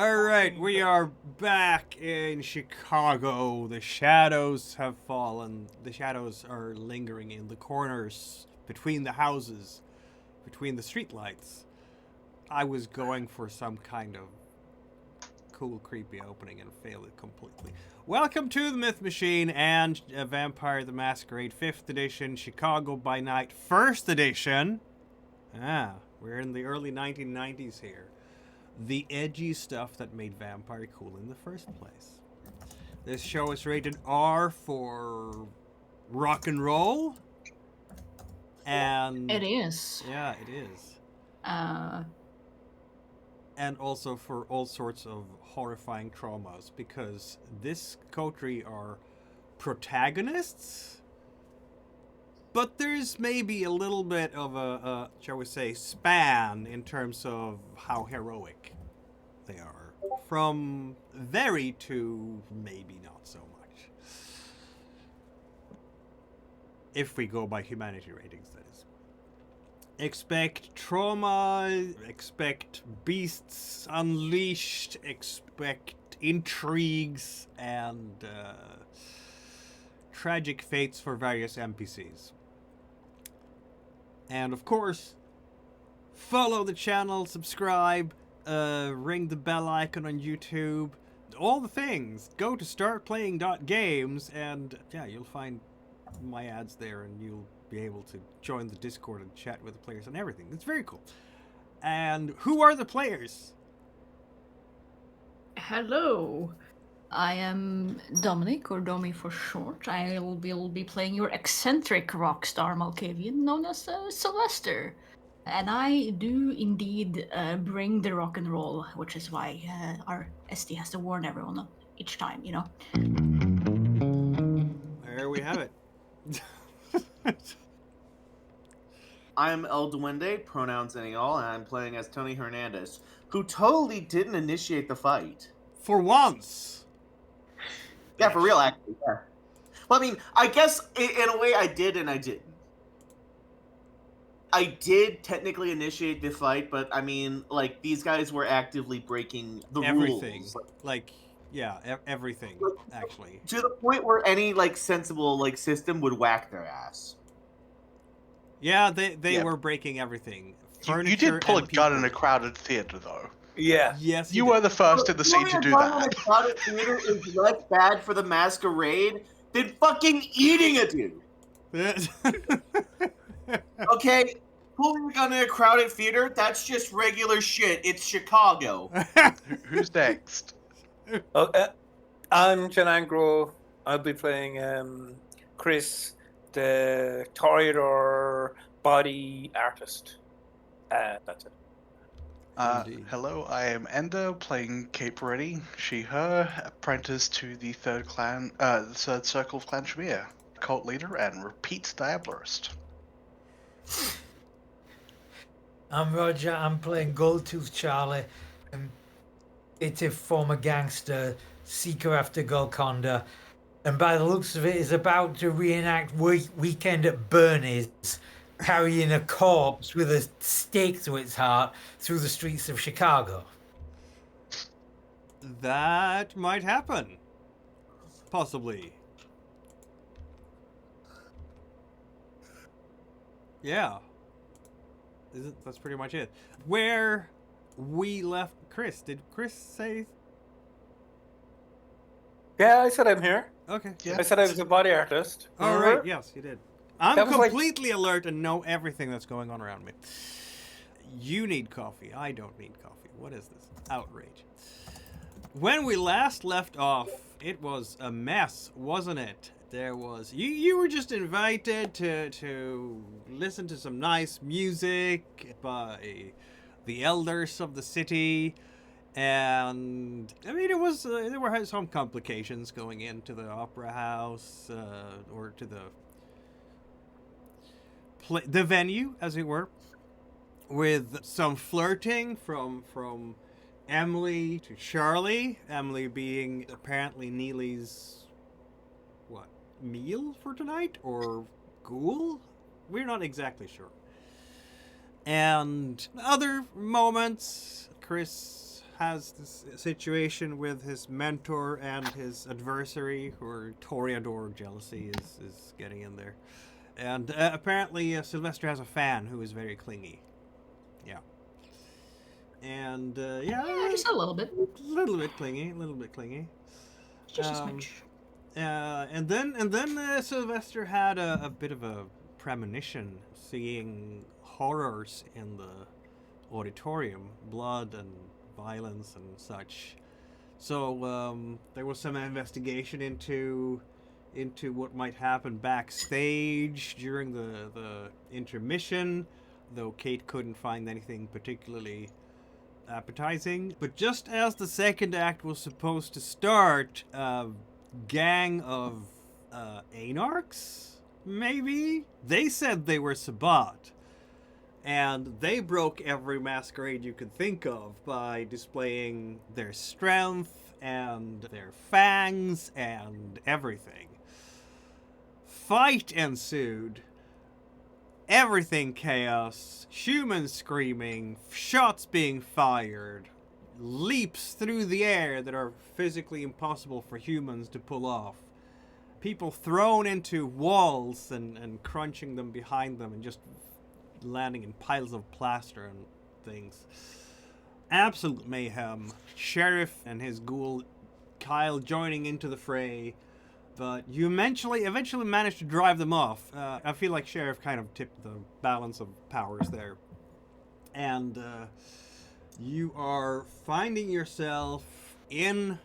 Alright, we are back in Chicago. The shadows have fallen. The shadows are lingering in the corners, between the houses, between the streetlights. I was going for some kind of cool, creepy opening and failed it completely. Welcome to the Myth Machine and Vampire the Masquerade 5th edition, Chicago by Night 1st edition. We're in the early 1990s here. The edgy stuff that made Vampire cool in the first place. This show is rated R for rock and roll. And It is. yeah, it is. Uh, And also for all sorts of horrifying traumas, because this coterie are protagonists, but there's maybe a little bit of a shall we say, span in terms of how heroic they are. From very to maybe not so much. If we go by humanity ratings, that is. Expect trauma, expect beasts unleashed, expect intrigues, and tragic fates for various NPCs. And of course, follow the channel, subscribe, ring the bell icon on YouTube, all the things. Go to startplaying.games and yeah, you'll find my ads there and you'll be able to join the Discord and chat with the players and everything. It's very cool. And who are the players? hello. I am Dominic, or Domi for short. I will be playing your eccentric rock star Malkavian known as Sylvester. And I do indeed bring the rock and roll, which is why our SD has to warn everyone each time, you know. There we have it. I'm El Duende, pronouns any all, and I'm playing as Tony Hernandez, who totally didn't initiate the fight. For once. Yeah, for real, actually, yeah. Well, I mean, I guess in a way I did and I didn't. I did technically initiate the fight, but I mean, like, these guys were actively breaking the Everything. rules. Everything, actually. To the point where any, like, sensible, like, system would whack their ass. Yeah, they were breaking everything. You did pull a gun in a crowded theater, though. Yeah. Yes, You were the first in the scene to do that. The crowded theater is less bad for the masquerade than fucking eating a dude. Okay, pulling a gun in a crowded theater, that's just regular shit. It's Chicago. Who's next? I'm Janangro. I'll be playing Chris, the toreador body artist. That's it. Hello, I am Ender, playing Cape Ready, she, her, apprentice to the third circle of Clan Shamir, cult leader and repeat Diablerist. I'm Roger, I'm playing Goldtooth Charlie, native former gangster, seeker after Golconda, and by the looks of it is about to reenact Weekend at Bernie's, carrying a corpse with a stake through its heart through the streets of Chicago. That might happen. Possibly. Yeah. That's pretty much it. Where we left Chris. Did Chris say? Yeah, I said I'm here. Okay. Yeah. I said I was a body artist. All Remember? right. Yes, you did. I'm That was like- completely alert and know everything that's going on around me. You need coffee. I don't need coffee. What is this? Outrage. When we last left off, it was a mess, wasn't it? There was... You were just invited to listen to some nice music by the elders of the city. And, I mean, it was... there were some complications going into the opera house, or to the venue, as it were, with some flirting from Emily to Charlie. Emily being apparently Neely's meal for tonight, or ghoul? We're not exactly sure. And other moments, Chris has this situation with his mentor and his adversary, or Toreador jealousy is getting in there. And apparently Sylvester has a fan who is very clingy. Yeah. And Yeah, just a little bit. a little bit clingy. Just a smidge. And then Sylvester had a bit of a premonition, seeing horrors in the auditorium, blood and violence and such. So there was some investigation into what might happen backstage during the intermission, though Kate couldn't find anything particularly appetizing. But just as the second act was supposed to start, a gang of Anarchs, maybe? They said they were Sabat. And they broke every masquerade you could think of by displaying their strength and their fangs and everything. Fight ensued. Everything chaos, humans screaming, shots being fired, leaps through the air that are physically impossible for humans to pull off. People thrown into walls and crunching them behind them and just landing in piles of plaster and things. Absolute mayhem. Sheriff and his ghoul Kyle joining into the fray, but you eventually managed to drive them off. I feel like Sheriff kind of tipped the balance of powers there. And you are finding yourself in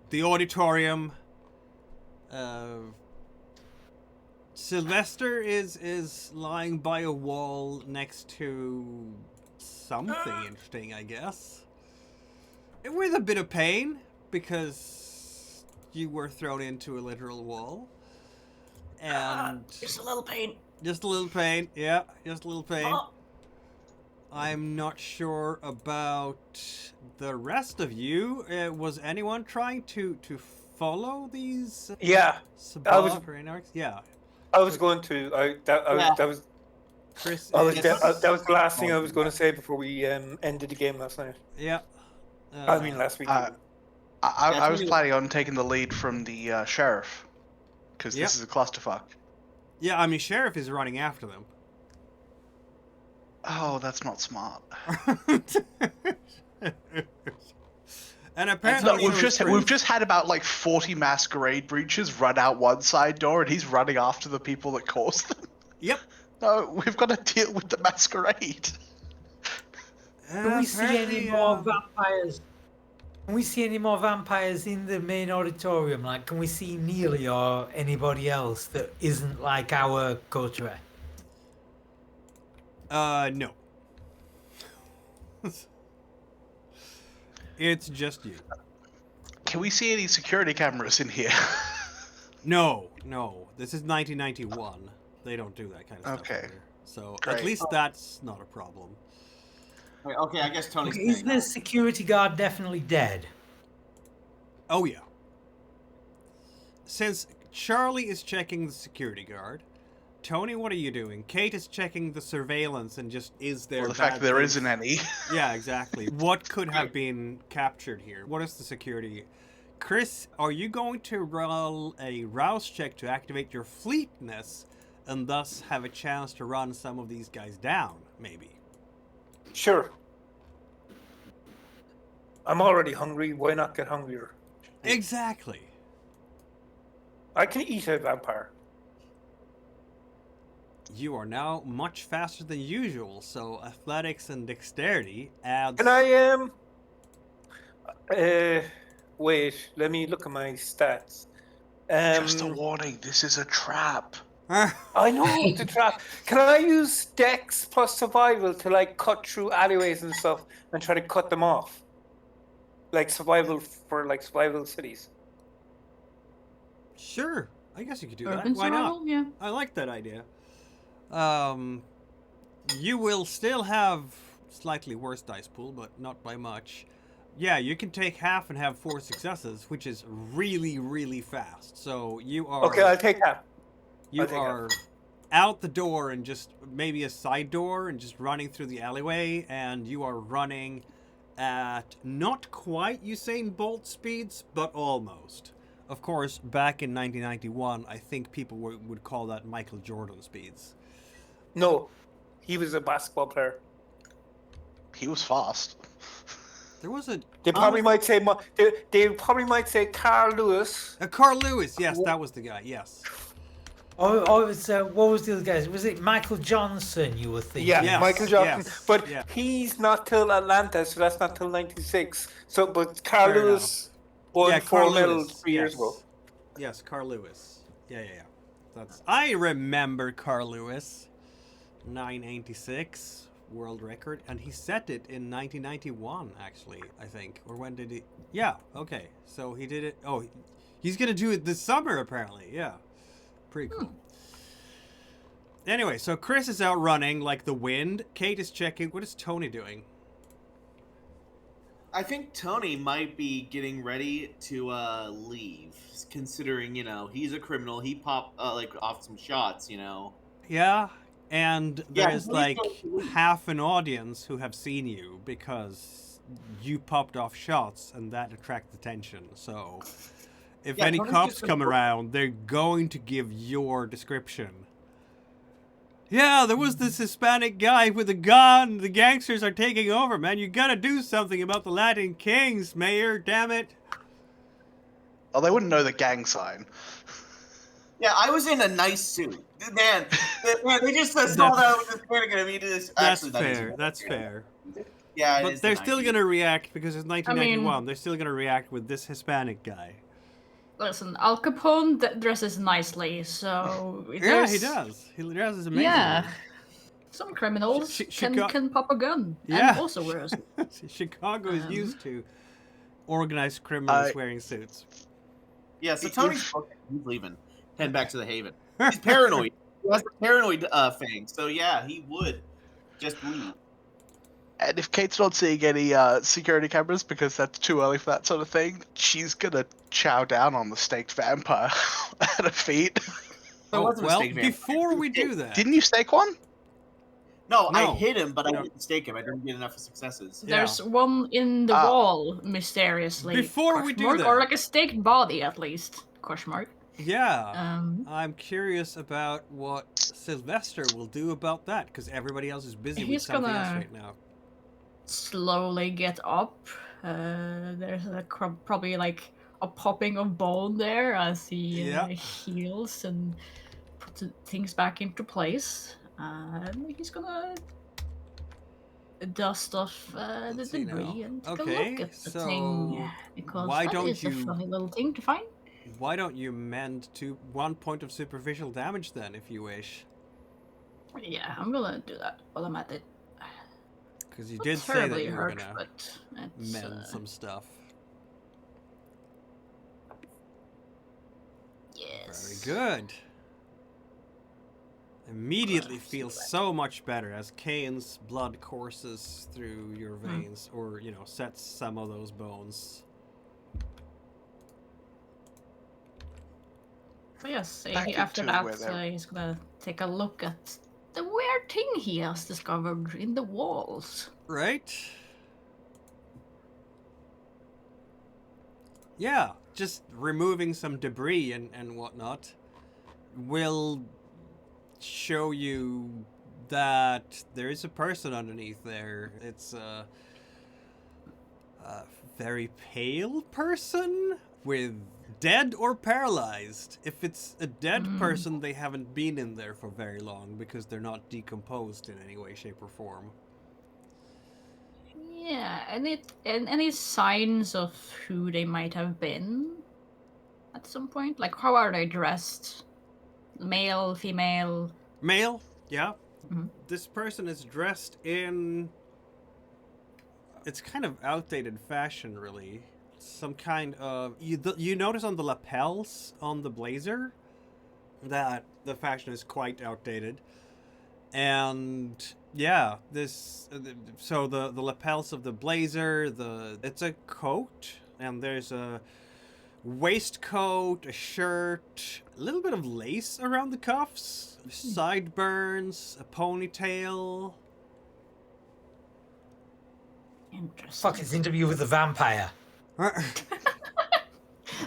the auditorium. Sylvester is lying by a wall next to something interesting, I guess. With a bit of pain, because you were thrown into a literal wall. And Just a little pain. just a little pain, yeah, just a little pain. Oh. I'm not sure about the rest of you. Was anyone trying to follow these Yeah, Sabat I was- or Anarchs? Yeah. I was going to. That was Chris that was the last thing I was going to say before we ended the game last night. Yeah. I mean, last week. I was planning on taking the lead from the sheriff, because Yep. this is a clusterfuck. Yeah, I mean, Sheriff is running after them. Oh, that's not smart. And apparently, No, we've just had about like 40 masquerade breaches run out one side door, and he's running after the people that caused them. Yep. No, we've got to deal with the masquerade. Can we see any more vampires? Can we see any more vampires in the main auditorium? Like, can we see Neely or anybody else that isn't like our coterie? No. It's just you. Can we see any security cameras in here? No. This is 1991. They don't do that kind of stuff. Okay. Here. So Great. at least that's not a problem. Wait, okay, I guess Tony's Okay, is paying the off. security guard definitely dead? Oh yeah. Since Charlie is checking the security guard, Tony, what are you doing? Kate is checking the surveillance and just is there. Well, the fact bad that there things- isn't any. Yeah, exactly. What could have been captured here? What is the security? Chris, are you going to roll a rouse check to activate your fleetness and thus have a chance to run some of these guys down, maybe? Sure. I'm already hungry. Why not get hungrier? Exactly. I can eat a vampire. You are now much faster than usual, so athletics and dexterity adds... Can I wait, let me look at my stats. Just a warning, this is a trap. I know it's a trap. Can I use Dex plus survival to like cut through alleyways and stuff and try to cut them off? Like survival for like survival cities. Sure, I guess you could do Urban that. Why not? survival? Yeah. I like that idea. You will still have slightly worse dice pool, but not by much. Yeah, you can take half and have 4 successes, which is really, really fast. So you are... Okay, I'll take that. You I'll take are out the door and just maybe a side door and just running through the alleyway, and you are running at not quite Usain Bolt speeds, but almost. Of course, back in 1991, I think people would call that Michael Jordan speeds. No, he was a basketball player. He was fast. There was a... They probably might say they probably might say Carl Lewis. Carl Lewis, yes, that was the guy, yes. Or was what was the other guy? Was it Michael Johnson you were thinking? Yeah, Yes, Michael Johnson. yes, But yeah. he's not till Atlanta, so that's not till 96. So, but Carl Fair Lewis won Carl 4 medals Lewis, 3 years yes. ago. Yes, Carl Lewis. Yeah. I remember Carl Lewis. 986 world record, and he set it in 1991, actually, I think. Or when did he? Yeah, okay. So he did it. Oh, he's gonna do it this summer, apparently. Yeah, pretty cool. Anyway, so Chris is out running like the wind. Kate is checking. What is Tony doing? I think Tony might be getting ready to leave, considering, you know, he's a criminal. He popped like off some shots, you know. Yeah, and Yeah, there's he's like going to leave. half an audience who have seen you because you popped off shots, and that attracts attention. So if Yeah, any Tony's cops just come gonna- around, they're going to give your description. Yeah, there was this Hispanic guy with a gun. The gangsters are taking over, man. You gotta do something about the Latin Kings, Mayor. Damn it. Oh, they wouldn't know the gang sign. Yeah, I was in a nice suit. Man, they just saw that I was Hispanic and immediately. That's Actually, that fair. is- That's fair. Yeah, it But is they're the still 90s. gonna react because it's 1991. I mean- They're still gonna react with this Hispanic guy. Listen, Al Capone dresses nicely, so Yeah, he does. He dresses amazing. Yeah, some criminals Chica- can pop a gun Yeah. and also wear a suit. Chicago is used to organized criminals wearing suits. Yeah, so Tony's he's leaving, heading back to the Haven. He's paranoid. He has a paranoid thing. So yeah, he would just leave. And if Kate's not seeing any security cameras because that's too early for that sort of thing, she's gonna chow down on the staked vampire at her feet. There was a well, mistake, man. before we do that, Didn't you stake one? No, I No. hit him, but No. I didn't stake him. I didn't get enough successes. Yeah. There's one in the wall, mysteriously. Before we question do mark, that- or like a staked body at least. Question mark. yeah, I'm curious about what Sylvester will do about that because everybody else is busy with He's something else gonna- right now. Slowly get up. There's probably like a popping of bone there as he Yeah. heals and puts things back into place. He's gonna dust off the Let's see debris now. and take a Okay, look at the so thing because why that don't is a you- funny little thing to find. Why don't you mend to 1 point of superficial damage then, if you wish? Yeah, I'm gonna do that while I'm at it. Because you Not did say that terribly you were hurt, gonna but it's, mend some stuff. yes. Very good. Immediately feels so much better as Kane's blood courses through your veins, or, you know, sets some of those bones. So yes, Back after into that, where they're- he's gonna take a look at the weird thing he has discovered in the walls. Right? Yeah, just removing some debris and whatnot will show you that there is a person underneath there. It's a very pale person with dead or paralyzed. If it's a dead person, they haven't been in there for very long because they're not decomposed in any way, shape, or form. Yeah, and any signs of who they might have been at some point? Like, how are they dressed? Male, female? Male, yeah. Mhm. This person is dressed in... It's kind of outdated fashion, really. Some kind of... You notice on the lapels on the blazer that the fashion is quite outdated. And yeah, this... So the lapels of the blazer, it's a coat, and there's a waistcoat, a shirt, a little bit of lace around the cuffs, sideburns, a ponytail. Interesting. Fuck, it's interview with the vampire.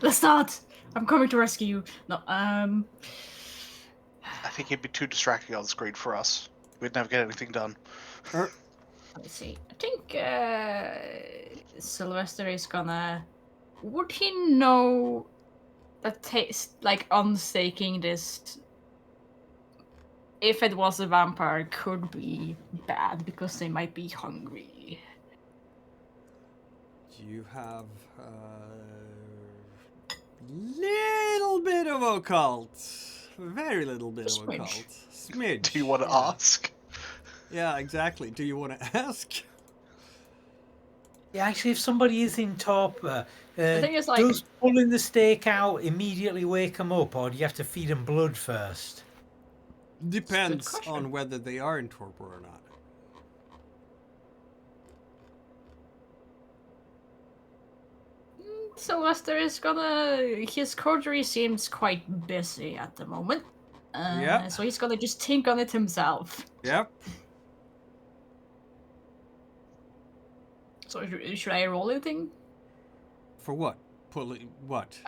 Let's not. I'm coming to rescue you. No, I think it'd be too distracting on the screen for us. We'd never get anything done. let's see. I think Sylvester is gonna. Would he know that like unstaking this? If it was a vampire, could be bad because they might be hungry. You have little bit of occult. Very little bit of Smidge. occult. Smidge. Do you want to yeah. ask? Yeah, exactly. Do you want to ask? Yeah, actually, if somebody is in torpor, The thing is, like, does pulling the stake out immediately wake them up, or do you have to feed them blood first? Depends question. on whether they are in torpor or not. Sylvester is gonna. His coterie seems quite busy at the moment. Yeah. So he's gonna just think on it himself. Yep. So should I roll anything? For what? Pulling what?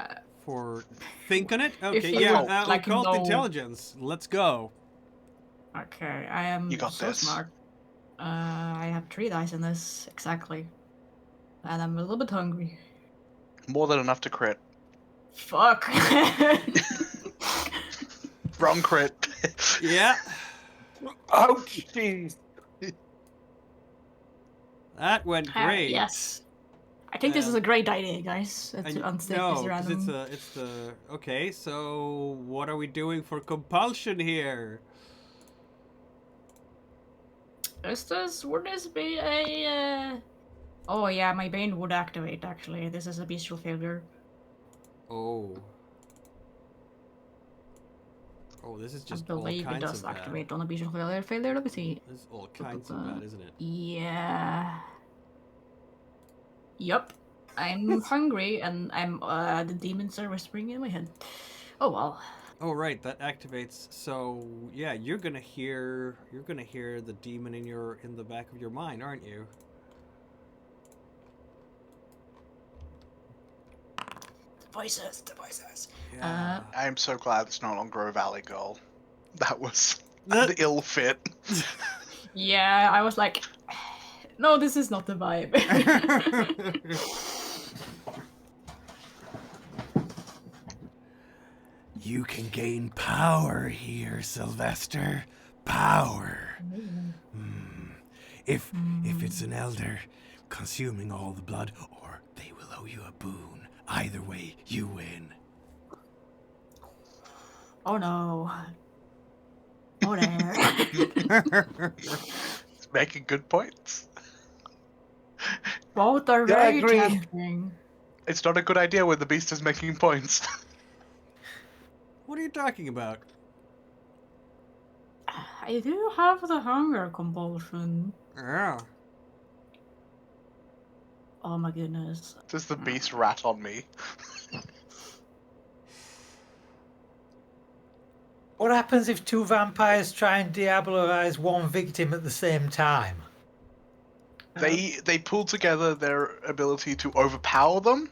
For think on it? If Okay, you yeah. don't, like, Occult know- intelligence. Let's go. Okay, I am You got so this. smart. I have 3 dice in this, exactly. And I'm a little bit hungry. More than enough to crit. Fuck! Wrong crit. Yeah. Ouch, jeez. That went great. Yes. I think this is a great idea, guys. It's And unstake no, this 'cause random. it's the okay. So what are we doing for compulsion here? Would this be a Oh yeah, my bane would activate actually. This is a bestial failure. Oh. Oh, this is I just all believe it kinds does of activate on a bestial failure. Let me see. This is all kinds of bad, isn't it? Yeah. Yup. I'm hungry and I'm the demons are whispering in my head. Oh well. Oh right, that activates. So yeah, you're gonna hear the demon in the back of your mind, aren't you? The voices. Yeah. I am so glad it's no longer a Valley Girl. That was an ill fit. Yeah, I was like, no, this is not the vibe. You can gain power here, Sylvester. Power. If it's an elder consuming all the blood, or they will owe you a boon. Either way, you win. Oh no. Oh there. It's making good points. Both are Yeah, I very agree. tempting. It's not a good idea when the beast is making points. What are you talking about? I do have the hunger compulsion. Yeah. Oh my goodness. Does the beast rat on me? What happens if 2 vampires try and diabolise one victim at the same time? They pull together their ability to overpower them,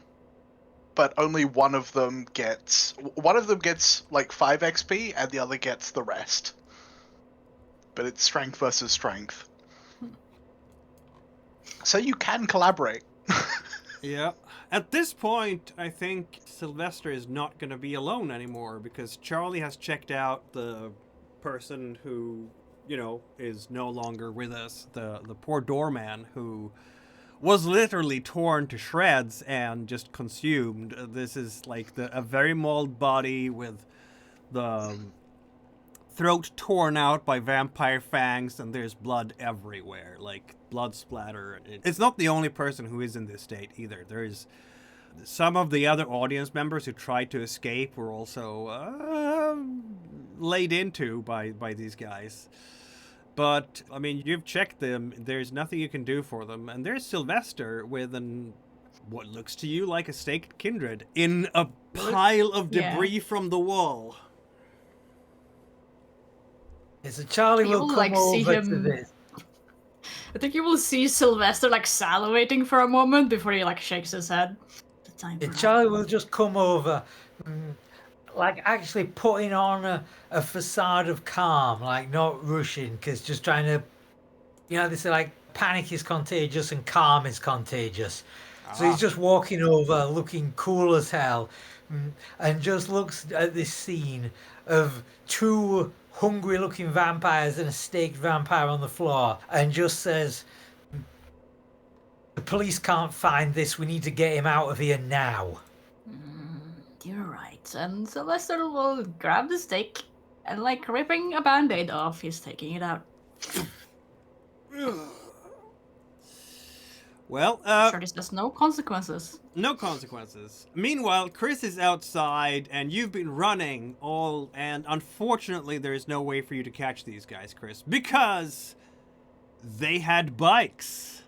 but only one of them gets like 5 XP and the other gets the rest. But it's strength versus strength. So you can collaborate. Yeah. At this point, I think Sylvester is not going to be alone anymore because Charlie has checked out the person who, is no longer with us. The poor doorman who was literally torn to shreds and just consumed. This is like a very mauled body with the throat torn out by vampire fangs, and there's blood everywhere, like blood splatter. It's not the only person who is in this state either. There's some of the other audience members who tried to escape were also laid into by these guys. But, I mean, you've checked them. There's nothing you can do for them. And there's Sylvester with what looks to you like a staked kindred in a pile of debris from the wall. So Charlie You will will, come see over to him. this. I think you will see Sylvester like salivating for a moment before he like shakes his head. The time for Charlie will just come over, like actually putting on a facade of calm, like not rushing, because just trying to, they say like panic is contagious and calm is contagious. So he's just walking over, looking cool as hell, and just looks at this scene of two hungry-looking vampires and a staked vampire on the floor, and just says, "The police can't find this. We need to get him out of here now." You're right. And Sylvester will grab the stake and like ripping a band-aid off, he's taking it out. Well, Sure, this has no consequences. no consequences. Meanwhile, Chris is outside, and you've been running and unfortunately, there is no way for you to catch these guys, Chris, because they had bikes.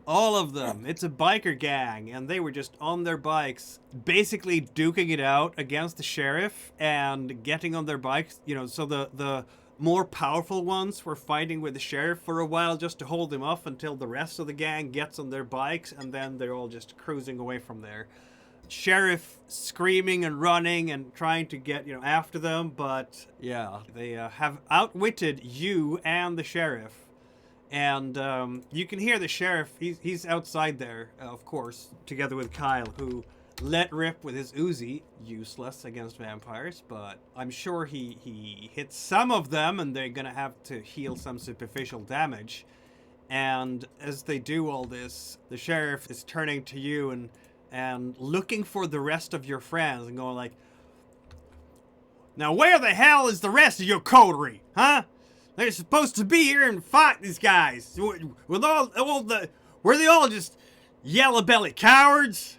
All of them. It's a biker gang, and they were just on their bikes, basically duking it out against the sheriff and getting on their bikes. So the more powerful ones were fighting with the sheriff for a while just to hold him off until the rest of the gang gets on their bikes, and then they're all just cruising away from there. Sheriff screaming and running and trying to get after them, but yeah, they have outwitted you and the sheriff. And you can hear the sheriff. He's outside there, of course, together with Kyle, who let rip with his Uzi, useless against vampires, but I'm sure he hits some of them, and they're gonna have to heal some superficial damage. And as they do all this, the sheriff is turning to you and looking for the rest of your friends and going like, "Now where the hell is the rest of your coterie, huh? They're supposed to be here and fight these guys. Were they all just yellow belly cowards?"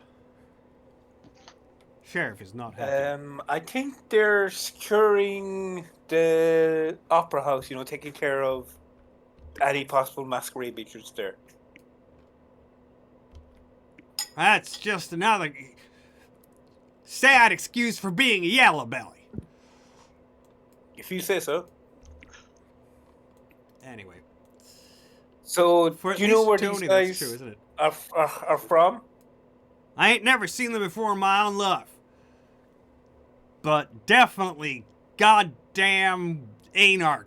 Sheriff is not happy. I think they're securing the opera house, taking care of any possible masquerade features there. That's just another sad excuse for being a yellow belly. If you say so. Anyway. So, For do you know where Tony, these that's guys true, isn't it? are from? I ain't never seen them before in my own life. But definitely goddamn Anarch.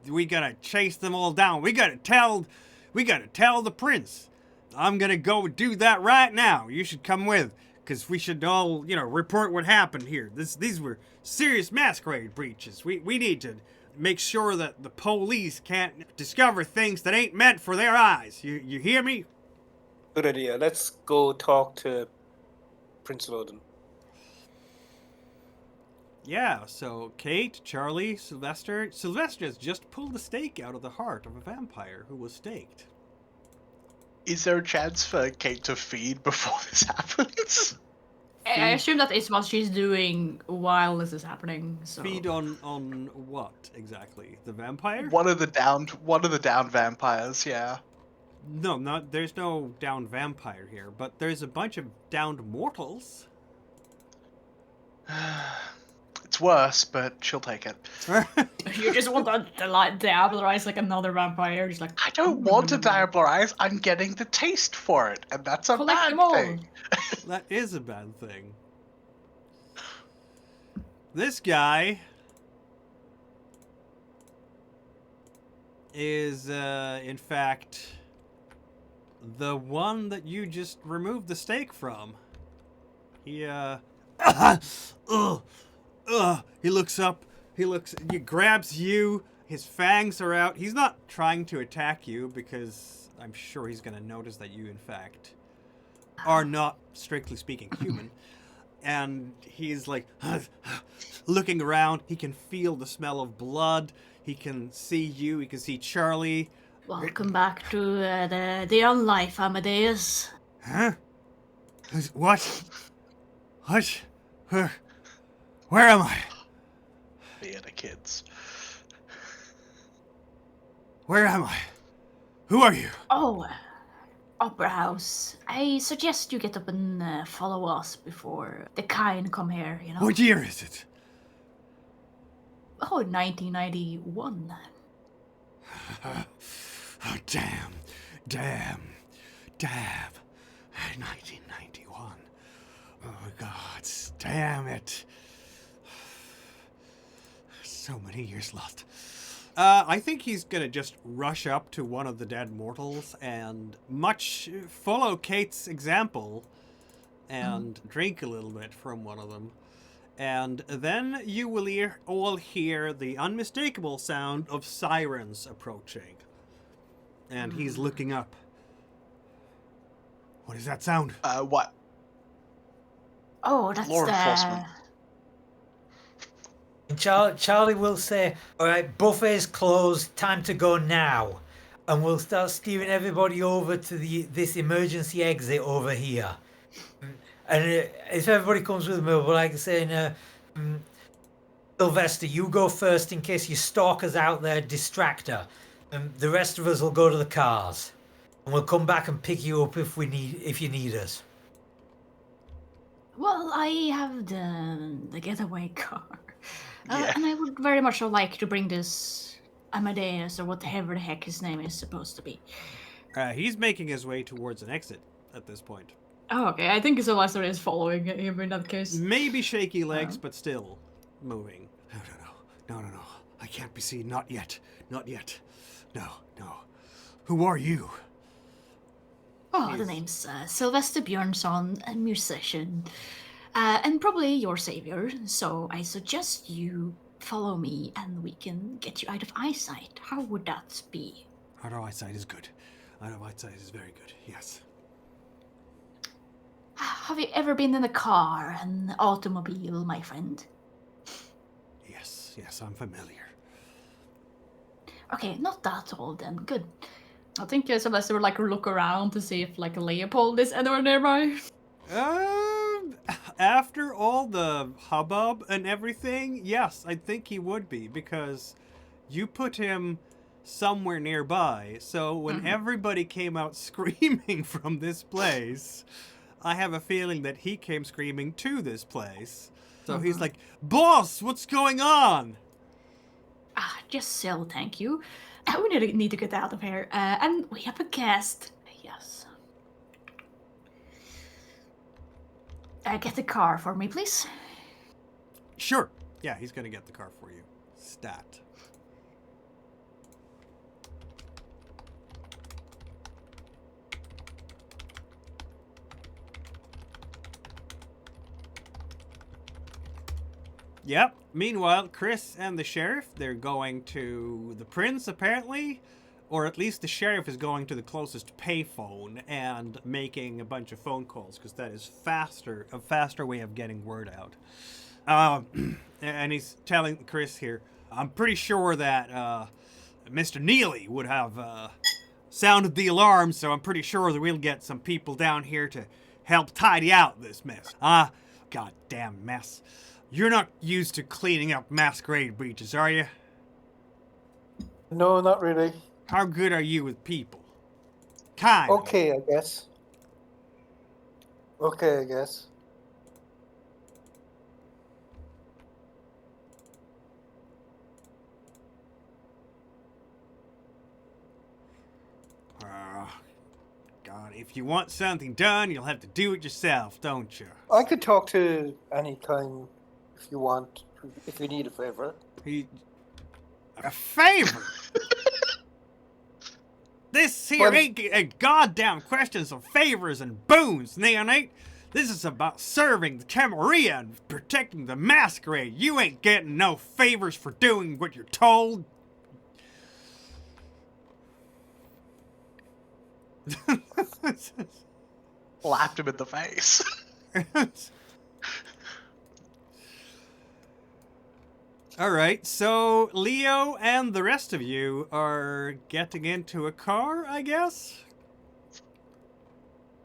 We gotta chase them all down. We gotta tell the prince. I'm gonna go do that right now. You should come with, because we should all, report what happened here. These were serious masquerade breaches. We need to make sure that the police can't discover things that ain't meant for their eyes. You hear me? Good idea. Let's go talk to Prince Loden. Yeah, so Kate, Charlie, Sylvester. Sylvester has just pulled a stake out of the heart of a vampire who was staked. Is there a chance for Kate to feed before this happens? I assume that is what she's doing while this is happening. So. Feed on what exactly? The vampire? One of the downed vampires, yeah. No, there's no downed vampire here, but there's a bunch of downed mortals. It's worse, but she'll take it. You just want to like diabolise like another vampire, just like I don't want to diabolise, I'm getting the taste for it, and that's a collect bad them all. thing. That is a bad thing. This guy is, in fact, the one that you just removed the stake from. He looks up, he grabs you, his fangs are out. He's not trying to attack you because I'm sure he's going to notice that you, in fact, are not, strictly speaking, human. And he's like, looking around. He can feel the smell of blood. He can see you. He can see Charlie. Welcome back to the young life, Amadeus. Huh? What? What? Where am I? Theater kids. Where am I? Who are you? Oh, Opera House. I suggest you get up and follow us before the kind come here, What year is it? Oh, 1991. Oh, damn. 1991. Oh, God, damn it. So many years lost. I think he's gonna just rush up to one of the dead mortals and follow Kate's example and drink a little bit from one of them. And then you will all hear the unmistakable sound of sirens approaching. And he's looking up. What is that sound? What? Oh, that's Law enforcement. And Charlie will say, all right, buffet's closed, time to go now. And we'll start steering everybody over to this emergency exit over here. And if everybody comes with me, we're like saying, Sylvester, you go first in case your stalker's out there, distract her. And the rest of us will go to the cars. And we'll come back and pick you up if you need us. Well, I have the getaway car. Yeah. And I would very much like to bring this Amadeus, or whatever the heck his name is supposed to be. He's making his way towards an exit at this point. Oh, okay. I think Sylvester is following him in that case. Maybe shaky legs, but still moving. No. I can't be seen. Not yet. No. Who are you? Oh, the name's Sylvester Bjornsson, a musician. And probably your savior, so I suggest you follow me and we can get you out of eyesight. How would that be? Out of eyesight is good. Out of eyesight is very good, yes. Have you ever been in a car, an automobile, my friend? Yes, I'm familiar. Okay, not that old then. Good. I think Sylvester would look around to see if Leopold is anywhere nearby. After all the hubbub and everything, yes, I think he would be, because you put him somewhere nearby, so when everybody came out screaming from this place, I have a feeling that he came screaming to this place. So he's like, boss, what's going on? Just so, thank you. We need to get out of here. And we have a guest. Yes. Get the car for me, please. Sure. Yeah, he's gonna get the car for you. Stat. Yep. Meanwhile, Chris and the sheriff, they're going to the Prince, apparently. Or at least the sheriff is going to the closest payphone and making a bunch of phone calls, because that is a faster way of getting word out. And he's telling Chris here, I'm pretty sure that Mr. Neely would have sounded the alarm, so I'm pretty sure that we'll get some people down here to help tidy out this mess. Goddamn mess. You're not used to cleaning up Masquerade breaches, are you? No, not really. How good are you with people? Kind of. Okay, I guess. God, if you want something done, you'll have to do it yourself, don't you? I could talk to any kind if you want, if you need a favor. A favor? This here ain't a goddamn questions of favors and boons, Neonate. This is about serving the Camarilla and protecting the Masquerade. You ain't getting no favors for doing what you're told. Slapped him in the face. Alright, so Leo and the rest of you are getting into a car, I guess?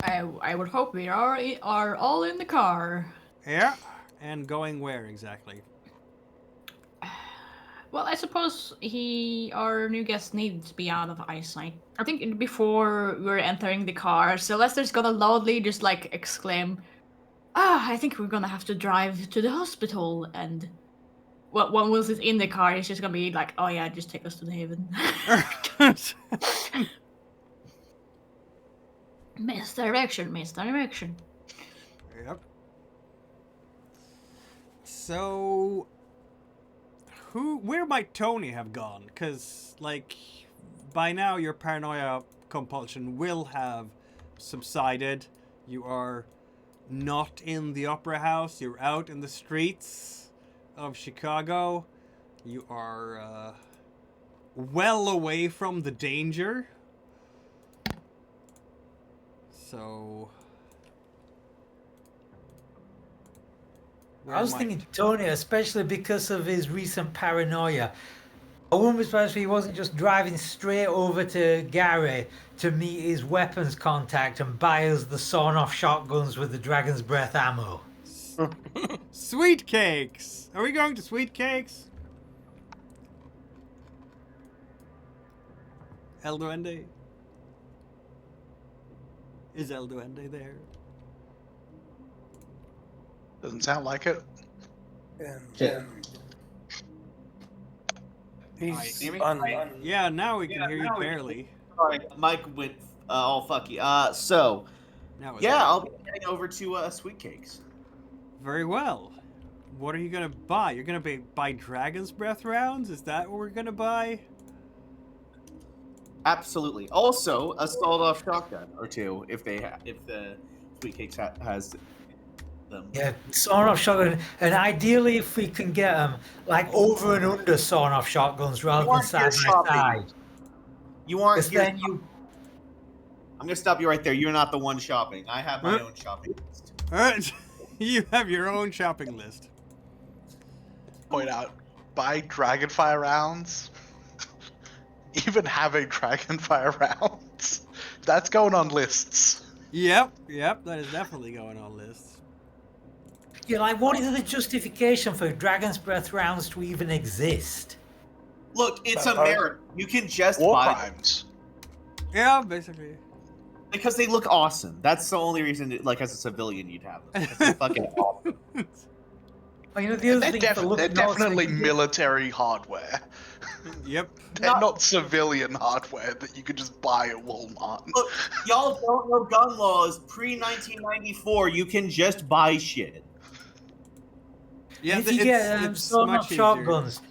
I would hope we are all in the car. Yeah, and going where exactly? Well, I suppose our new guest needs to be out of eyesight. I think before we're entering the car, Sylvester's gonna loudly just exclaim, I think we're gonna have to drive to the hospital and well, once it's in the car, he's just gonna be like, "Oh yeah, just take us to the Haven." Misdirection. Yep. So, where might Tony have gone? Because, like, by now your paranoia compulsion will have subsided. You are not in the opera house. You're out in the streets of Chicago. You are well away from the danger. So... I was thinking Tony, especially because of his recent paranoia. I wouldn't be surprised if he wasn't just driving straight over to Gary to meet his weapons contact and buy us the sawn-off shotguns with the Dragon's Breath ammo. Sweet Cakes! Are we going to Sweet Cakes? El Duende? Is El Duende there? Doesn't sound like it. He's Hear me? on. Yeah, now we can hear you barely. Sorry, Mike went all fucky. So, Now it's yeah, on. I'll be heading over to Sweet Cakes. Very well. What are you gonna buy? You're gonna buy Dragon's Breath rounds? Is that what we're gonna buy? Absolutely. Also, a sawed-off shotgun or two if the Sweet Cakes has them. Yeah, sawn-off shotgun, and ideally if we can get them like over and under sawn-off shotguns rather than side by side. You aren't Because here. then you, I'm gonna stop you right there. You're not the one shopping. I have my own shopping list. Alright, you have your own shopping list. Point out, buy Dragonfire rounds. Even having Dragonfire rounds, that's going on lists. Yep, that is definitely going on lists. yeah, like what is the justification for Dragon's Breath rounds to even exist? Look, it's America. You can just War buy them crimes. Yeah, basically. because they look awesome. That's the only reason, like, as a civilian, you'd have them. Because they're fucking awesome. Well, you know, the other They're, thing for they're looking definitely awesome- military hardware. Yep. They're not civilian hardware that you could just buy at Walmart. Look, y'all don't know gun laws. Pre-1994, you can just buy shit. Yeah, if you get it's sawn-off much easier. shotguns,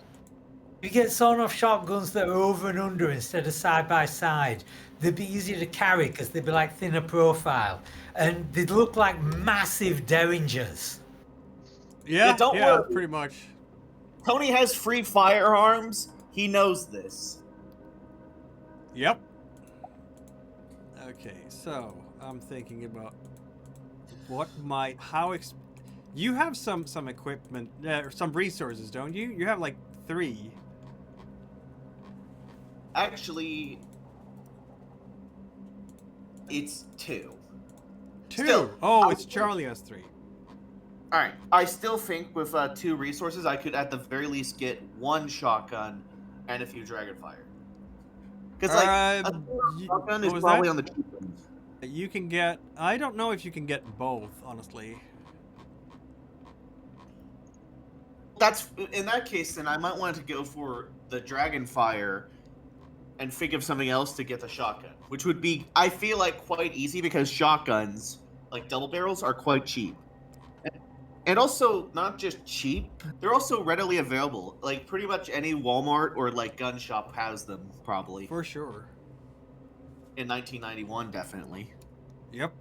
you get sawn-off shotguns that are over and under instead of side by side. They'd be easier to carry because they'd be like thinner profile, and they'd look like massive derringers. Yeah, don't worry. pretty much. Tony has free firearms. He knows this. Yep. Okay, so I'm thinking about what might you have some equipment or some resources, don't you? You have like 3. Actually, it's 2. 2. Still, Oh, it's Charlie has 3. All right. I still think with 2 resources, I could at the very least get 1 shotgun and a few Dragonfire. Because like a shotgun is what was probably that? on the cheap end. You can get. I don't know if you can get both, honestly. That's in that case. Then I might want to go for the Dragonfire and think of something else to get the shotgun, which would be, I feel like, quite easy because shotguns, like double barrels, are quite cheap. And also, not just cheap, they're also readily available. Like, pretty much any Walmart or, like, gun shop has them, probably. For sure. In 1991, definitely. Yep.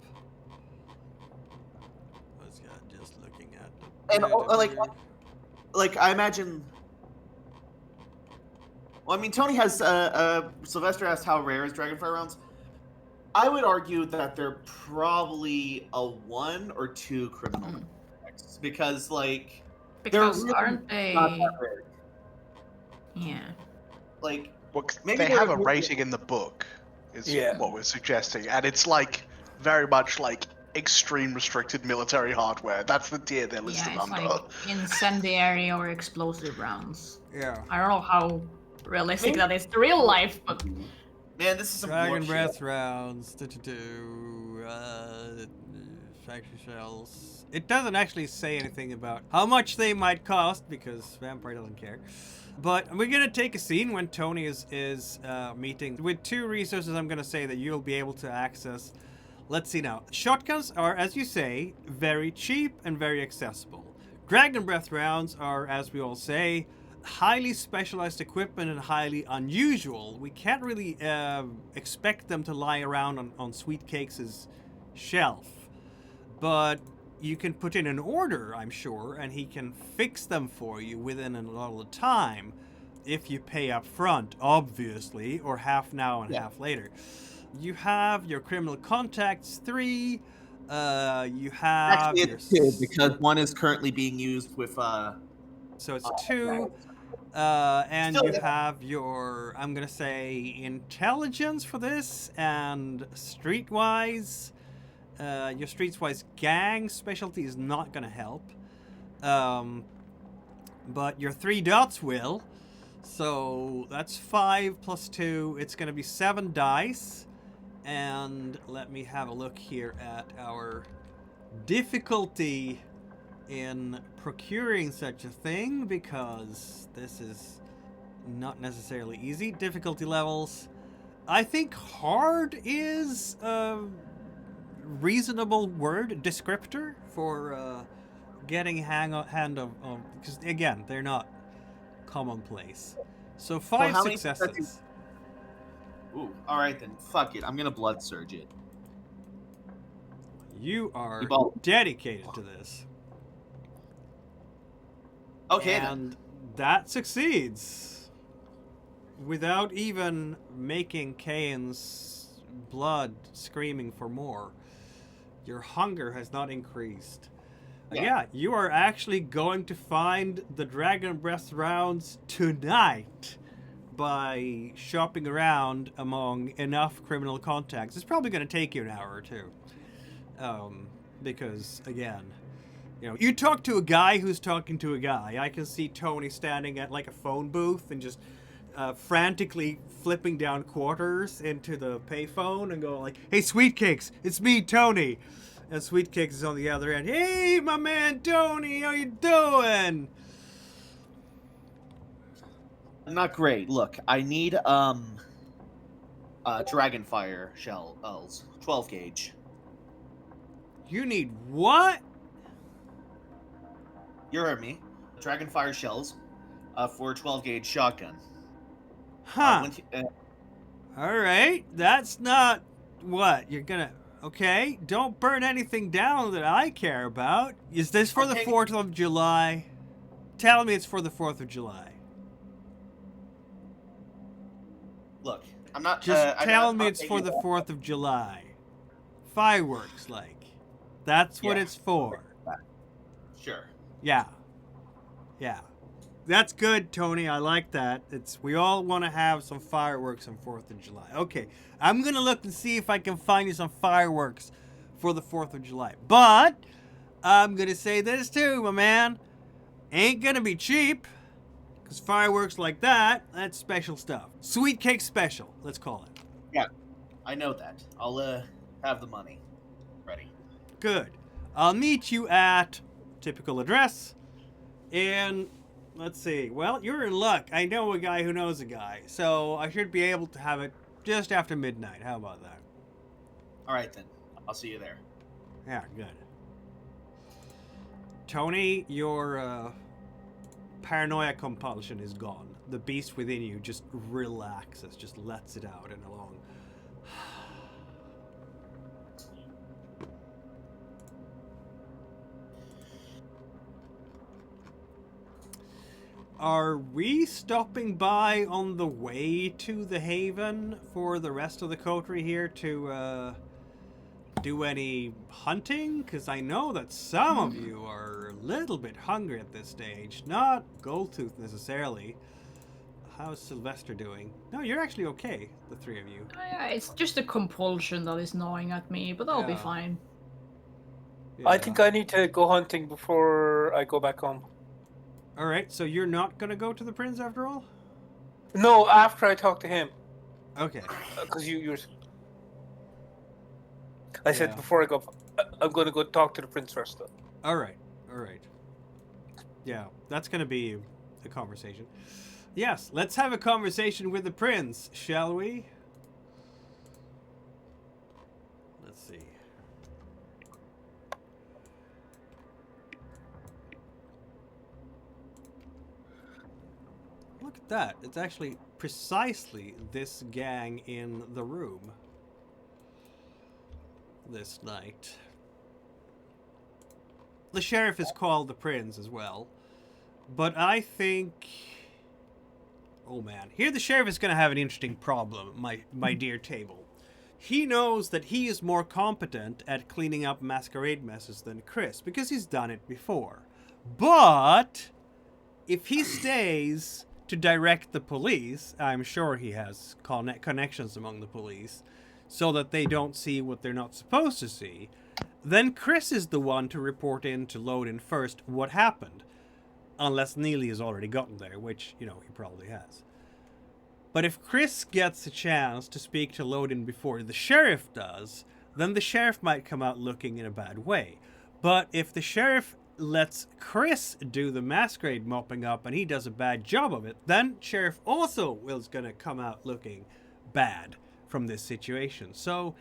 Was just looking at And, like, I imagine... Well, I mean, Tony has, Sylvester asked how rare is Dragonfire rounds. I would argue that they're probably a 1 or 2 criminal. Because, like, Because really aren't they? not that rare. Yeah. Like, Well, maybe they they're have a really- rating in the book, is Yeah. what we're suggesting, and it's like very much like extreme restricted military hardware. That's the tier they're listed Yeah, it's under. like incendiary or explosive rounds. Yeah. I don't know how realistic that is to real life, but man, this is some Dragon bullshit. Breath rounds. Factory shells. It doesn't actually say anything about how much they might cost because Vampire doesn't care. But we're gonna take a scene when Tony is meeting with 2 resources. I'm gonna say that you'll be able to access. Let's see now. Shotguns are, as you say, very cheap and very accessible. Dragon Breath rounds are, as we all say, highly specialized equipment and highly unusual. We can't really expect them to lie around on Sweet Cakes' shelf. But you can put in an order, I'm sure, and he can fix them for you within a lot of time if you pay up front, obviously, or half now and half later. You have your criminal contacts 3. You have Actually, it's 2 because 1 is currently being used with. So it's 2. And Still, you have your, I'm gonna say, intelligence for this, and streetwise. Your streetwise gang specialty is not gonna help. But your 3 dots will. So that's 5 plus 2. It's gonna be 7 dice. And let me have a look here at our difficulty in procuring such a thing, because this is not necessarily easy. Difficulty levels. I think hard is a reasonable word descriptor for getting hand of, because again, they're not commonplace. So 5 successes. Ooh, all right then. Fuck it. I'm gonna blood surge it. You are Evolve. dedicated to this. Okay And then. that succeeds. Without even making Kane's blood screaming for more. Your hunger has not increased. Yeah, you are actually going to find the Dragon Breath rounds tonight by shopping around among enough criminal contacts. It's probably going to take you an hour or 2. Because, again, you know, you talk to a guy who's talking to a guy. I can see Tony standing at, like, a phone booth and just frantically flipping down quarters into the payphone and going like, "Hey, Sweet Cakes, it's me, Tony." And Sweet Cakes is on the other end. "Hey, my man Tony, how you doing?" Not great. Look, I need Dragonfire shells, 12 gauge. You need what? You heard me. Dragonfire shells, for a 12 gauge shotgun. Huh. All right. That's not what you're gonna. Okay. Don't burn anything down that I care about. Is this for the 4th of July? Tell me it's for the 4th of July. Look, I'm not. Just tell me it's for the 4th of July. Fireworks, like. That's what it's for. Sure. Yeah. Yeah. That's good, Tony. I like that. We all want to have some fireworks on 4th of July. Okay. I'm going to look and see if I can find you some fireworks for the 4th of July. But I'm going to say this too, my man. Ain't going to be cheap. Because fireworks like that, that's special stuff. Sweet Cake Special, let's call it. Yeah. I know that. I'll have the money ready. Good. I'll meet you at typical address in, let's see, well, you're in luck. I know a guy who knows a guy, so I should be able to have it just after midnight. How about that? All right, then. I'll see you there. Yeah, good. Tony, your paranoia compulsion is gone. The beast within you just relaxes, just lets it out in a long... Are we stopping by on the way to the Haven for the rest of the coterie here to do any hunting? Because I know that some of you are a little bit hungry at this stage. Not Goldtooth necessarily. How's Sylvester doing? No, you're actually okay, the 3 of you. It's just a compulsion that is gnawing at me, but I'll be fine. Yeah. I think I need to go hunting before I go back home. Alright, so you're not going to go to the Prince after all? No, after I talk to him. Okay. Because you're... I said before I go... I'm going to go talk to the prince first, though. All right. Yeah, that's going to be a conversation. Yes, let's have a conversation with the prince, shall we? Let's see. Look at that. It's actually precisely this gang in the room this night. The sheriff is called the prince as well. But I think... Oh man. Here the sheriff is going to have an interesting problem, my dear table. He knows that he is more competent at cleaning up masquerade messes than Chris, because he's done it before. But if he stays to direct the police, I'm sure he has connections among the police, so that they don't see what they're not supposed to see, then Chris is the one to report in to Loden first what happened. Unless Neely has already gotten there, which, he probably has. But if Chris gets a chance to speak to Loden before the sheriff does, then the sheriff might come out looking in a bad way. But if the sheriff lets Chris do the masquerade mopping up and he does a bad job of it, then sheriff also is going to come out looking bad from this situation. So,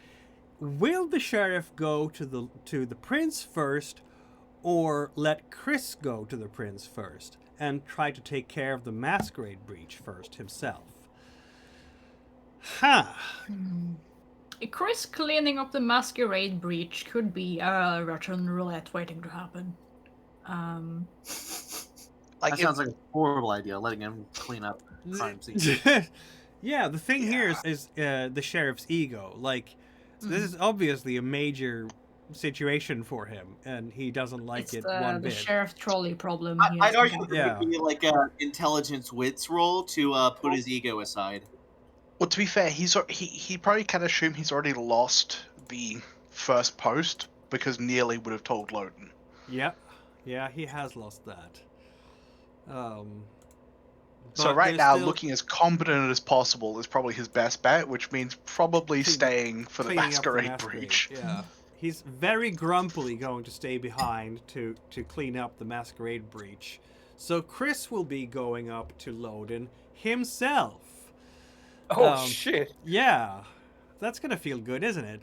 will the sheriff go to the prince first, or let Chris go to the prince first and try to take care of the masquerade breach first himself? Chris cleaning up the masquerade breach could be a Russian roulette waiting to happen. That sounds like a horrible idea, letting him clean up crime scene. Yeah, the thing here is the sheriff's ego. This is obviously a major situation for him, and he doesn't like it one bit. The sheriff trolley problem. I'd argue it would be like an intelligence wits role to put his ego aside. Well, to be fair, he probably can assume he's already lost the first post because Neely would have told Loden. Yep. Yeah, he has lost that. So right now, looking as competent as possible is probably his best bet, which means probably staying for the masquerade breach. Yeah. He's very grumpily going to stay behind to clean up the masquerade breach. So Chris will be going up to Loden himself. Oh, shit. Yeah. That's going to feel good, isn't it?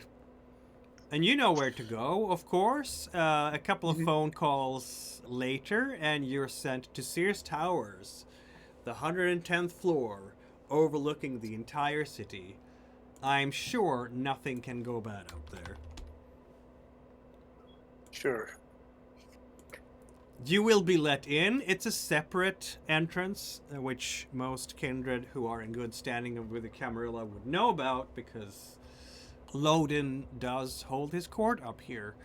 And you know where to go, of course. A couple of phone calls later, and you're sent to Sears Towers, the 110th floor, overlooking the entire city. I'm sure nothing can go bad out there. Sure. You will be let in. It's a separate entrance, which most kindred who are in good standing with the Camarilla would know about, because Loden does hold his court up here.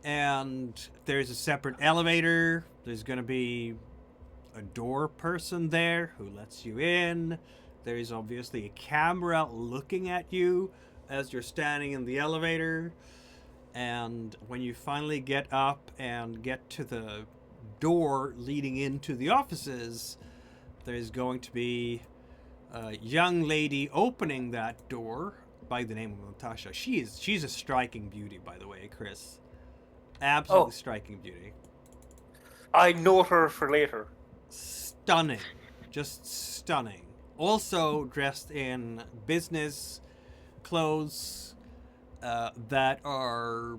And there's a separate elevator. There's going to be a door person there who lets you in. There's obviously a camera looking at you as you're standing in the elevator. And when you finally get up and get to the door leading into the offices, there's going to be a young lady opening that door by the name of Natasha. She's a striking beauty, by the way, Chris. Absolutely striking beauty. I note her for later. Stunning. Just stunning. Also dressed in business clothes that are...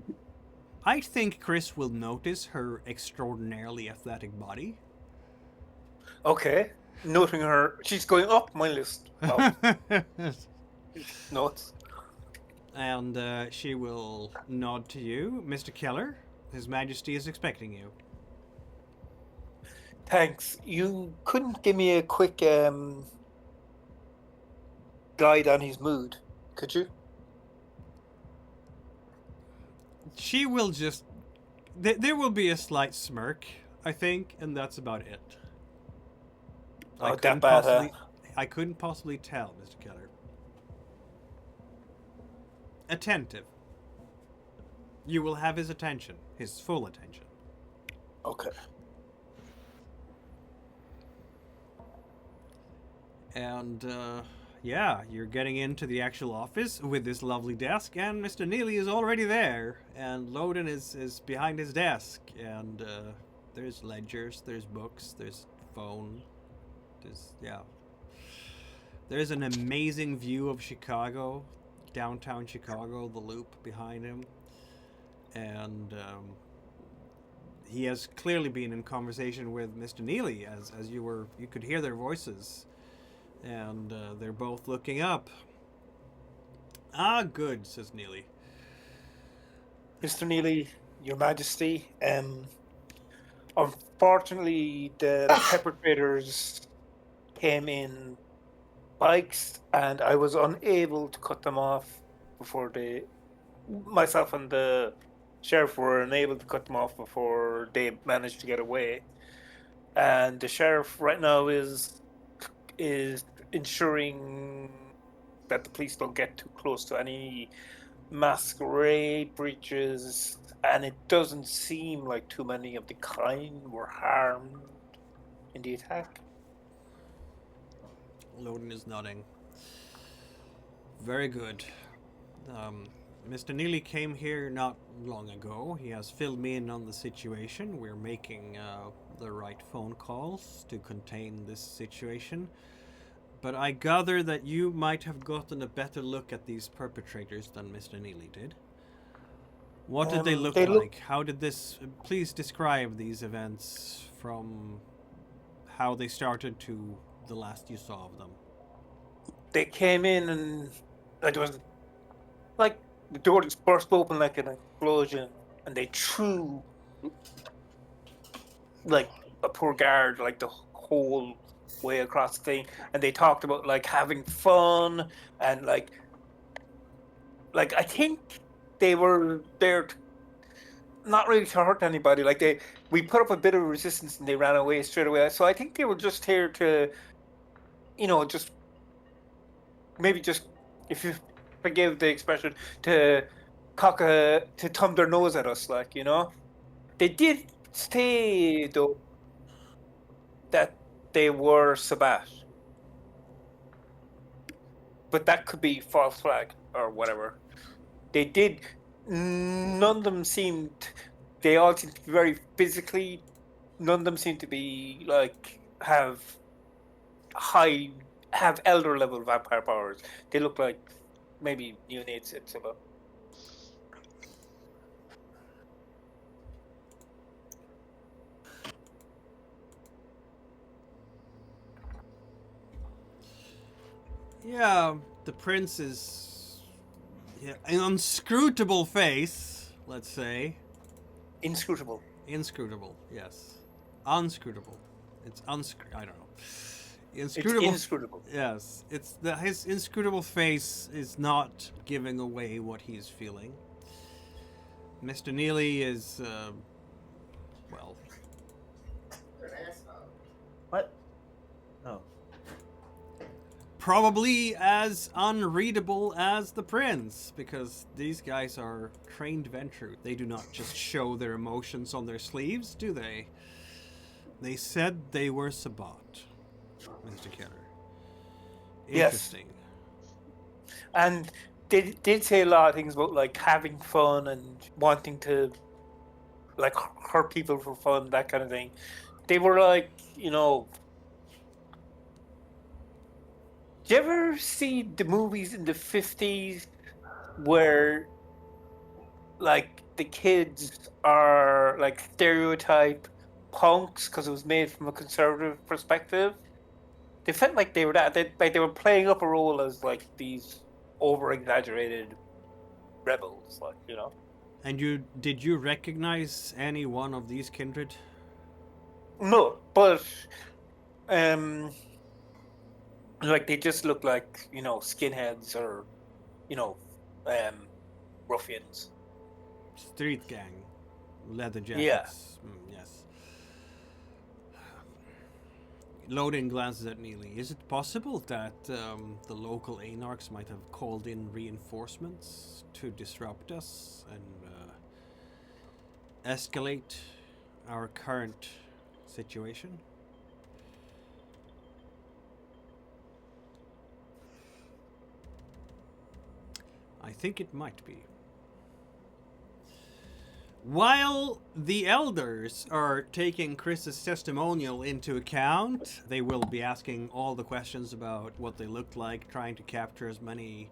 I think Chris will notice her extraordinarily athletic body. Okay. Noting her. She's going up my list. Oh. Notes. And she will nod to you. Mr. Keller, His Majesty is expecting you. Thanks. You couldn't give me a quick guide on his mood, could you? She will just... There will be a slight smirk, I think, and that's about it. Oh, that bad, huh? I couldn't possibly tell, Mr. Keller. Attentive. You will have his attention, his full attention. Okay. And yeah, you're getting into the actual office with this lovely desk, and Mr. Neely is already there, and Loden is behind his desk, and there's ledgers, there's books, there's phone, there's an amazing view of Chicago, downtown Chicago, the Loop behind him, and he has clearly been in conversation with Mr. Neely, as you could hear their voices. And they're both looking up. Ah, good, says Neely. Mr. Neely, Your Majesty, unfortunately, the perpetrators came in bikes, and I was unable to cut them off before myself and the sheriff were unable to cut them off before they managed to get away. And the sheriff right now is ensuring that the police don't get too close to any Masquerade breaches, and it doesn't seem like too many of the kind were harmed in the attack. Loden is nodding. Very good. Mr. Neely came here not long ago. He has filled me in on the situation. We're making the right phone calls to contain this situation. But I gather that you might have gotten a better look at these perpetrators than Mr. Neely did. What did they look like? How did this... Please describe these events from how they started to the last you saw of them. They came in and it was like the door just burst open like an explosion, and they threw like a poor guard like the whole way across the thing, and they talked about like having fun and like I think they were there to, not really to hurt anybody. Like we put up a bit of resistance and they ran away straight away. So I think they were just here to, just maybe just, if you forgive the expression, to thumb their nose at us, like, They did say though that they were Sabat, but that could be false flag or whatever. They did. None of them seemed. They all seemed to be very physically. None of them seemed to be like have elder level vampire powers. They look like maybe neonates at Sabat. Yeah, the prince is an inscrutable face, let's say. Inscrutable. Inscrutable, yes. Unscrutable. It's I don't know. Inscrutable. It's inscrutable. Yes, his inscrutable face is not giving away what he's feeling. Mr. Neely is, well. What? Oh. Probably as unreadable as the prince, because these guys are trained venture. They do not just show their emotions on their sleeves, do they? They said they were Sabat, Mr. Keller. Interesting. Yes. And they did say a lot of things about like having fun and wanting to like hurt people for fun, that kind of thing. They were like, do you ever see the movies in the 50s where like the kids are like stereotype punks because it was made from a conservative perspective? They felt like they were that. They were playing up a role as like these over-exaggerated rebels, like, And did you recognize any one of these kindred? No, but like they just look like skinheads or ruffians. Street gang, leather jackets. Yeah. Yes. Loden glances at Neely. Is it possible that the local Anarchs might have called in reinforcements to disrupt us and escalate our current situation? I think it might be. While the elders are taking Chris's testimonial into account, they will be asking all the questions about what they looked like, trying to capture as many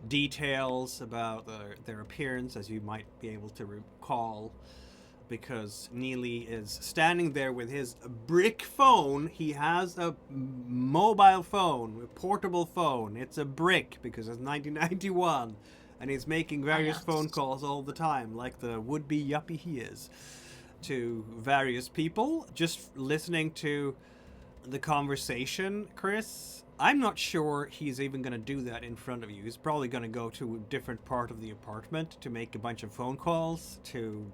details about their appearance as you might be able to recall, because Neely is standing there with his brick phone. He has a mobile phone, a portable phone. It's a brick because it's 1991. And he's making various phone calls all the time, like the would-be yuppie he is, to various people. Just listening to the conversation, Chris, I'm not sure he's even going to do that in front of you. He's probably going to go to a different part of the apartment to make a bunch of phone calls to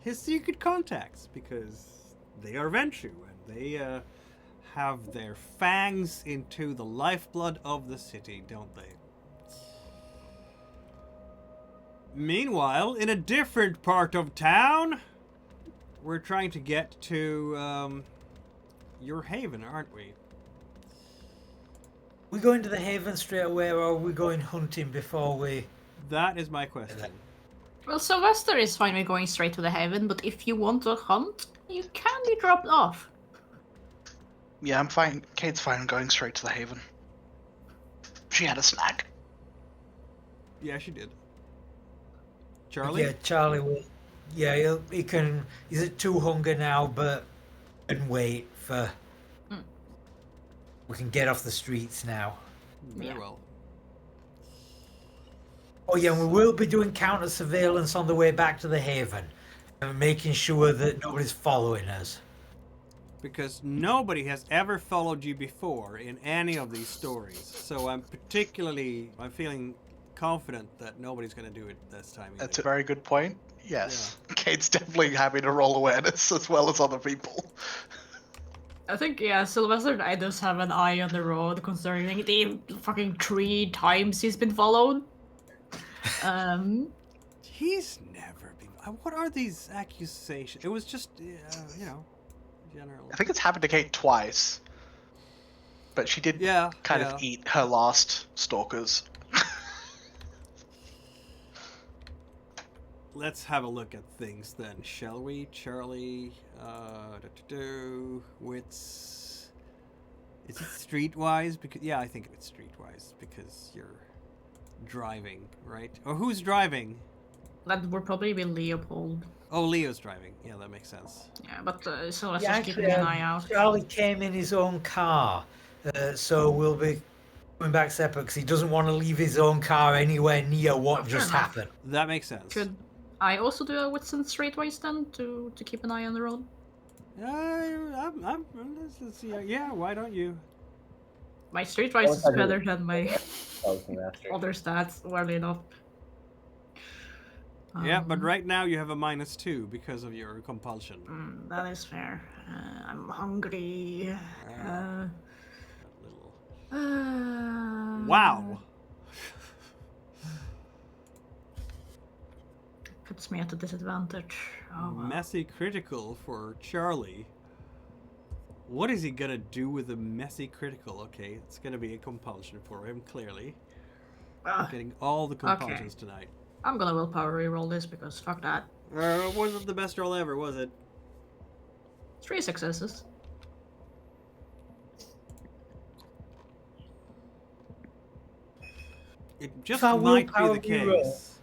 his secret contacts, because they are Ventrue, and they have their fangs into the lifeblood of the city, don't they? Meanwhile, in a different part of town, we're trying to get to your haven, aren't we? We going to the haven straight away, or are we going hunting before we... That is my question. Well, Sylvester is fine with going straight to the haven, but if you want to hunt, you can be dropped off. Yeah, I'm fine. Kate's fine going straight to the haven. She had a snack. Yeah, she did. Charlie? Yeah, Charlie will... Yeah, he can... He's at 2 hunger now, but... can wait for... We can get off the streets now. Very well. Oh yeah, and we will be doing counter surveillance on the way back to the haven, and making sure that nobody's following us. Because nobody has ever followed you before in any of these stories, so I'm feeling confident that nobody's going to do it this time either. That's a very good point. Yes, yeah. Kate's definitely happy to roll awareness as well as other people. I think, yeah, Sylvester and I just have an eye on the road concerning the fucking 3 times he's been followed. He's never been... What are these accusations? It was just, general... I think it's happened to Kate twice. But she did kind of eat her last Stalkers. Let's have a look at things then, shall we? Charlie, wits... Is it streetwise? Because I think it's streetwise because you're driving, right? Or who's driving? That would probably be Leopold. Oh, Leo's driving. Yeah, that makes sense. Yeah, but Sylvester's keeping an eye out. Charlie came in his own car, so we'll be coming back separate because he doesn't want to leave his own car anywhere near what just happened. That makes sense. Should I also do a wits and straightways then to keep an eye on the road? Yeah, why don't you? My streetwise is better than my other stats, weirdly enough. Yeah, but right now you have a -2 because of your compulsion. That is fair. I'm hungry. Wow. Puts me at a disadvantage. Oh, wow. Messy critical for Charlie. What is he gonna do with a messy critical? Okay, it's gonna be a compulsion for him, clearly. Getting all the compulsions tonight. I'm gonna willpower reroll this because fuck that. Wasn't the best roll ever, was it? 3 successes. It just might be the case.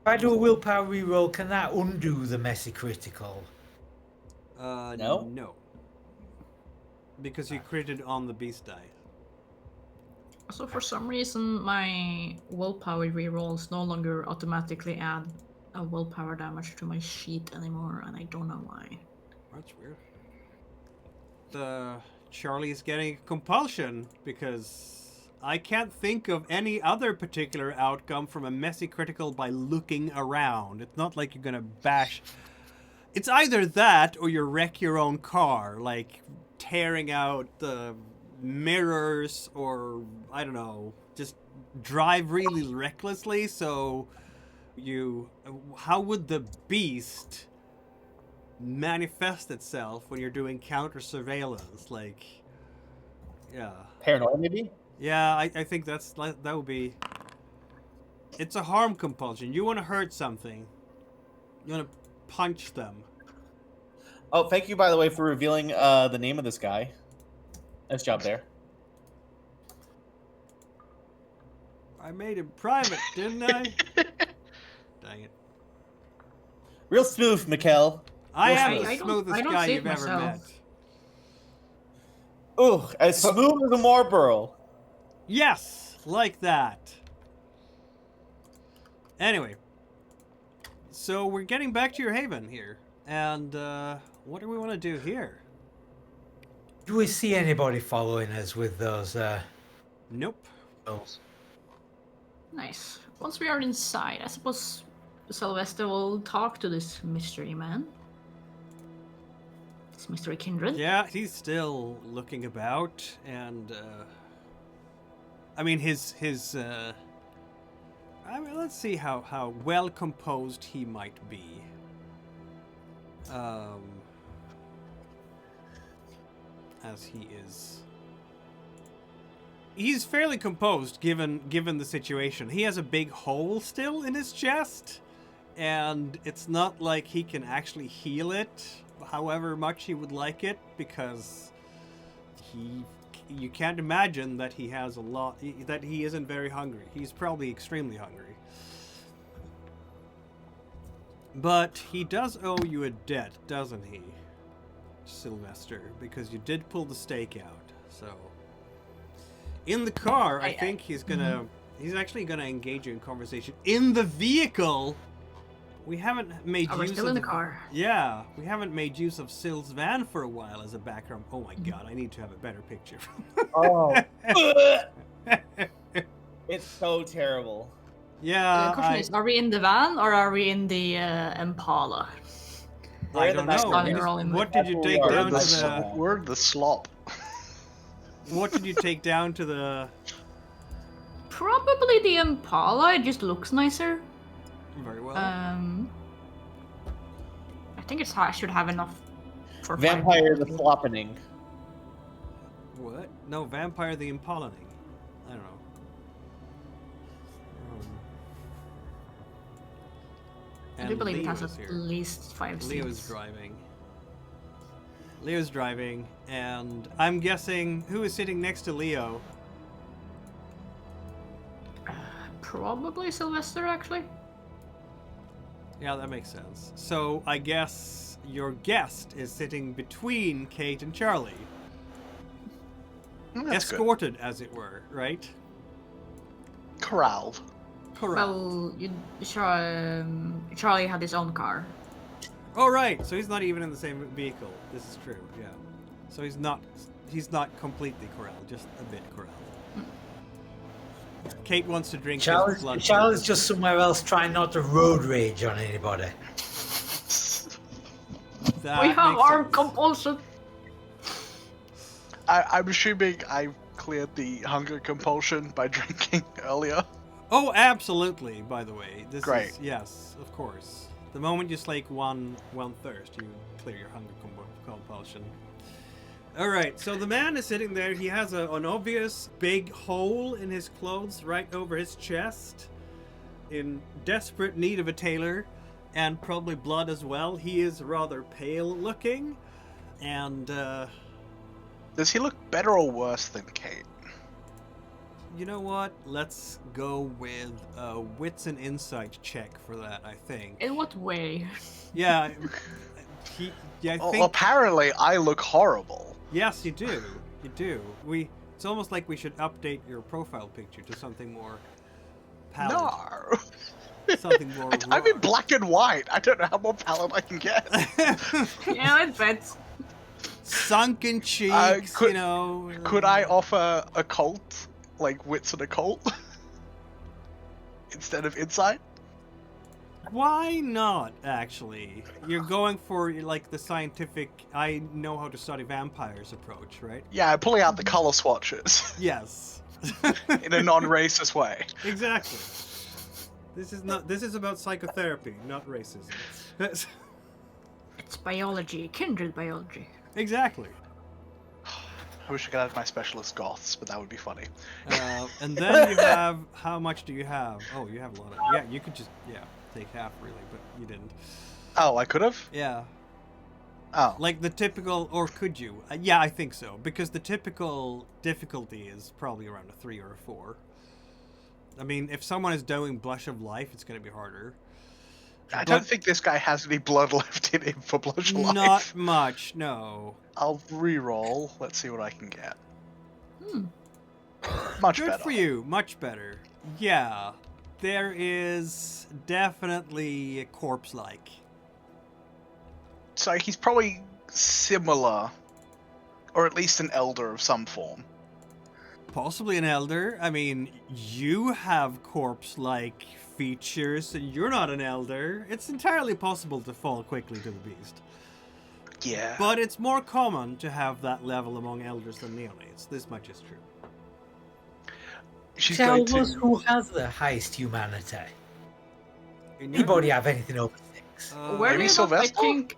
If I do a willpower reroll, can that undo the messy critical? No. No. Because you critted on the beast die. So for some reason, my willpower rerolls no longer automatically add a willpower damage to my sheet anymore, and I don't know why. That's weird. Charlie's getting a compulsion because I can't think of any other particular outcome from a messy critical by looking around. It's not like you're gonna bash. It's either that or you wreck your own car, like tearing out the mirrors, or I don't know, just drive really recklessly. So how would the beast manifest itself when you're doing counter surveillance? Like, yeah. Paranoia, maybe? Yeah, I think that would be... It's a harm compulsion. You want to hurt something. You want to punch them. Oh, thank you, by the way, for revealing the name of this guy. Nice job there. I made it private, didn't I? Dang it. Real smooth, Mikkel. I am I the don't- smoothest I don't guy see it you've ever myself. met. Ooh, as smooth as a Marlboro. Yes, like that. Anyway, so we're getting back to your haven here, and what do we want to do here? Do we see anybody following us with those? Nope. Those? Nice. Once we are inside, I suppose Sylvester will talk to this mystery man. This mystery kindred. Yeah, he's still looking about, and I mean let's see how well composed he might be. As he is. He's fairly composed given the situation. He has a big hole still in his chest, and it's not like he can actually heal it however much he would like it, because you can't imagine that he has a lot, that he isn't very hungry. He's probably extremely hungry. But he does owe you a debt, doesn't he, Sylvester? Because you did pull the stake out. So in the car, I think he's actually gonna engage you in conversation in the vehicle. We haven't made use we're still of in the car. Yeah, we haven't made use of Syl's van for a while as a background. Oh my god, I need to have a better picture. Oh. It's so terrible. Yeah, The question is, are we in the van or are we in the Impala? I don't know. van. You're all in What the- did you take We're down to the- the? We're the slop. What did you take down to the? Probably the Impala. It just looks nicer. Very well. I think I should have enough for Vampire the five. Floppening. What? No, Vampire the Impalaning. I don't know. I do believe it has Leo's at here. least 5 Leo's seats. driving. Leo's driving, and I'm guessing who is sitting next to Leo? Probably Sylvester, actually. Yeah, that makes sense. So I guess your guest is sitting between Kate and Charlie. That's good. Escorted, as it were, right? Corralled. Correct. Well, Charlie had his own car. Oh, right. So he's not even in the same vehicle. This is true. Yeah. So he's not completely corralled, just a bit corralled. Kate wants to drink his blood. Charlie's just somewhere else trying not to road rage on anybody. That We have makes our sense. compulsion. I'm assuming I cleared the hunger compulsion by drinking earlier. Oh, absolutely. By the way, this Great. is yes, of course. The moment you slake one thirst, you clear your hunger compulsion. All right. So the man is sitting there. He has an obvious big hole in his clothes right over his chest, in desperate need of a tailor, and probably blood as well. He is rather pale looking, and Does he look better or worse than Kate? you know what? Let's go with a wits and insight check for that, I think. In what way? Yeah, I Well, think. apparently I look horrible. Yes, you do. You do. It's almost like we should update your profile picture to something more pallid. No. Something more. I'm in black and white. I don't know how more pallid I can get. Yeah, I bet. Sunken cheeks, could- you know. Could I offer a cult? Like wits and a cult? Instead of insight? Why not, actually? You're going for, like, the scientific, I know how to study vampires approach, right? Yeah, pulling out the color swatches Yes. in a non-racist way. Exactly. This is about psychotherapy, not racism. It's biology, kindred biology. Exactly. I wish I could add my specialist goths, but that would be funny. And then you have, how much do you have? Oh, you have a lot of, yeah, you could just, take half really, but you didn't. Oh, I could have? Yeah. Oh. Like the typical, or could you? Yeah, I think so, because the typical difficulty is probably around a 3 or a 4. I mean, if someone is doing Blush of Life, it's going to be harder. I don't think this guy has any blood left in him for Blush of Life. Not much, no. I'll re-roll. Let's see what I can get. Hmm. Much Good better. for you, much better. Yeah, there is definitely a corpse-like. So he's probably similar, or at least an elder of some form. Possibly an elder. I mean, you have corpse-like features, and you're not an elder. It's entirely possible to fall quickly to the beast. Yeah. But it's more common to have that level among elders than neonates. This much is true. She's Tell going us to... who has the highest humanity. In your Anybody group? have anything over 6? Where maybe did I Sylvester? think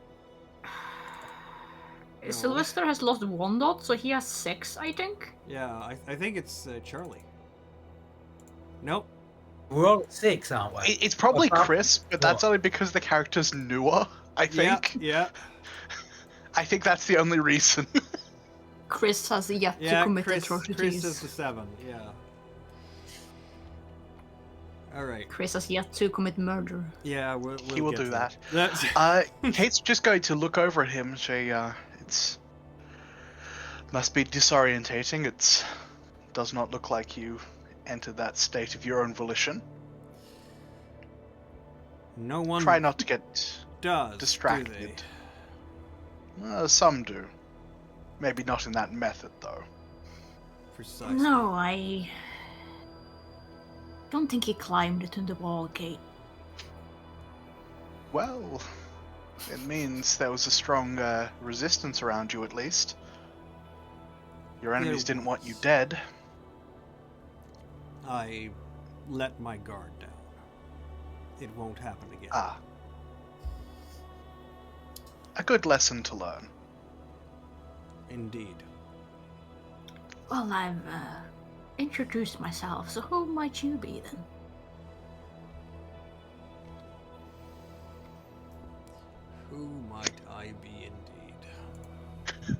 No. Sylvester has lost 1 dot, so he has 6, I think. Yeah, I think it's Charlie. Nope. We're all at 6, aren't we? It's probably Apart- Chris, but that's only because the character's newer, I think. Yeah. I think that's the only reason. Chris has yet to Yeah, commit Chris atrocities. is the 7, yeah. Alright. Chris has yet to commit murder. Yeah, we'll He will get do to that. That's- Kate's just going to look over at him and say, it's... must be disorientating. It does not look like you entered that state of your own volition. No one Try not to get does, distracted. do they? Some do. Maybe not in that method, though. Precisely. No, I don't think he climbed it in the wall gate. Well, it means there was a strong resistance around you, at least. Your enemies There didn't want you was. dead. I let my guard down. It won't happen again. Ah. A good lesson to learn. Indeed. Well, I've introduced myself, so who might you be then? Who might I be indeed?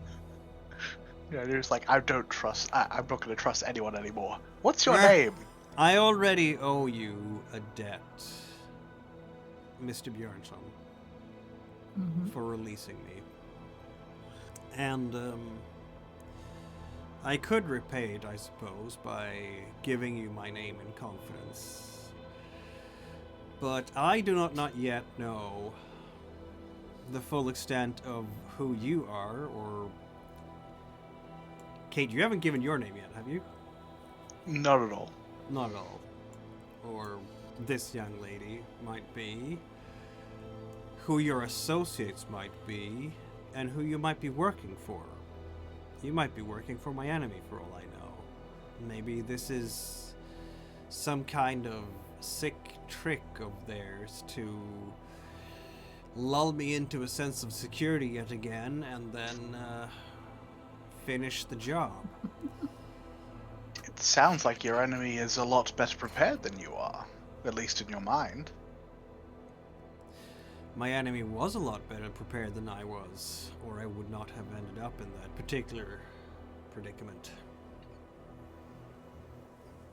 Yeah, you're just like, I'm not going to trust anyone anymore. What's your Ah. name? I already owe you a debt, Mr. Bjornsson, for releasing me. And, I could repay it, I suppose, by giving you my name in confidence. But I do not yet know the full extent of who you are, or... Kate, you haven't given your name yet, have you? Not at all. Not at all. Or this young lady might be. Who your associates might be, and who you might be working for. You might be working for my enemy, for all I know. Maybe this is some kind of sick trick of theirs to lull me into a sense of security yet again, and then finish the job. It sounds like your enemy is a lot better prepared than you are, at least in your mind. My enemy was a lot better prepared than I was, or I would not have ended up in that particular predicament.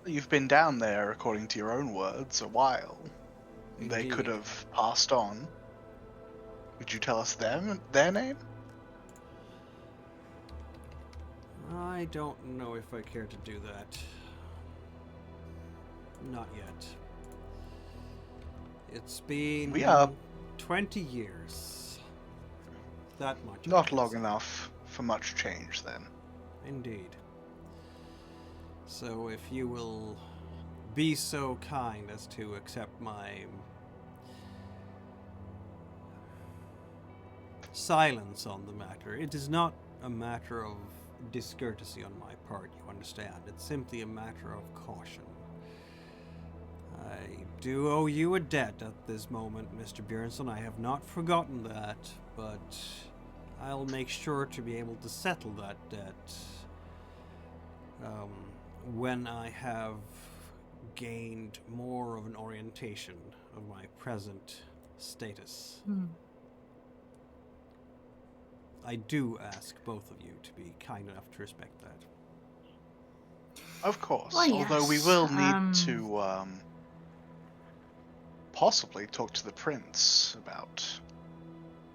You've been down there, according to your own words, a while. They Indeed. could have passed on. Would you tell us their name? I don't know if I care to do that. Not yet. It's been We are 20 years. That much. I not can long say. enough for much change, then. Indeed. So if you will be so kind as to accept my silence on the matter. It is not a matter of discourtesy on my part, you understand. It's simply a matter of caution. I do owe you a debt at this moment, Mr. Bjornsson. I have not forgotten that, but I'll make sure to be able to settle that debt when I have gained more of an orientation of my present status. I do ask both of you to be kind enough to respect that. Of course. Well, Although we yes, will need to possibly talk to the prince about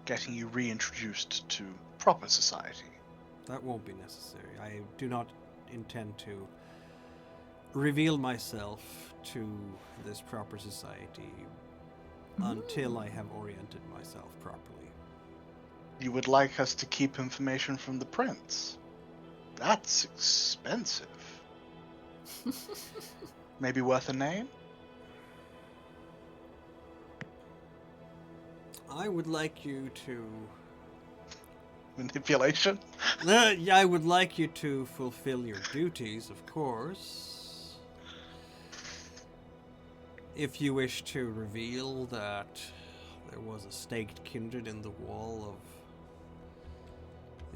getting you reintroduced to proper society. That won't be necessary. I do not intend to reveal myself to this proper society until I have oriented myself properly. You would like us to keep information from the prince? That's expensive. Maybe worth a name? I would like you to... Manipulation? I would like you to fulfill your duties, of course. If you wish to reveal that there was a staked kindred in the wall of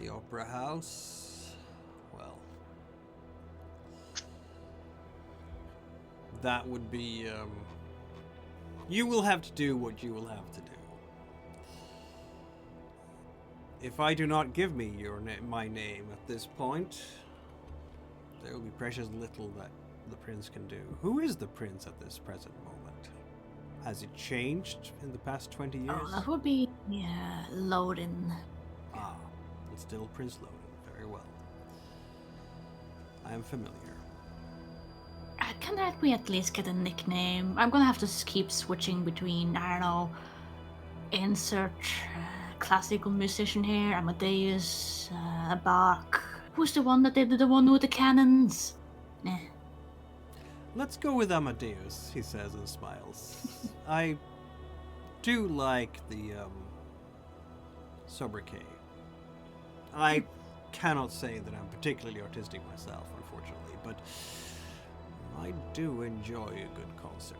the Opera House, well, that would be, you will have to do what you will have to do. If I do not give me my name at this point, there will be precious little that the prince can do. Who is the prince at this present moment? Has it changed in the past 20 years? Oh, that would be Loden. Ah, it's still Prince Loden. Very well. I am familiar. Can we at least get a nickname? I'm gonna have to keep switching between, I don't know, insert classical musician here, Amadeus, Bach. Who's the one that did the one with the cannons? Let's go with Amadeus, he says and smiles. I do like the sobriquet. I cannot say that I'm particularly artistic myself, unfortunately, but I do enjoy a good concert.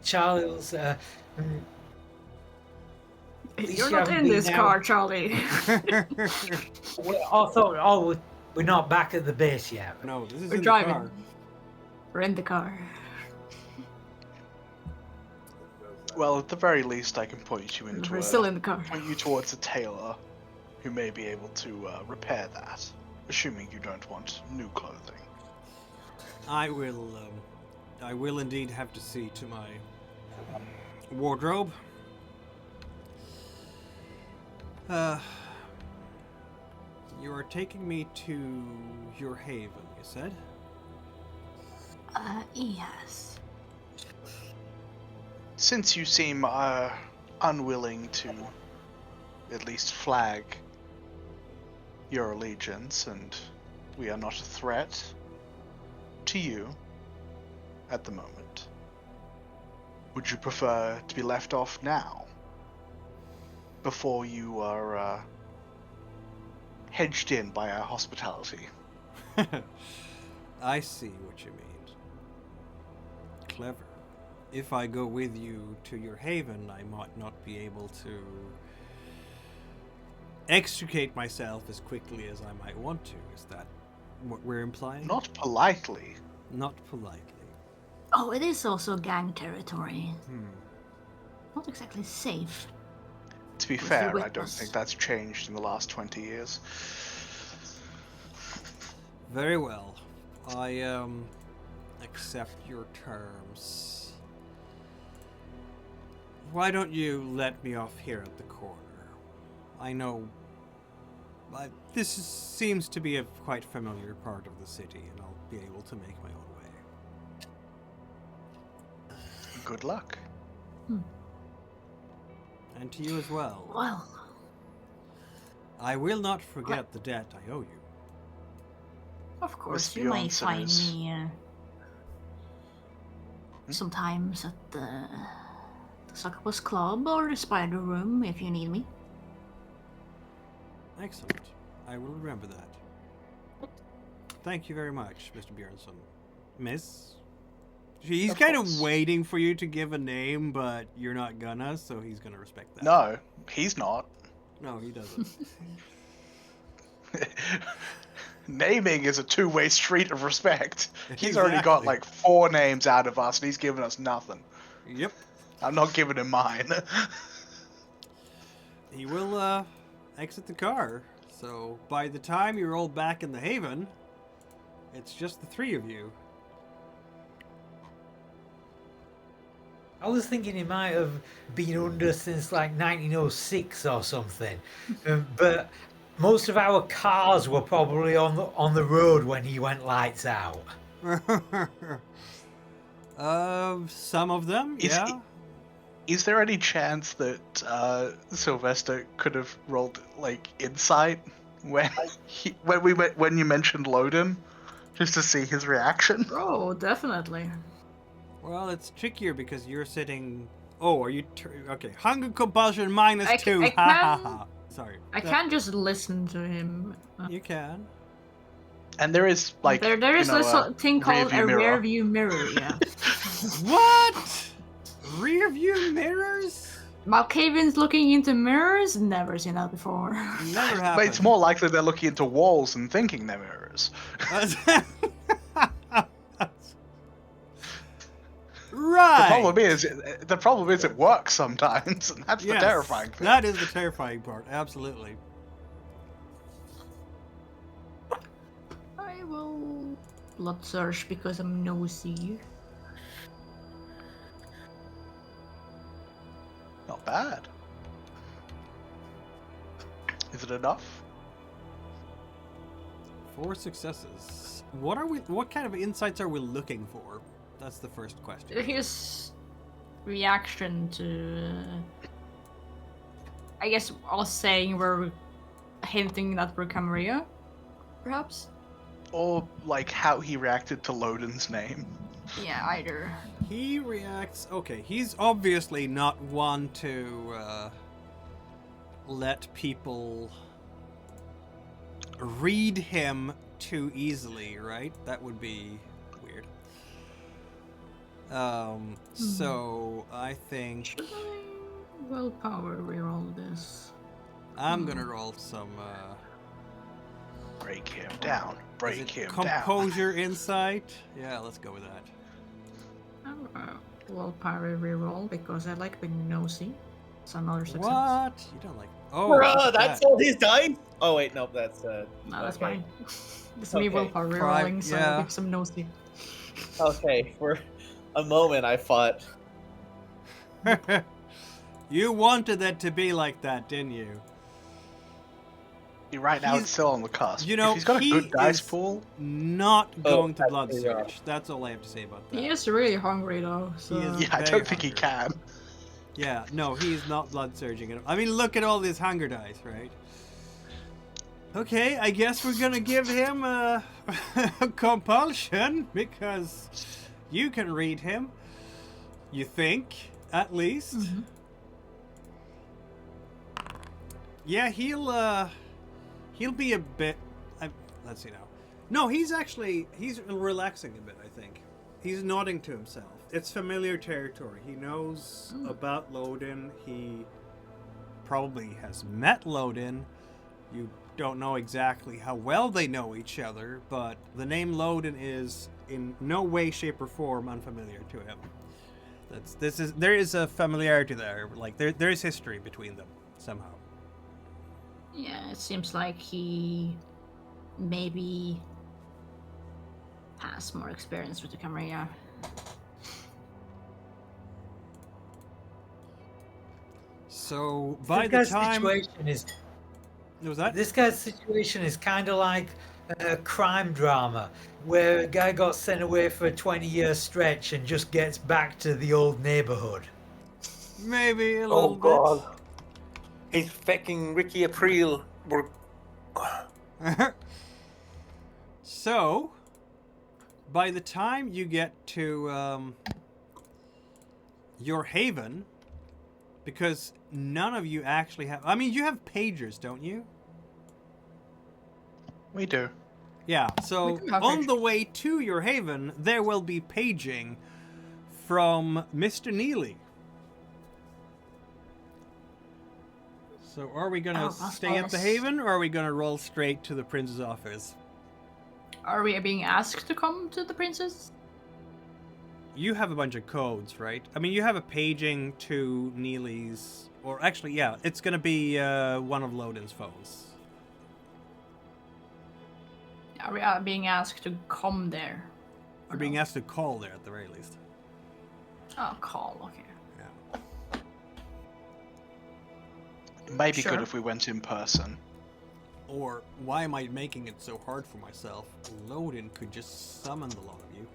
Charles, You're not in this car, Charlie. We're not back at the base yet. No, this is We're in driving. the car. We're in the car. Well, at the very least, I can point you into We're still in the car. point you towards a tailor who may be able to repair that, assuming you don't want new clothing. I will indeed have to see to my wardrobe. You are taking me to your haven, you said? Yes. Since you seem unwilling to at least flag your allegiance, and we are not a threat to you at the moment, would you prefer to be left off now, before you are hedged in by our hospitality? I see what you mean. Clever. If I go with you to your haven, I might not be able to extricate myself as quickly as I might want to. Is that what we're implying? Not politely. Not politely. Oh, it is also gang territory. Hmm. Not exactly safe. To be If you're fair, with I don't us. think that's changed in the last 20 years. Very well. I accept your terms. Why don't you let me off here at the corner? I know seems to be a quite familiar part of the city, and I'll be able to make my own way. Good luck. And to you as well. Well, I will not forget the debt I owe you. of course, Miss you may Bjornsson find is- me sometimes at the Succubus Club or the Spider Room if you need me. Excellent. I will remember that. Thank you very much, Mr. Bjornsson. Miss? He's Of kind course. of waiting for you to give a name, but you're not gonna, so he's gonna respect that. No, he's not. No, he doesn't. Naming is a two-way street of respect. He's already got Exactly. like 4 names out of us, and he's given us nothing. Yep. I'm not giving him mine. He will exit the car. So by the time you're all back in the Haven, it's just the 3 of you. I was thinking he might have been under since like 1906 or something, but most of our cars were probably on the road when he went lights out. Some of them, yeah. Is there any chance that Sylvester could have rolled like insight when when you mentioned Loden, just to see his reaction? Oh, definitely. Well, it's trickier because you're sitting. Oh, are you? Okay, hunger compulsion minus I 2. I Ha ha can- ha. Sorry. I can't just listen to him. You can. And there is like there is you know, a thing called rear a view mirror. rear view mirror. Yeah. What? Rear view mirrors? Malkavians looking into mirrors? Never seen that before. Never happened. But it's more likely they're looking into walls and thinking they're mirrors. Right. The problem is it works sometimes, and that's the Yes, terrifying thing. That is the terrifying part. Absolutely. I will blood search because I'm nosy. Not bad. Is it enough? 4 successes. What kind of insights are we looking for? That's the first question. His reaction to, I guess, us saying we're hinting that we're Camarilla, perhaps. Or like how he reacted to Loden's name. Yeah, either. He reacts. Okay, he's obviously not one to let people read him too easily, right? That would be weird. So I think Should I willpower reroll this? I'm gonna roll some Break him down. is Break it him down. composure insight. Yeah, let's go with that. Willpower reroll because I like being nosy. It's another success. What? You don't like? Oh, Bruh, that's all his dice? Oh wait, no, that's No, that's okay. mine. This is me Okay. willpower Prime- rerolling, so yeah. I'll be some nosy. Okay, for a moment I thought You wanted it to be like that, didn't you? Right now He's- it's still on the cusp. you know, if he's got a he good dice is- pool, Not going to that's blood pretty rough. search. That's all I have to say about that. He is really hungry though, so... is- yeah, I very don't think he hungry. can. Yeah, no, he's not blood surging. I mean, look at all these hunger dice, right? Okay, I guess we're gonna give him a compulsion because you can read him. You think, at least. Mhm. Yeah, he'll be a bit. Let's see now. No, he's relaxing a bit. I think he's nodding to himself. It's familiar territory. He knows about Loden. He probably has met Loden. You don't know exactly how well they know each other, but the name Loden is in no way, shape, or form unfamiliar to him. There is a familiarity there. Like there is history between them somehow. Yeah, it seems like he maybe has more experience with the Camarilla. So by This the guy's time situation is was that This guy's situation is kind of like a crime drama where a guy got sent away for a 20-year stretch and just gets back to the old neighborhood. maybe a Oh little god. He's fucking Ricky April. We're bit. So by the time you get to your haven, because none of you actually have. I mean, you have pagers, don't you? We do. Yeah, so We do have on pagers. the way to your haven, there will be paging from Mr. Neely. So are we gonna Oh, stay at the yes. Haven, or are we gonna roll straight to the prince's office? Are we being asked to come to the princess? You have a bunch of codes, right? I mean, you have a paging to Neely's, or actually, yeah, it's gonna be one of Loden's phones. Are we being asked to come there? You're being asked to call there at the very least. Oh, call, okay. Yeah. It may be Sure. good if we went in person. Or why am I making it so hard for myself? Loden could just summon the lot of you.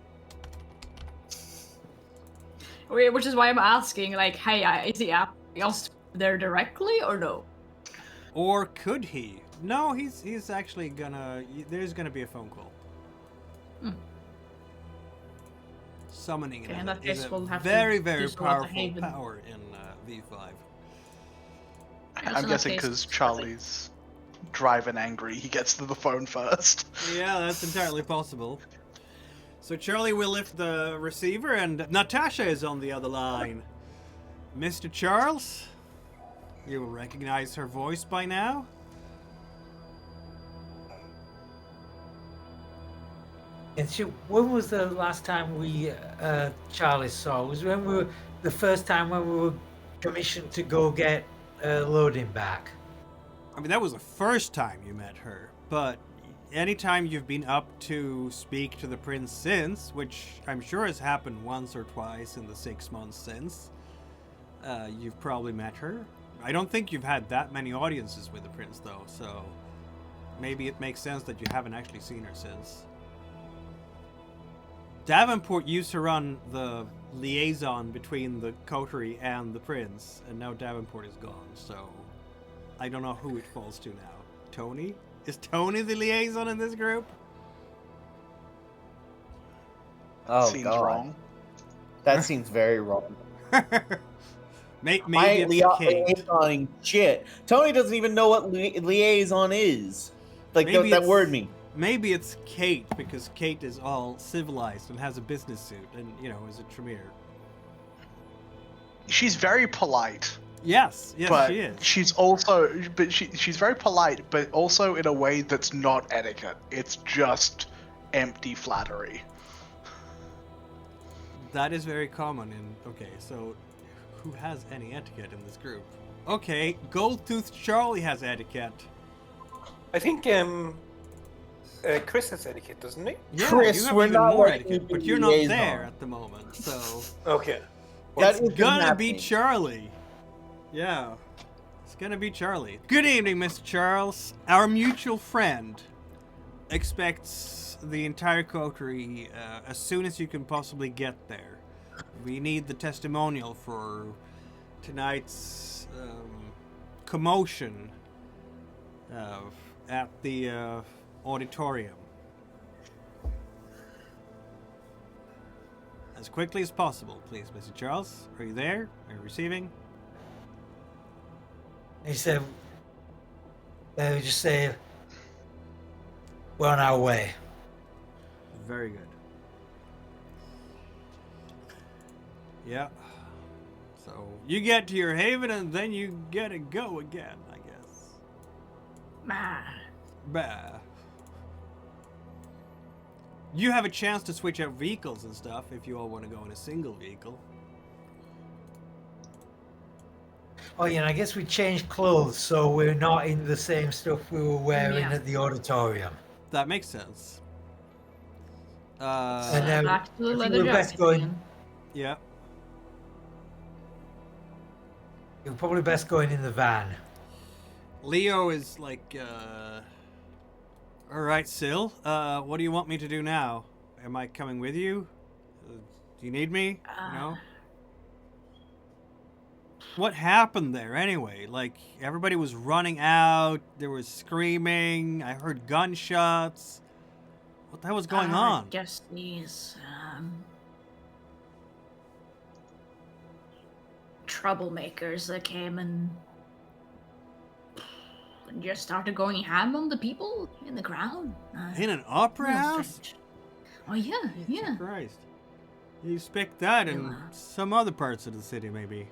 Which is why I'm asking, like, hey, is he asking us there directly or no? Or could he? No, he's actually gonna. There's gonna be a phone call. Hmm. Summoning Okay, is in a- that is case, a we'll have to very, do very so at the powerful Haven. power in V5. Yeah, so I'm in guessing that case, because Charlie's driving angry, he gets to the phone first. Yeah, that's entirely possible. So Charlie will lift the receiver, and Natasha is on the other line. Mr. Charles, you will recognize her voice by now. And when was the last time we Charlie saw? Was when we were the first time when we were commissioned to go get Loden back. I mean, that was the first time you met her, but anytime you've been up to speak to the prince since, which I'm sure has happened once or twice in the 6 months since, you've probably met her. I don't think you've had that many audiences with the prince, though, so maybe it makes sense that you haven't actually seen her since. Davenport used to run the liaison between the coterie and the prince, and now Davenport is gone, so I don't know who it falls to now. Tony? Is Tony the liaison in this group? Oh Seems god, wrong. that seems very wrong. Maybe My it's Kate. liaison shit. Tony doesn't even know what liaison is. Like Maybe that it's- word means. Maybe it's Kate, because Kate is all civilized and has a business suit and, is a Tremere. She's very polite, Yes, but she is. she's very polite, but also in a way that's not etiquette. It's just empty flattery. That is very common okay, so who has any etiquette in this group? Okay, Goldtooth Charlie has etiquette. I think Chris has etiquette, doesn't he? Yeah, Chris, you have we're even not more letting you etiquette, be but you're not liaison. there at the moment, so Okay. That it's isn't gonna be happening. Charlie. Yeah, it's gonna be Charlie. Good evening, Mr. Charles. Our mutual friend expects the entire coterie as soon as you can possibly get there. We need the testimonial for tonight's commotion at the auditorium. As quickly as possible, please, Mr. Charles. Are you there? Are you receiving? He said, just say, we're on our way. Very good. Yeah. So you get to your haven and then you get to go again, I guess. Ah, Bah. You have a chance to switch out vehicles and stuff if you all want to go in a single vehicle. Oh yeah, and I guess we changed clothes so we're not in the same stuff we were wearing Yeah. at the auditorium. That makes sense. And then back to the I think leather we're best jacket going. again. Yeah. You're probably best going in the van. Leo is like, alright, Syl, what do you want me to do now? Am I coming with you? Do you need me? No? What happened there anyway? Like, everybody was running out, there was screaming, I heard gunshots. What the hell was going on? Just these troublemakers that came and just started going ham on the people in the crowd. In an opera real house? strange. Oh yeah, yeah. Christ. You expect that in Yeah. some other parts of the city, maybe.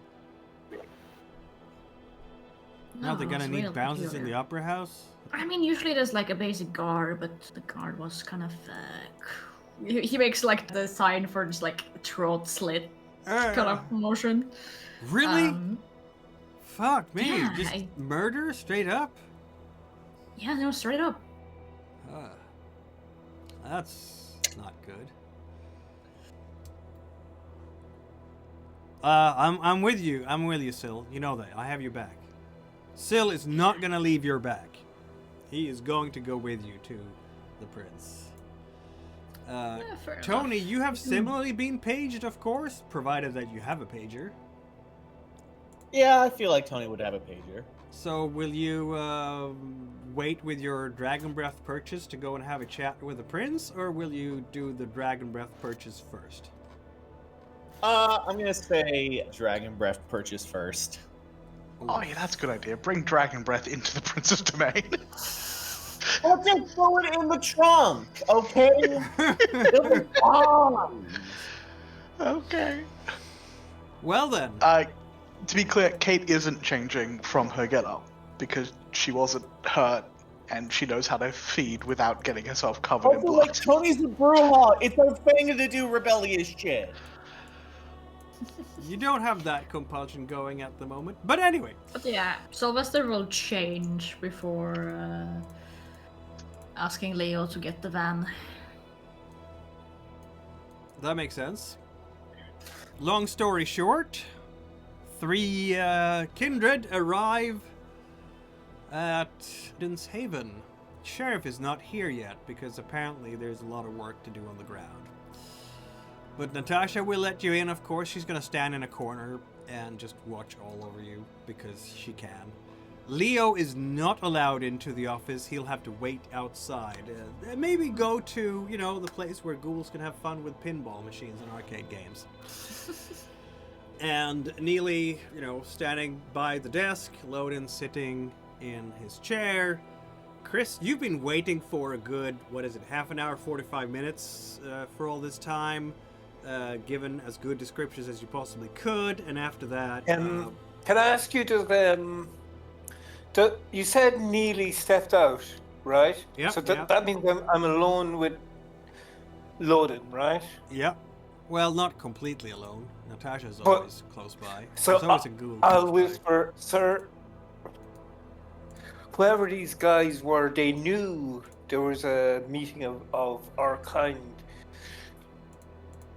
Now they're gonna that's need real bounces in peculiar. the opera house? I mean, usually there's like a basic guard, but the guard was kind of. He makes like the sign for just like throat slit kind of motion. Really? Fuck me. yeah, Just murder straight up? Yeah, no, straight up. That's not good. I'm with you. I'm with you, Syl. You know that. I have your back. Syl is not gonna leave your back. He is going to go with you to the prince. Fair Tony, enough. you have similarly been paged, of course, provided that you have a pager. Yeah, I feel like Tony would have a pager. So will you wait with your dragon breath purchase to go and have a chat with the prince, or will you do the dragon breath purchase first? I'm gonna say Dragon Breath purchase first. Oh yeah, that's a good idea. Bring Dragon Breath into the Prince's domain. I'll just throw it in the trunk, okay? It'll be fine. Okay. Well then. To be clear, Kate isn't changing from her get-up because she wasn't hurt and she knows how to feed without getting herself covered in Also, blood. like, Tony's a Brewhog. It's our thing to do rebellious shit. You don't have that compulsion going at the moment. But anyway. But yeah, Sylvester will change before asking Leo to get the van. That makes sense. Long story short, 3 kindred arrive at Dun's Haven. Sheriff is not here yet because apparently there's a lot of work to do on the ground. But Natasha will let you in, of course. She's going to stand in a corner and just watch all over you because she can. Leo is not allowed into the office. He'll have to wait outside. Maybe go to, the place where ghouls can have fun with pinball machines and arcade games. And Neely, standing by the desk. Loden sitting in his chair. Chris, you've been waiting for a good, half an hour, 45 minutes for all this time. Given as good descriptions as you possibly could, and after that... can I ask you you said Neely stepped out, right? Yeah. So that means I'm alone with Loden, right? Yeah. Well, not completely alone. Natasha's always close by. So There's always a ghoul I'll close by. whisper, sir, whoever these guys were, they knew there was a meeting of our kind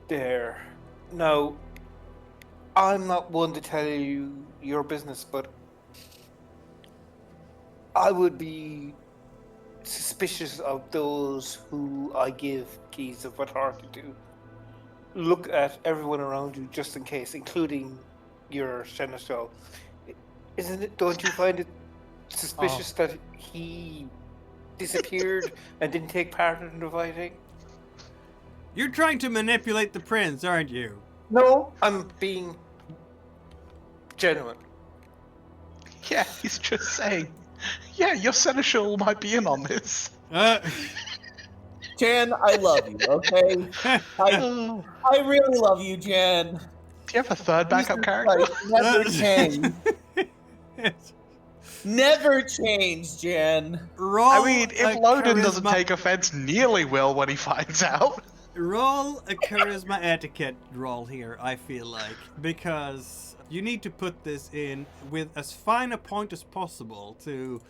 there. Now, I'm not one to tell you your business, but I would be suspicious of those who I give keys of authority to. Look at everyone around you just in case, including your seneschal. Isn't it? Don't you find it suspicious that he disappeared and didn't take part in the fighting? You're trying to manipulate the prince, aren't you? No, I'm being genuine. Yeah, he's just saying. Yeah, your seneschal might be in on this. Jan, I love you, okay? I really love you, Jan. Do you have a third backup character? Never change. Never change, Jan. Roll if Loden doesn't take offense, Neely will when he finds out. Roll a charisma etiquette roll here, I feel like. Because you need to put this in with as fine a point as possible to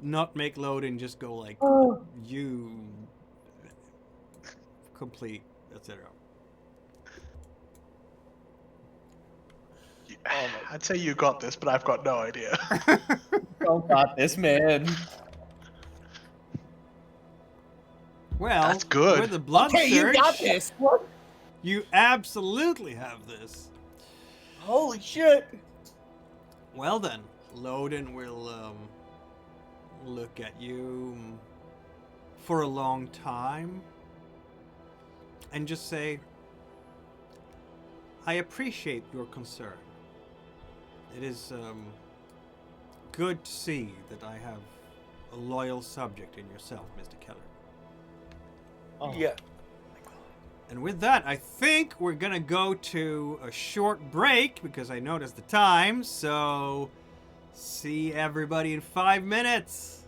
not make Loden just go like, you complete, etc. I'd say you got this, but I've got no idea. Don't got this, man. Well, that's good. With the blood Okay, search, you got this. What? You absolutely have this. Holy shit. Well then, Loden will look at you for a long time and just say, I appreciate your concern. It is good to see that I have a loyal subject in yourself, Mr. Keller. Oh. Yeah. And with that, I think we're gonna go to a short break because I noticed the time. So See everybody in 5 minutes.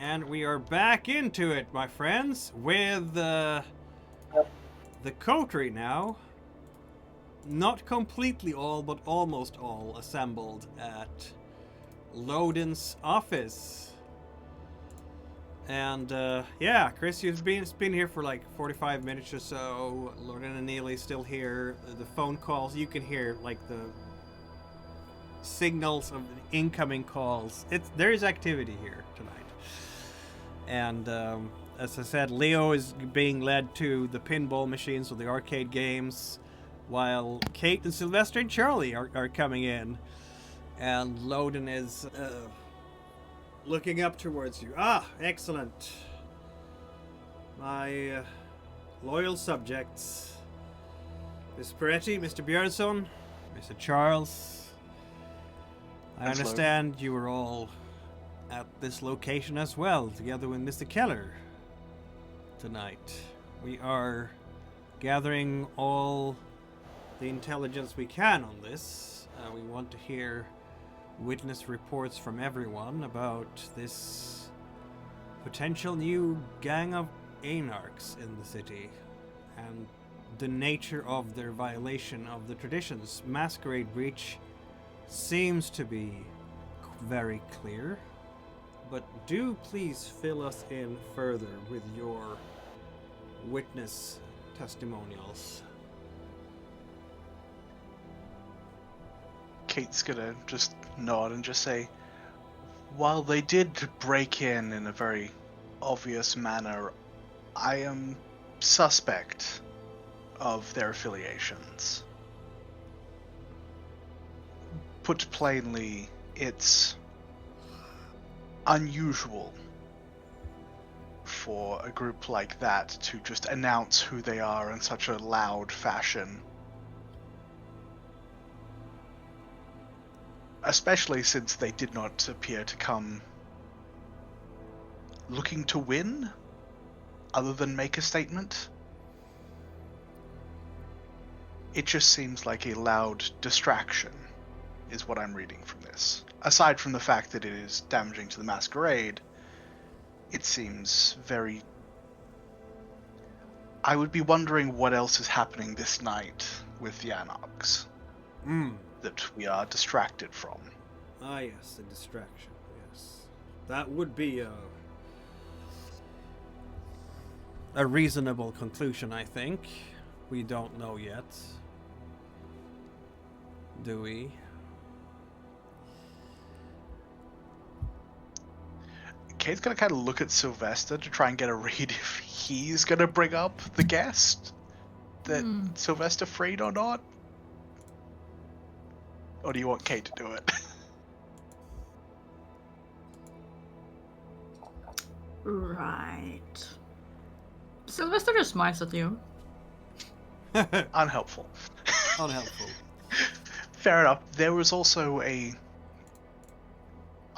And we are back into it, my friends, with the coterie now. Not completely all, but almost all assembled at Loden's office. And yeah, Chris, you've been here for like 45 minutes or so. Loden and Neely's still here. The phone calls, you can hear like the signals of the incoming calls. There is activity here tonight. And as I said, Leo is being led to the pinball machines, so the arcade games, while Kate and Sylvester and Charlie are coming in. And Loden is looking up towards you. Ah, excellent. My loyal subjects. Miss Peretti, Mr. Björnsson, Mr. Charles. I That's understand you were all at this location as well, together with Mr. Keller tonight. We are gathering all the intelligence we can on this. We want to hear witness reports from everyone about this potential new gang of Anarchs in the city and the nature of their violation of the traditions. Masquerade breach seems to be very clear, but do please fill us in further with your witness testimonials. Kate's gonna just nod and just say, while they did break in a very obvious manner, I am suspect of their affiliations. Put plainly, it's unusual for a group like that to just announce who they are in such a loud fashion. Especially since they did not appear to come looking to win, other than make a statement. It just seems like a loud distraction, is what I'm reading from this. Aside from the fact that it is damaging to the Masquerade, it seems very... I would be wondering what else is happening this night with the Anarchs that we are distracted from. Ah yes, a distraction, yes. That would be a reasonable conclusion, I think. We don't know yet. Do we? Kate's gonna kind of look at Sylvester to try and get a read if he's gonna bring up the guest that Sylvester freed or not. Or do you want Kate to do it? Right. Sylvester just smiles at you. Unhelpful. Unhelpful. Fair enough. There was also a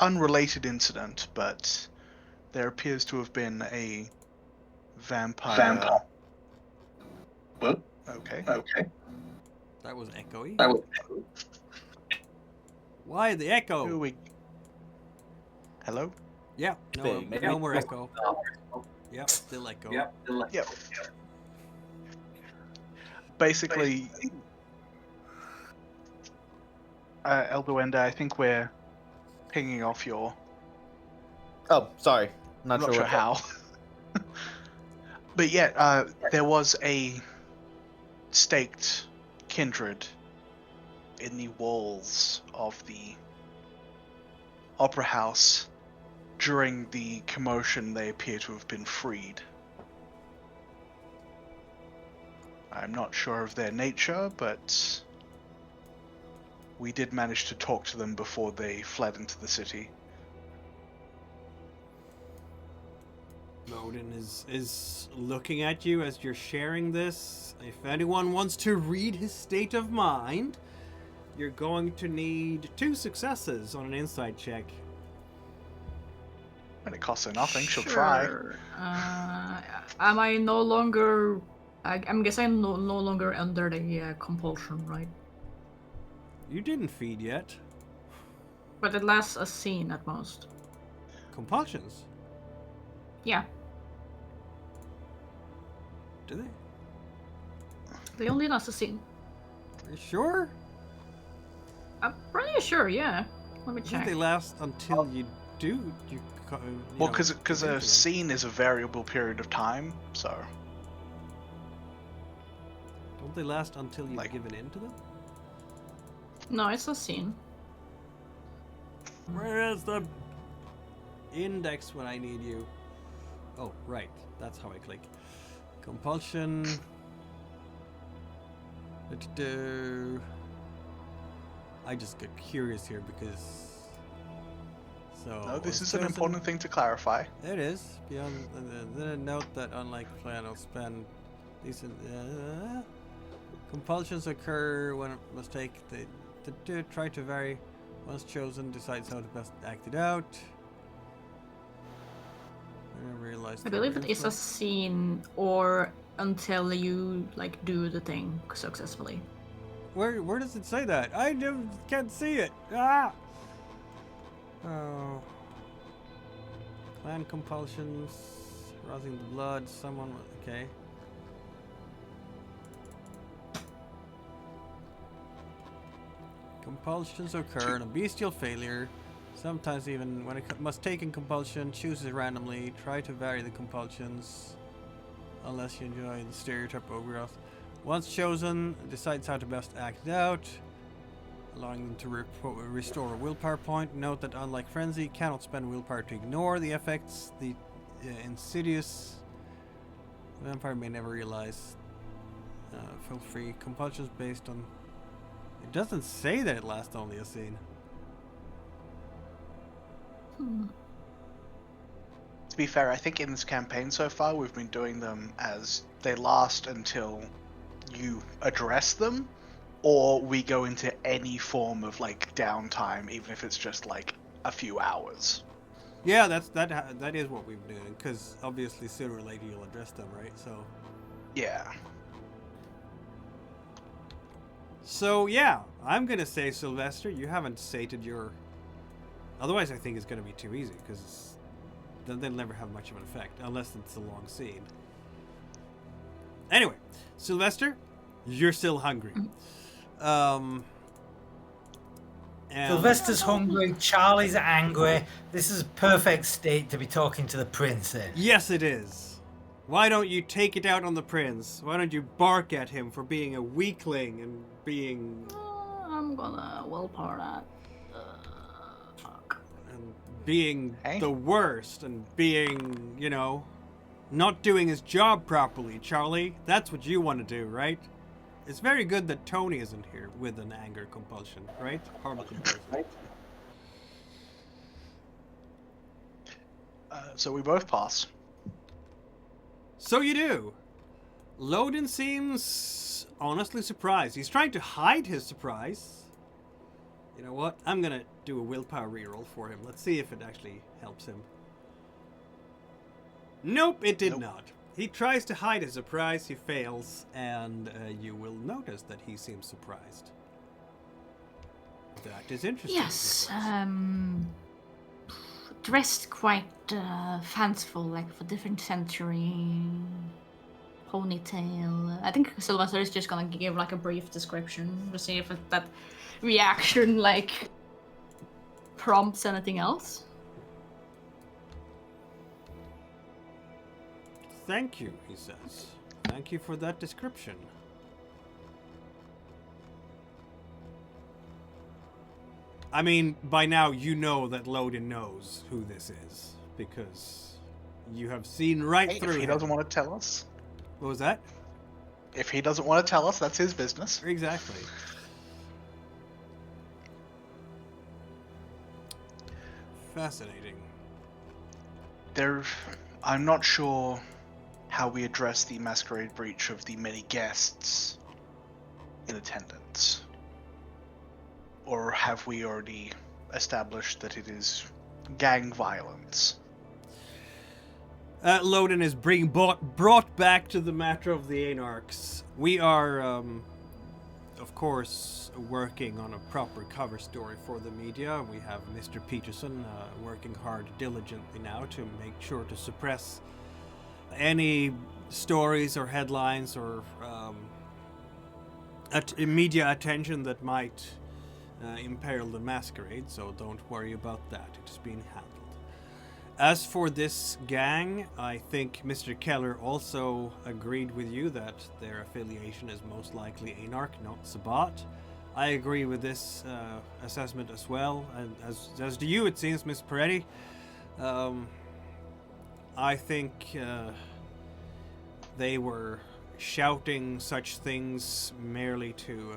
unrelated incident, but there appears to have been a vampire. What? Okay. That was echoey. That was Why the echo? Who we... Hello? Yeah, Big. no more echo. Yep, still echo. Yep. Basically, Eldoenda, I think we're pinging off your... Oh, sorry. I'm not sure what how. But yeah, there was a staked kindred in the walls of the opera house. During the commotion, they appear to have been freed. I'm not sure of their nature, but we did manage to talk to them before they fled into the city. Loden is looking at you as you're sharing this. If anyone wants to read his state of mind, you're going to need 2 successes on an insight check. And it costs her nothing, she'll try. Am I no longer... I'm guessing I'm no longer under the compulsion, right? You didn't feed yet. But it lasts a scene at most. Compulsions? Yeah, Do they? they only an assassin. Are you sure? I'm pretty sure, yeah. Let me I think check. they last until you do. Well, because give in a to them. scene is a variable period of time, so Don't they last until you've Like- given in to them? No, it's a scene. Where is the index when I need you? Oh, right. That's how I click. Compulsion. I just get curious here because. So. no, this was is an chosen- important thing to clarify. It is. Beyond, then a note that unlike plan, I'll spend decent. Compulsions occur when a mistake they try to vary. Once chosen, decides how to best act it out. I realized. I believe it is a scene or until you like do the thing successfully. Where does it say that? I can't see it. Ah. Oh. Clan compulsions, rousing the blood. Someone. Okay. Compulsions occur in a bestial failure. Sometimes even when it must take in compulsion, chooses randomly. Try to vary the compulsions. Unless you enjoy the stereotype overgrowth. Once chosen, decides how to best act it out. Allowing them to restore a willpower point. Note that unlike Frenzy, cannot spend willpower to ignore the effects. The insidious vampire may never realize. Feel free. Compulsions based on... It doesn't say that it lasts only a scene. To be fair, I think in this campaign so far, we've been doing them as they last until you address them, or we go into any form of like downtime, even if it's just like a few hours. Yeah, that is what we've been doing, because obviously sooner or later you'll address them, right? Yeah. So yeah, I'm gonna say, Sylvester, you haven't sated your... Otherwise I think it's gonna be too easy, because then they'll never have much of an effect, unless it's a long scene. Anyway, Sylvester, you're still hungry. And Sylvester's hungry, Charlie's angry. This is a perfect state to be talking to the prince in. yes, it is. Why don't you take it out on the prince? Why don't you bark at him for being a weakling and being... I'm gonna willpower that. Fuck. and being Hey. the worst and being, not doing his job properly, Charlie. That's what you want to do, right? It's very good that Tony isn't here with an anger compulsion, right? Horrible compulsion. So we both pass. So you do. Loden seems honestly surprised. He's trying to hide his surprise. You know what? I'm gonna do a willpower reroll for him. Let's see if it actually helps him. Nope, it did not. He tries to hide his surprise, he fails, and you will notice that he seems surprised. That is interesting. Yes, dressed quite fanciful, like for different century. Ponytail. I think Sylvester is just gonna give like a brief description to see if that reaction like prompts anything else. Thank you, he says. Thank you for that description. I mean, by now you know that Loden knows who this is, because you have seen right Hey, through if he him. doesn't want to tell us, What was that? if he doesn't want to tell us, that's his business. Exactly. Fascinating. I'm not sure how we address the Masquerade breach of the many guests in attendance. Or have we already established that it is gang violence? Loden is brought back to the matter of the Anarchs. We are of course, working on a proper cover story for the media. We have Mr. Peterson working hard diligently now to make sure to suppress any stories or headlines or media attention that might imperil the Masquerade, so don't worry about that. It's being handled. As for this gang, I think Mr. Keller also agreed with you that their affiliation is most likely Anarch, not Sabat. I agree with this assessment as well, and as do you, it seems, Miss Peretti. I think they were shouting such things merely to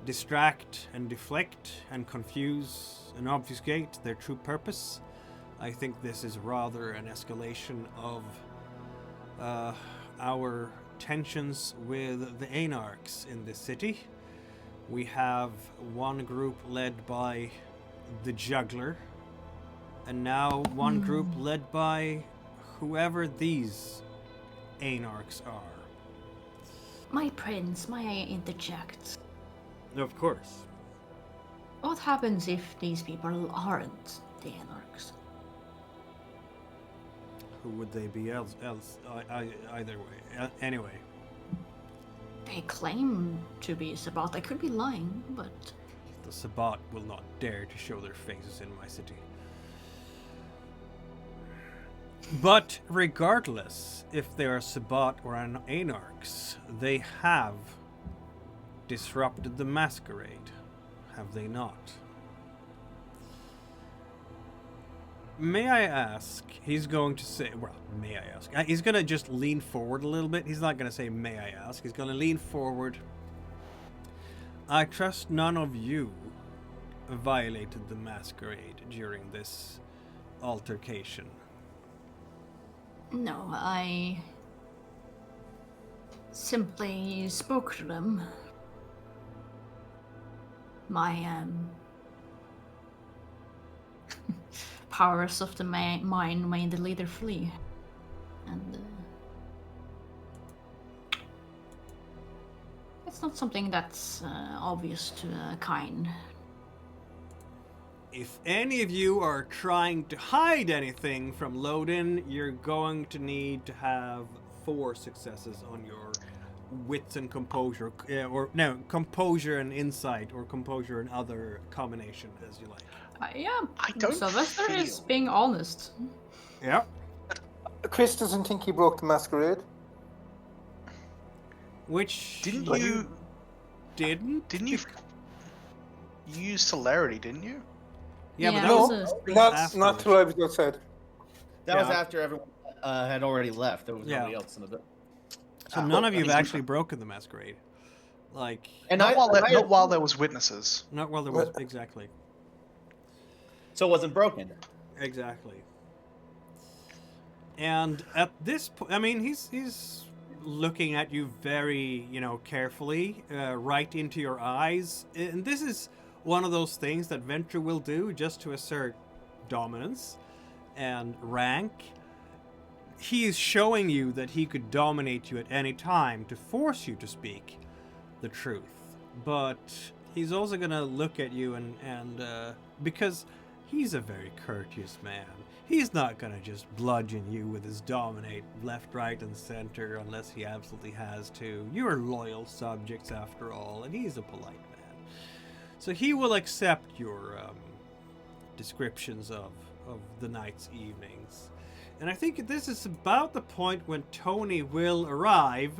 distract and deflect and confuse and obfuscate their true purpose. I think this is rather an escalation of our tensions with the Anarchs in this city. We have one group led by the Juggler, and now one group led by whoever these Anarchs are. My prince, may I interject? Of course. What happens if these people aren't the Anarchs? Who would they be else either way? Anyway. They claim to be Sabat. I could be lying, but... The Sabat will not dare to show their faces in my city. But regardless, if they are Sabat or an Anarchs, they have disrupted the Masquerade, have they not? May I ask, he's going to say, well, may I ask? He's going to just lean forward a little bit. He's not going to say, may I ask? He's going to lean forward. I trust none of you violated the Masquerade during this altercation. No, I simply spoke to them. My powers of the mind made the leader flee, and it's not something that's obvious to a kind. If any of you are trying to hide anything from Loden, you're going to need to have 4 successes on your wits and composure, composure and insight, or composure and other combination, as you like. Yeah, I don't Sylvester feel... is being honest. Yeah. Chris doesn't think he broke the Masquerade. Which Didn't you you... didn't? Didn't you... You used celerity, didn't you? Yeah, but Yeah, that no, was Not till I was outside. That was Yeah. after everyone had already left. There was Yeah. nobody else in the building. So none of you have actually broken the Masquerade. Like, And Not I while there was witnesses. not while there was... Exactly. So it wasn't broken. Exactly. And at this point, I mean, he's looking at you very, carefully, right into your eyes. And this is one of those things that Venture will do just to assert dominance and rank. He is showing you that he could dominate you at any time to force you to speak the truth. But he's also going to look at you and because he's a very courteous man. He's not going to just bludgeon you with his dominate left, right, and center unless he absolutely has to. You're loyal subjects after all, and he's a polite man. So he will accept your descriptions of the night's evenings. And I think this is about the point when Tony will arrive.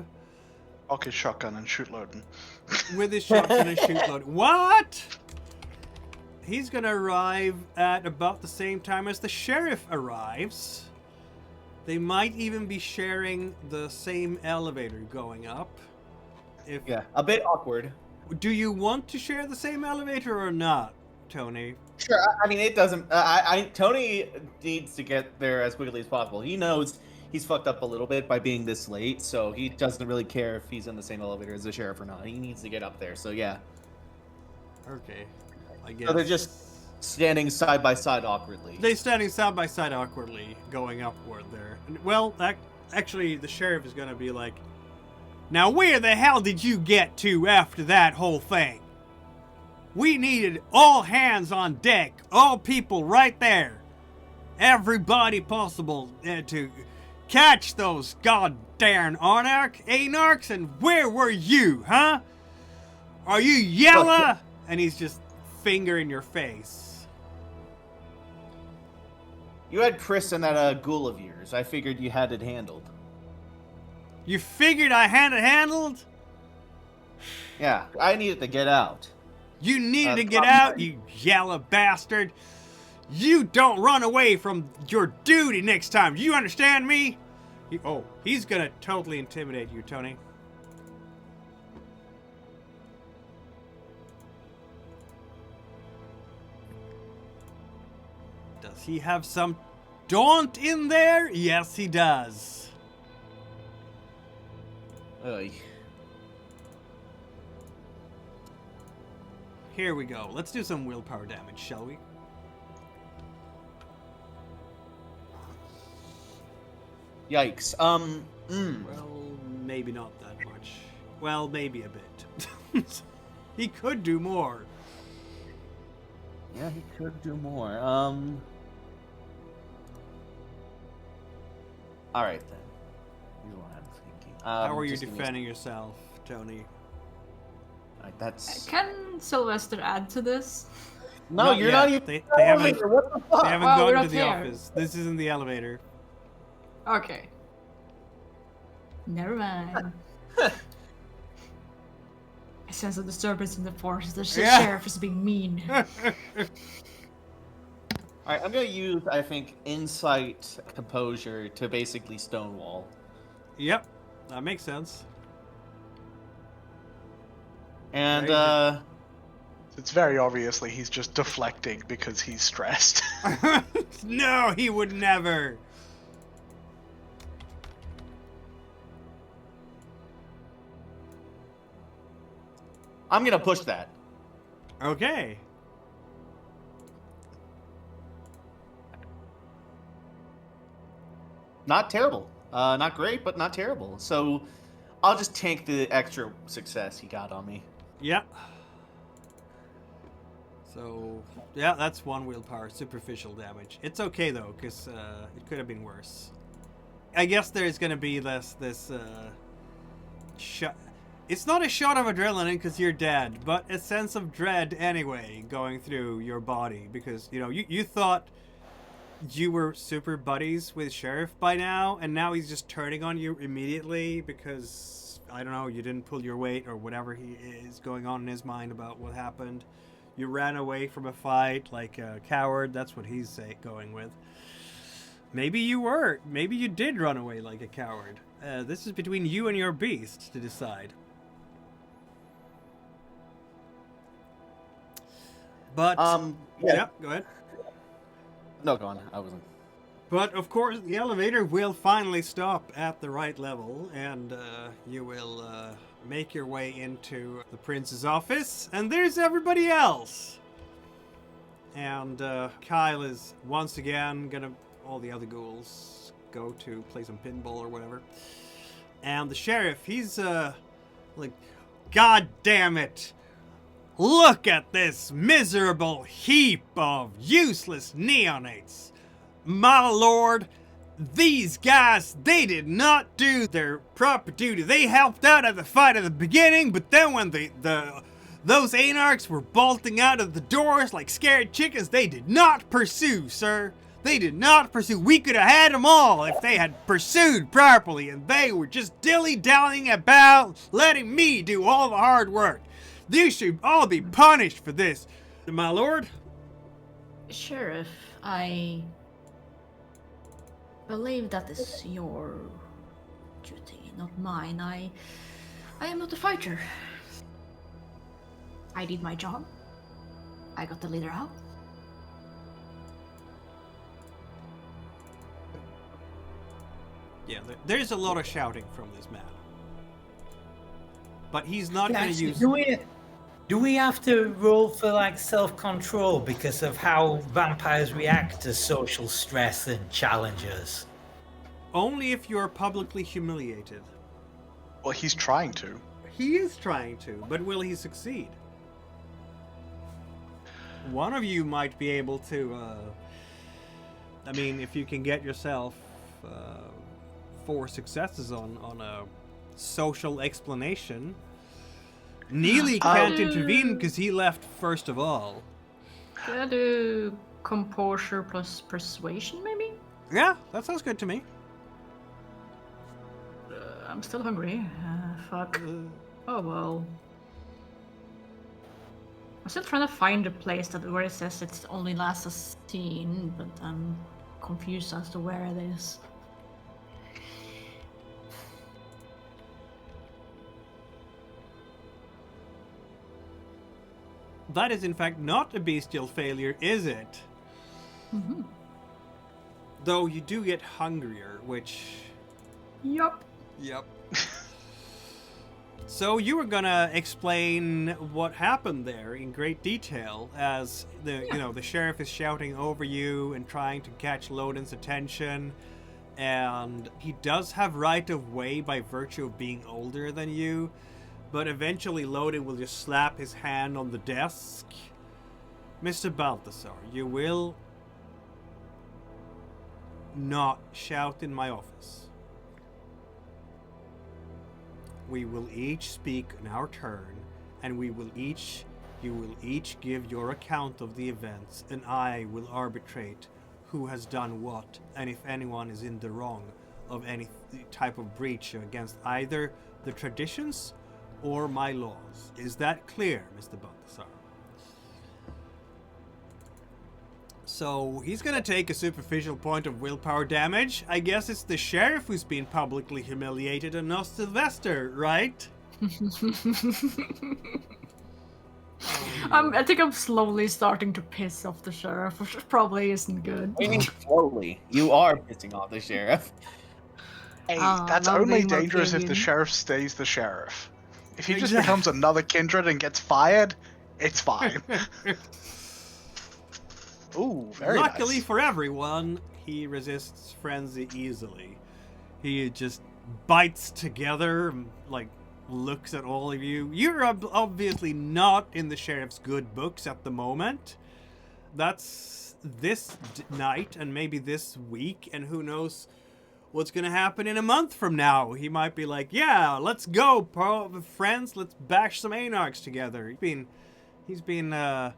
Cock his shotgun and shoot Loden. With his shotgun and shoot Loden. What? He's going to arrive at about the same time as the sheriff arrives. They might even be sharing the same elevator going up. Yeah, a bit awkward. Do you want to share the same elevator or not, Tony? Sure. I mean, it doesn't. Tony needs to get there as quickly as possible. He knows he's fucked up a little bit by being this late, so he doesn't really care if he's in the same elevator as the sheriff or not. He needs to get up there. So yeah. Okay, I guess. So they're just standing side by side awkwardly. They're standing side by side awkwardly, going upward there. And, well, actually, the sheriff is going to be like, Now, where the hell did you get to after that whole thing? We needed all hands on deck, all people right there. Everybody possible to catch those goddamn Anarchs, and where were you, huh? Are you yellow? And he's just fingering your face. You had Chris and that ghoul of yours. I figured you had it handled. You figured I had it handled? Yeah, I needed to get out. You needed to get out, you yellow bastard. You don't run away from your duty next time. Do you understand me? He's gonna totally intimidate you, Tony. Does he have some daunt in there? Yes, he does. Oy. Here we go. Let's do some willpower damage, shall we? Yikes. Well, maybe not that much. Well, maybe a bit. He could do more. Yeah, he could do more. Alright then. Here's what I'm thinking. How are you just give me a defending yourself, Tony? Alright, that's... Can Sylvester add to this? No, Not you're yet. not even... They haven't, What the fuck? they haven't Well, we're gotten up to the here. office. This isn't the elevator. Okay. Never mind. I sense a disturbance in the force. The sheriff is being mean. Alright, I'm gonna use, I think, insight composure to basically stonewall. Yep, that makes sense. And, Very It's very obviously he's just deflecting because he's stressed. No, he would never. I'm gonna push that. Okay. Not terrible. Not great, but not terrible. So, I'll just tank the extra success he got on me. Yep. So, yeah, that's one willpower, superficial damage. It's okay though, because it could have been worse. I guess there's gonna be this shot. It's not a shot of adrenaline because you're dead, but a sense of dread anyway going through your body because you thought you were super buddies with Sheriff by now, and now he's just turning on you immediately because I don't know, you didn't pull your weight or whatever he is going on in his mind about what happened. You ran away from a fight like a coward. That's what he's going with. Maybe you were. Maybe you did run away like a coward. This is between you and your beast to decide. But yeah, go ahead. No, go on. I wasn't. But of course, the elevator will finally stop at the right level, and you will make your way into the prince's office, and there's everybody else. And Kyle is once again gonna. All the other ghouls go to play some pinball or whatever. And the sheriff, he's like, God damn it! Look at this miserable heap of useless neonates. My lord, these guys, they did not do their proper duty. They helped out at the fight at the beginning, but then when those Anarchs were bolting out of the doors like scared chickens, they did not pursue, sir. They did not pursue. We could have had them all if they had pursued properly, and they were just dilly-dallying about, letting me do all the hard work. You should all be punished for this, my lord. Sheriff, I believe that is your duty, not mine. I am not a fighter. I did my job. I got the leader out. Yeah, there's a lot of shouting from this man. But he's not going to use... Do we have to roll for like self-control because of how vampires react to social stress and challenges? Only if you're publicly humiliated. Well, he's trying to. He is trying to, but will he succeed? One of you might be able to, I mean, if you can get yourself 4 successes on a social explanation. Neely can't intervene because he left first of all. Could I do composure plus persuasion, maybe? Yeah, that sounds good to me. I'm still hungry. Fuck. Oh well. I'm still trying to find a place where it says it only lasts a scene, but I'm confused as to where it is. That is in fact not a bestial failure, is it? Mm-hmm. Though you do get hungrier, which... Yup. Yep. So you were gonna explain what happened there in great detail as the sheriff is shouting over you and trying to catch Loden's attention, and he does have right of way by virtue of being older than you, but eventually Loden will just slap his hand on the desk. Mr. Balthazar, you will not shout in my office. We will each speak in our turn, and you will each give your account of the events, and I will arbitrate who has done what, and if anyone is in the wrong of any type of breach against either the traditions or my laws. Is that clear, Mr. Balthazar? So he's gonna take a superficial point of willpower damage. I guess it's the sheriff who's been publicly humiliated and not Sylvester, right? I think I'm slowly starting to piss off the sheriff, which probably isn't good. What do you mean slowly? You are pissing off the sheriff. Hey, Ah, that's that'll only be more dangerous if the craving. sheriff stays the sheriff. If he just Exactly. becomes another kindred and gets fired, it's fine. Ooh, very Luckily nice. for everyone, he resists frenzy easily. He just bites together, like looks at all of you. You're obviously not in the sheriff's good books at the moment. That's this night and maybe this week, and who knows what's gonna happen in a month from now. He might be like, yeah, let's go, friends, let's bash some Anarchs together. He's been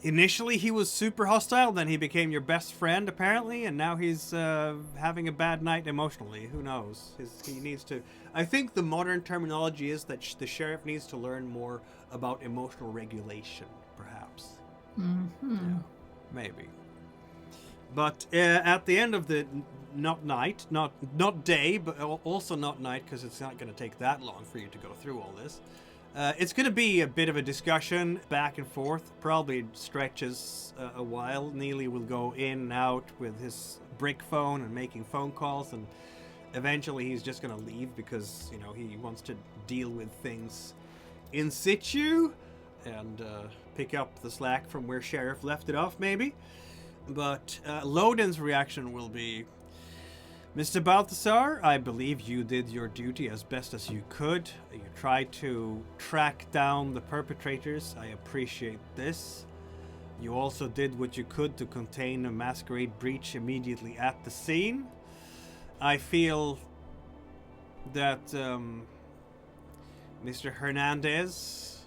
initially he was super hostile, then he became your best friend apparently, and now he's having a bad night emotionally. Who knows? He needs to... I think the modern terminology is that the sheriff needs to learn more about emotional regulation, perhaps. Mm-hmm. Yeah, maybe. But at the end of the not day, but also not night, because it's not going to take that long for you to go through all this. It's going to be a bit of a discussion back and forth. Probably stretches a while. Neely will go in and out with his brick phone and making phone calls, and eventually he's just going to leave because, you know, he wants to deal with things in situ and pick up the slack from where Sheriff left it off, maybe. But Loden's reaction will be, Mr. Balthazar, I believe you did your duty as best as you could. You tried to track down the perpetrators. I appreciate this. You also did what you could to contain a Masquerade breach immediately at the scene. I feel that, Mr. Hernandez,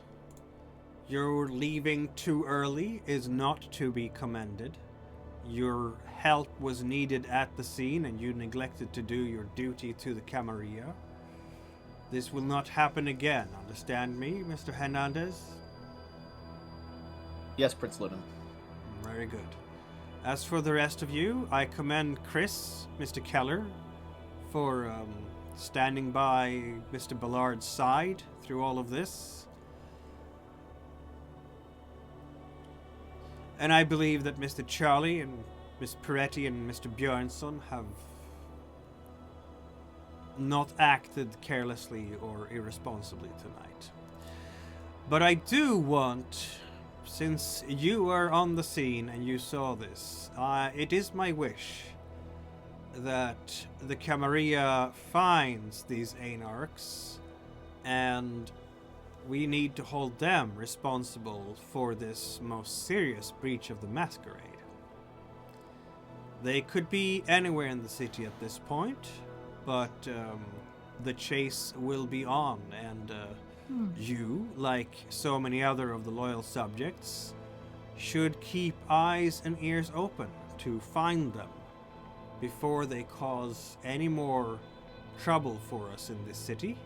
your leaving too early is not to be commended. Your help was needed at the scene and you neglected to do your duty to the Camarilla. This will not happen again, understand me, Mr. Hernandez? Yes, Prince Loden. Very good. As for the rest of you, I commend Chris, Mr. Keller, for standing by Mr. Ballard's side through all of this. And I believe that Mr. Charlie and Miss Peretti and Mr. Björnsson have not acted carelessly or irresponsibly tonight. But I do want, since you are on the scene and you saw this, it is my wish that the Camarilla finds these Anarchs, and we need to hold them responsible for this most serious breach of the Masquerade. They could be anywhere in the city at this point, but the chase will be on, and you, like so many other of the loyal subjects, should keep eyes and ears open to find them before they cause any more trouble for us in this city,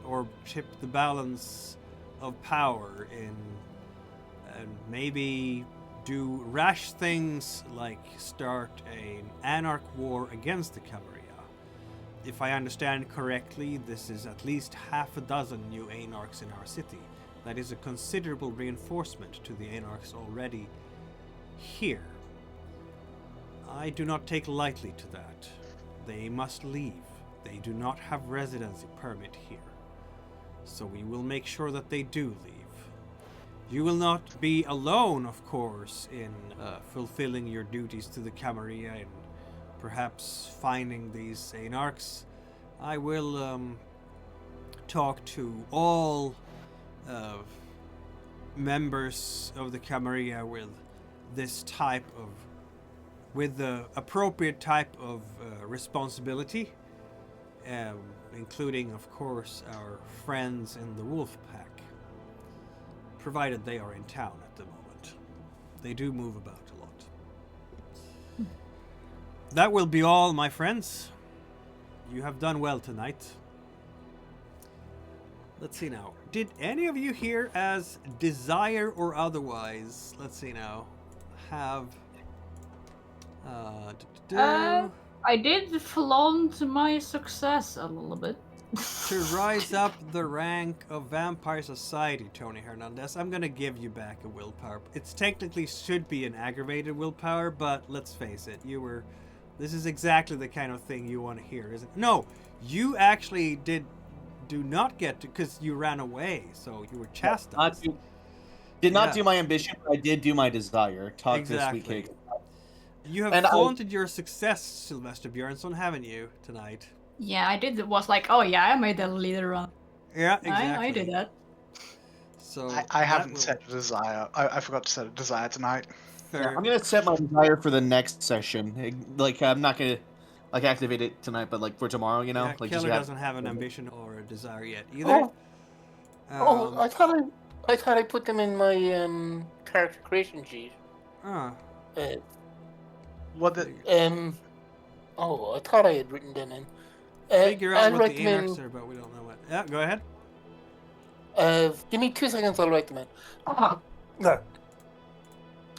or tip the balance of power in, and maybe do rash things like start an Anarch war against the Camarilla. If I understand correctly, this is at least half a dozen new Anarchs in our city. That is a considerable reinforcement to the Anarchs already here. I do not take lightly to that. They must leave. They do not have residency permit here. So we will make sure that they do leave. You will not be alone, of course, in fulfilling your duties to the Camarilla and perhaps finding these Anarchs. I will talk to all members of the Camarilla with the appropriate type of responsibility, including, of course, our friends in the Wolf Pack, provided they are in town at the moment. They do move about a lot. That will be all, my friends. You have done well tonight. Let's see now. Did any of you here, as desire or otherwise, let's see now, have... I did flaunt my success a little bit. To rise up the rank of Vampire Society, Tony Hernandez, I'm gonna give you back a willpower. It's technically should be an aggravated willpower, but let's face it, this is exactly the kind of thing you want to hear, isn't it? No, you actually do not get to, because you ran away, so you were chastised. Did not do my ambition, but I did do my desire. Talk to the sweet cake. You have flaunted your success, Sylvester Björnsson, haven't you, tonight? Yeah, I did. It was like, oh yeah, I made a leader run. Yeah, exactly. I did that. So I haven't set a desire. I forgot to set a desire tonight. Yeah, I'm gonna set my desire for the next session. Like I'm not gonna activate it tonight, but like for tomorrow, you know. Yeah, like Keller doesn't have an ambition or a desire yet either. I thought I put them in my character creation sheet. What the? I thought I had written them in. Figure out I'll what write the them Anarchs are, but we don't know what. Yeah, go ahead. Give me 2 seconds, I'll write them in. No.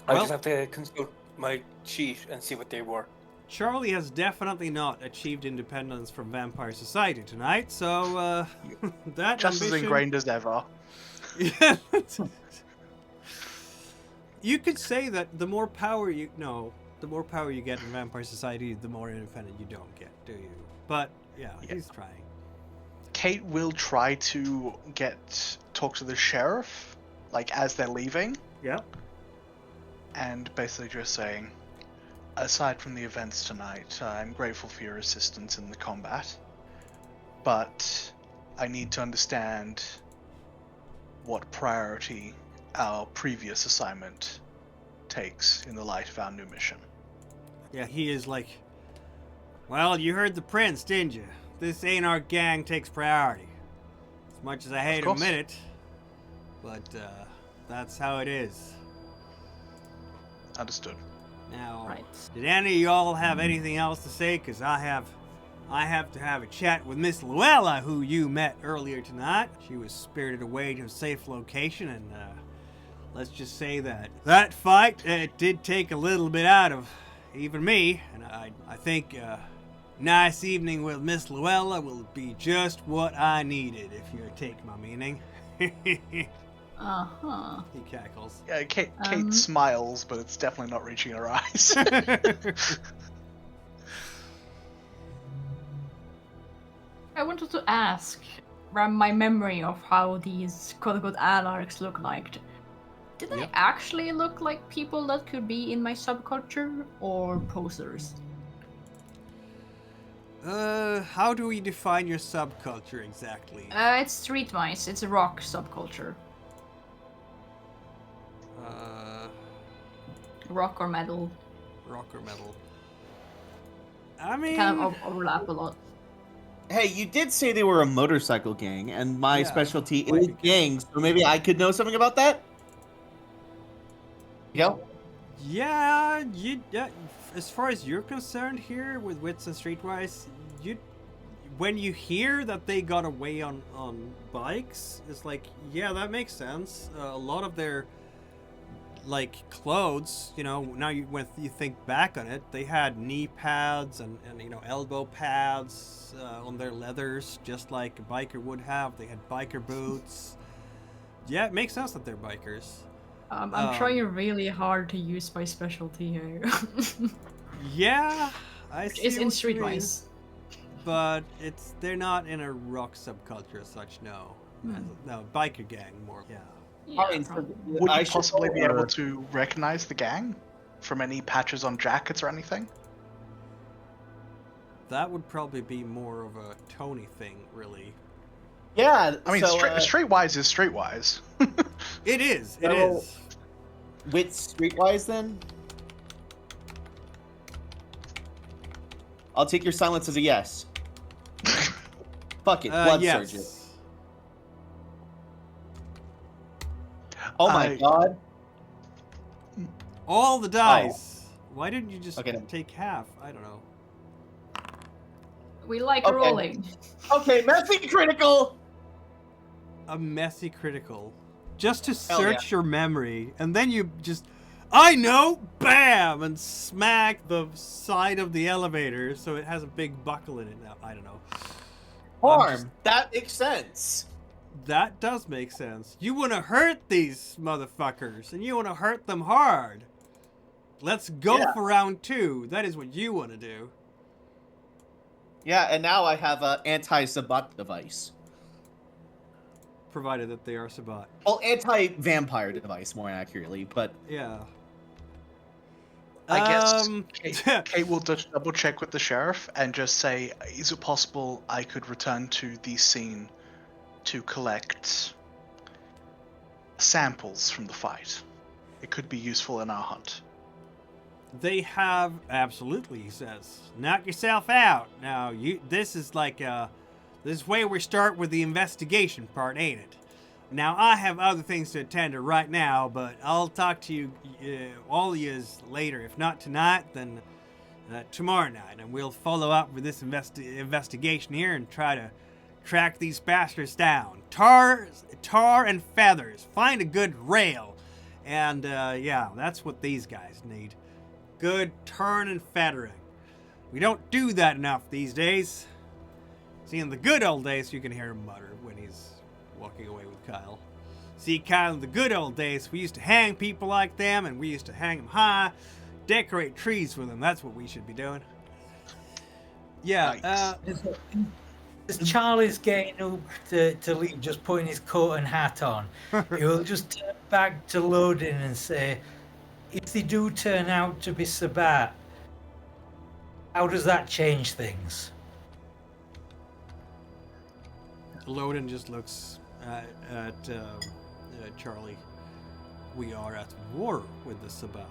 I just have to consult my sheet and see what they were. Charlie has definitely not achieved independence from Vampire Society tonight, so that just ambition... as ingrained as ever. Yeah. You could say that the more power you get in Vampire Society, the more independent you don't get, do you? But yeah, he's trying. Kate will try to talk to the sheriff, like as they're leaving. Yeah. And basically just saying, aside from the events tonight, I'm grateful for your assistance in the combat, but I need to understand what priority our previous assignment takes in the light of our new mission. Yeah, he is like, well, you heard the prince, didn't you? This Anarch gang takes priority. As much as I hate to admit it, but that's how it is. Understood. Now, did any of y'all have anything else to say? Because I have to have a chat with Miss Luella, who you met earlier tonight. She was spirited away to a safe location, and let's just say that fight, it did take a little bit out of even me, and I think nice evening with Miss Luella will be just what I needed, if you take my meaning. Uh-huh. He cackles. Yeah, Kate smiles, but it's definitely not reaching her eyes. I wanted to ask, from my memory of how these quote-unquote Anarchs look like, did they actually look like people that could be in my subculture, or posers? How do we define your subculture exactly? It's streetwise. It's a rock subculture. Rock or metal. Rock or metal? I mean, Kind of overlap a lot. Hey, you did say they were a motorcycle gang, and my Yeah, specialty biker is gang. gangs, so maybe I could know something about that? Yep. yeah, as far as you're concerned here with Wits and Streetwise, when you hear that they got away on bikes, it's like, yeah, that makes sense. A lot of their like clothes, now when you think back on it, they had knee pads and elbow pads on their leathers, just like a biker would have. They had biker boots. Yeah, it makes sense that they're bikers. I'm trying really hard to use my specialty here. Yeah, I see. It's in what you mean. streetwise. But they're not in a rock subculture as such, no. No, biker gang more. Yeah. Yeah, I mean, probably. Would I you should possibly be over- able to recognize the gang from any patches on jackets or anything? That would probably be more of a Tony thing, really. Yeah, I mean, so, streetwise is streetwise. It is. It So- is. with Streetwise then? I'll take your silence as a yes. Fuck it, blood Yes. surgeon. Oh my I- god. All the dice. Why didn't you just Okay, then. take half? I don't know. We like Okay. rolling. Okay, messy critical! A messy critical. Just to Hell yeah. search your memory, and then you just, I know, bam, and smack the side of the elevator so it has a big buckle in it now. I don't know. Harm. just- That makes sense. That does make sense. You want to hurt these motherfuckers, and you want to hurt them hard. Let's go Yeah. for round 2. That is what you want to do. Yeah, and now I have an anti-Sabat device. Provided that they are Sabat. Well, anti-vampire device, more accurately, but Yeah. I guess Um, Kate will just double check with the sheriff and just say, is it possible I could return to the scene to collect samples from the fight? It could be useful in our hunt. They have, absolutely, he says. Knock yourself out. Now, this is like, this is where we start with the investigation part, ain't it? Now, I have other things to attend to right now, but I'll talk to you, all of yous later. If not tonight, then tomorrow night. And we'll follow up with this investigation here and try to track these bastards down. Tar and feathers. Find a good rail. And, yeah, that's what these guys need. Good turn and feathering. We don't do that enough these days. See, in the good old days, you can hear him mutter when he's walking away with Kyle. See, Kyle, in the good old days, we used to hang people like them, and we used to hang them high, decorate trees with them. That's what we should be doing. Yeah, Nice. As Charlie's getting up to leave, just putting his coat and hat on, he'll just turn back to Loden and say, if they do turn out to be Sabat, how does that change things? Loden just looks at Charlie. We are at war with the Sabat.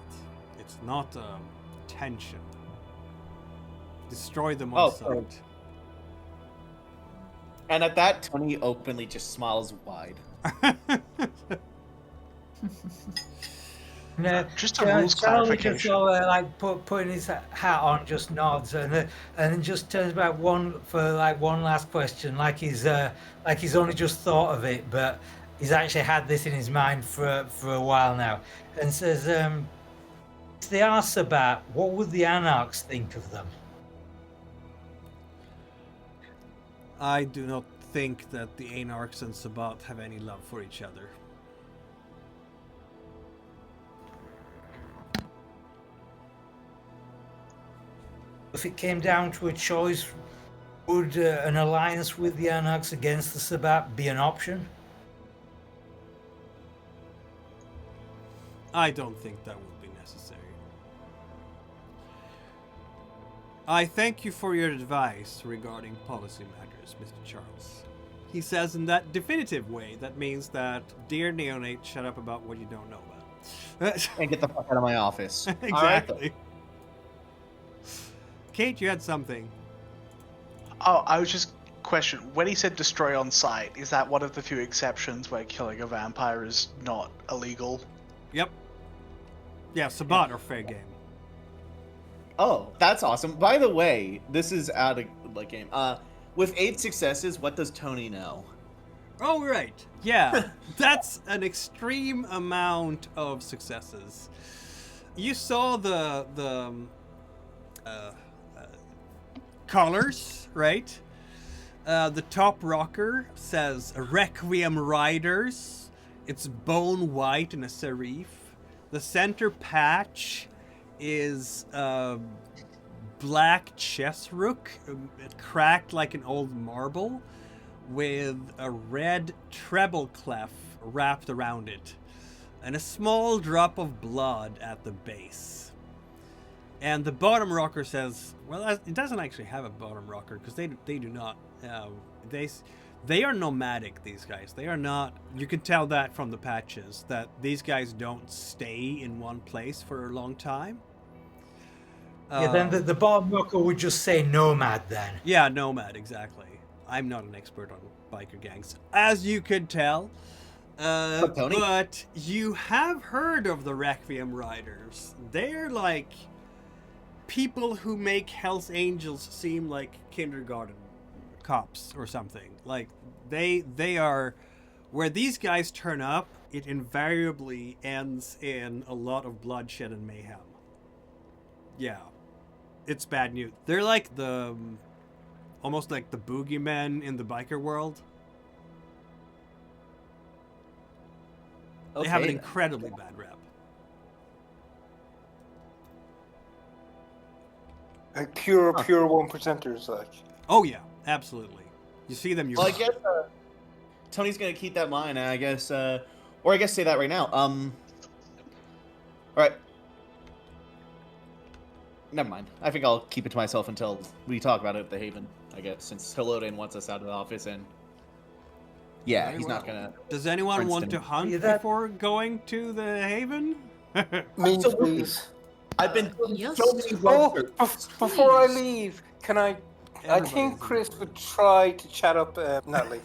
It's not tension. Destroy them on Oh, sight. and at that, Tony openly just smiles wide. No, Just a rules Charlie just clarification. sort of, like putting his hat on, just nods and then just turns back one last question, like he's only just thought of it, but he's actually had this in his mind for a while now, and says, if they are Sabat, what would the Anarchs think of them? I do not think that the Anarchs and Sabat have any love for each other. If it came down to a choice, would an alliance with the Anarchs against the Sabat be an option? I don't think that would be necessary. I thank you for your advice regarding policy matters, Mr. Charles. He says in that definitive way, that means that, dear neonate, shut up about what you don't know about. And get the fuck out of my office. Exactly. Kate, you had something. Oh, I was just questioning, when he said destroy on sight, is that one of the few exceptions where killing a vampire is not illegal? Yep. Yeah, Sabat or fair game. Oh, that's awesome. By the way, this is out of the game. With 8 successes, what does Tony know? Oh, right. Yeah, that's an extreme amount of successes. You saw the colors, right? The top rocker says Requiem Riders. It's bone white and a serif. The center patch is black chess rook, cracked like an old marble, with a red treble clef wrapped around it, and a small drop of blood at the base. And the bottom rocker says, well, it doesn't actually have a bottom rocker, because they do not, they are nomadic, these guys. They are not, you can tell that from the patches, that these guys don't stay in one place for a long time. Yeah, then the bottom rocker would just say nomad then. Yeah, nomad, exactly. I'm not an expert on biker gangs, as you could tell. Tony? But you have heard of the Requiem Riders. They're like people who make Hell's Angels seem like kindergarten cops or something. Like, they are... Where these guys turn up, it invariably ends in a lot of bloodshed and mayhem. Yeah. It's bad news. They're like the... almost like the boogeymen in the biker world. They have an incredibly bad rep. Like pure 1%ers, like. Oh yeah, absolutely. You see them, you're... Well, I guess Tony's gonna keep that in mind, and I guess, or I guess say that right now. All right. Never mind. I think I'll keep it to myself until we talk about it at the Haven, I guess, since Loden wants us out of the office, and yeah, Very he's well. not gonna... Does anyone want to hunt before going to the Haven? Me, So- please. I've been Yes. so many Oh, roasters. before I leave, can I... I think Everybody's Chris would try to chat up Natalie.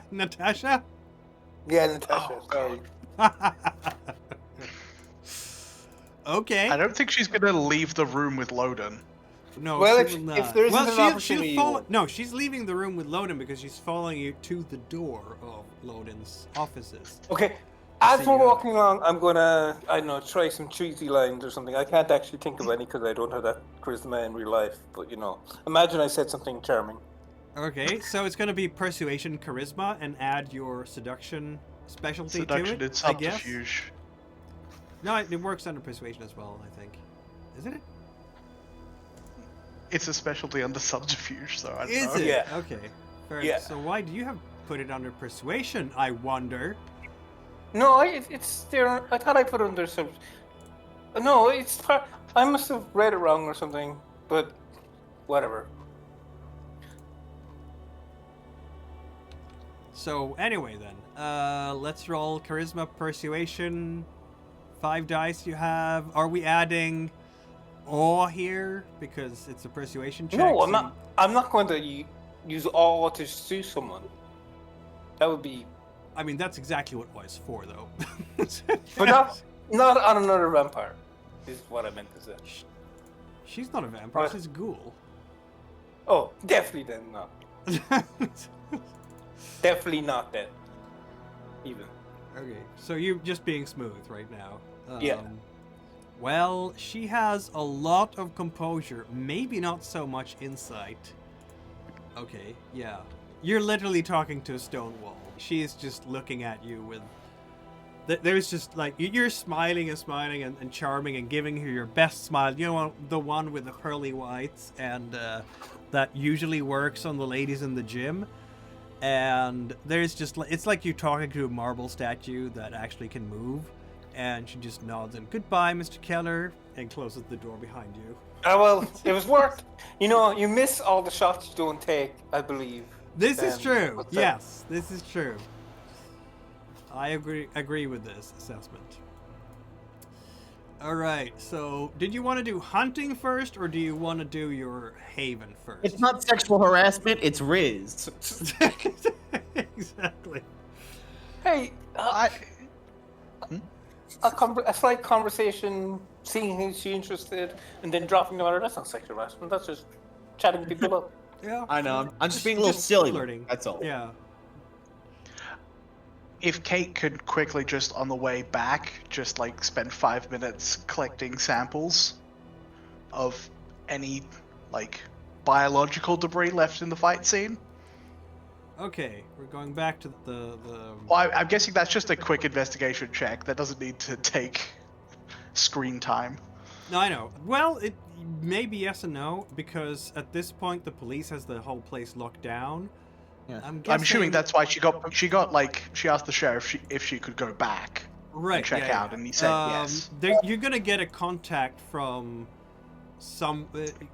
Natasha? Yeah, Natasha, sorry. Okay. I don't think she's gonna leave the room with Loden. No, Well, she if- will if not. there isn't well, an she'll opportunity, you follow... won't. No, she's leaving the room with Loden because she's following you to the door of Loden's offices. Okay, as See we're you. walking along, I'm gonna, I don't know, try some cheesy lines or something. I can't actually think of any because I don't have that charisma in real life. But, you know, imagine I said something charming. Okay, so it's going to be persuasion, charisma, and add your seduction specialty Seduction to and it, I guess. subterfuge. No, it works under persuasion as well, I think. Isn't it? It's a specialty under subterfuge, so I don't Is know. it? Yeah. Okay. Fair Yeah. enough. So why do you have put it under persuasion, I wonder? No, it's there. I thought I put it under some. No, it's part. I must have read it wrong or something. But whatever. So anyway then, let's roll charisma, persuasion. 5 dice you have. Are we adding awe here because it's a persuasion check? No, I'm so not. I'm not going to use awe to sue someone. That would be. I mean, that's exactly what awe is for, though. But not on another vampire. Is what I meant to say. She's not a vampire. What? She's a ghoul. Oh, definitely then not. Definitely not then. Even. Okay, so you're just being smooth right now. Yeah. Well, she has a lot of composure, maybe not so much insight. Okay, yeah. You're literally talking to a stone wall. She is just looking at you with... There's just like, you're smiling and smiling and charming and giving her your best smile. You know, the one with the pearly whites and that usually works on the ladies in the gym. And there's just, it's like you're talking to a marble statue that actually can move. And she just nods and goodbye, Mr. Keller, and closes the door behind you. Well, it was worth. You miss all the shots you don't take, I believe. This is true. what's that? Yes, this is true. I agree with this assessment. All right. So, did you want to do hunting first, or do you want to do your haven first? It's not sexual harassment, it's Riz. Exactly. Hey, a slight conversation, seeing who's she interested, and then dropping the matter. That's not sexual harassment. That's just chatting people up. Yeah. I know. I'm just being a little silly. flirting. That's all. Yeah. If Kate could quickly just on the way back, just like spend 5 minutes collecting samples of any like biological debris left in the fight scene. Okay, we're going back to the. Well, I'm guessing that's just a quick investigation check. That doesn't need to take screen time. No, I know. Well, it maybe yes and no, because at this point the police has the whole place locked down. Yeah. I'm I'm assuming guessing- that's why she got like she asked the sheriff if she could go back right and check yeah, out, yeah. and he said yes. You're gonna get a contact from some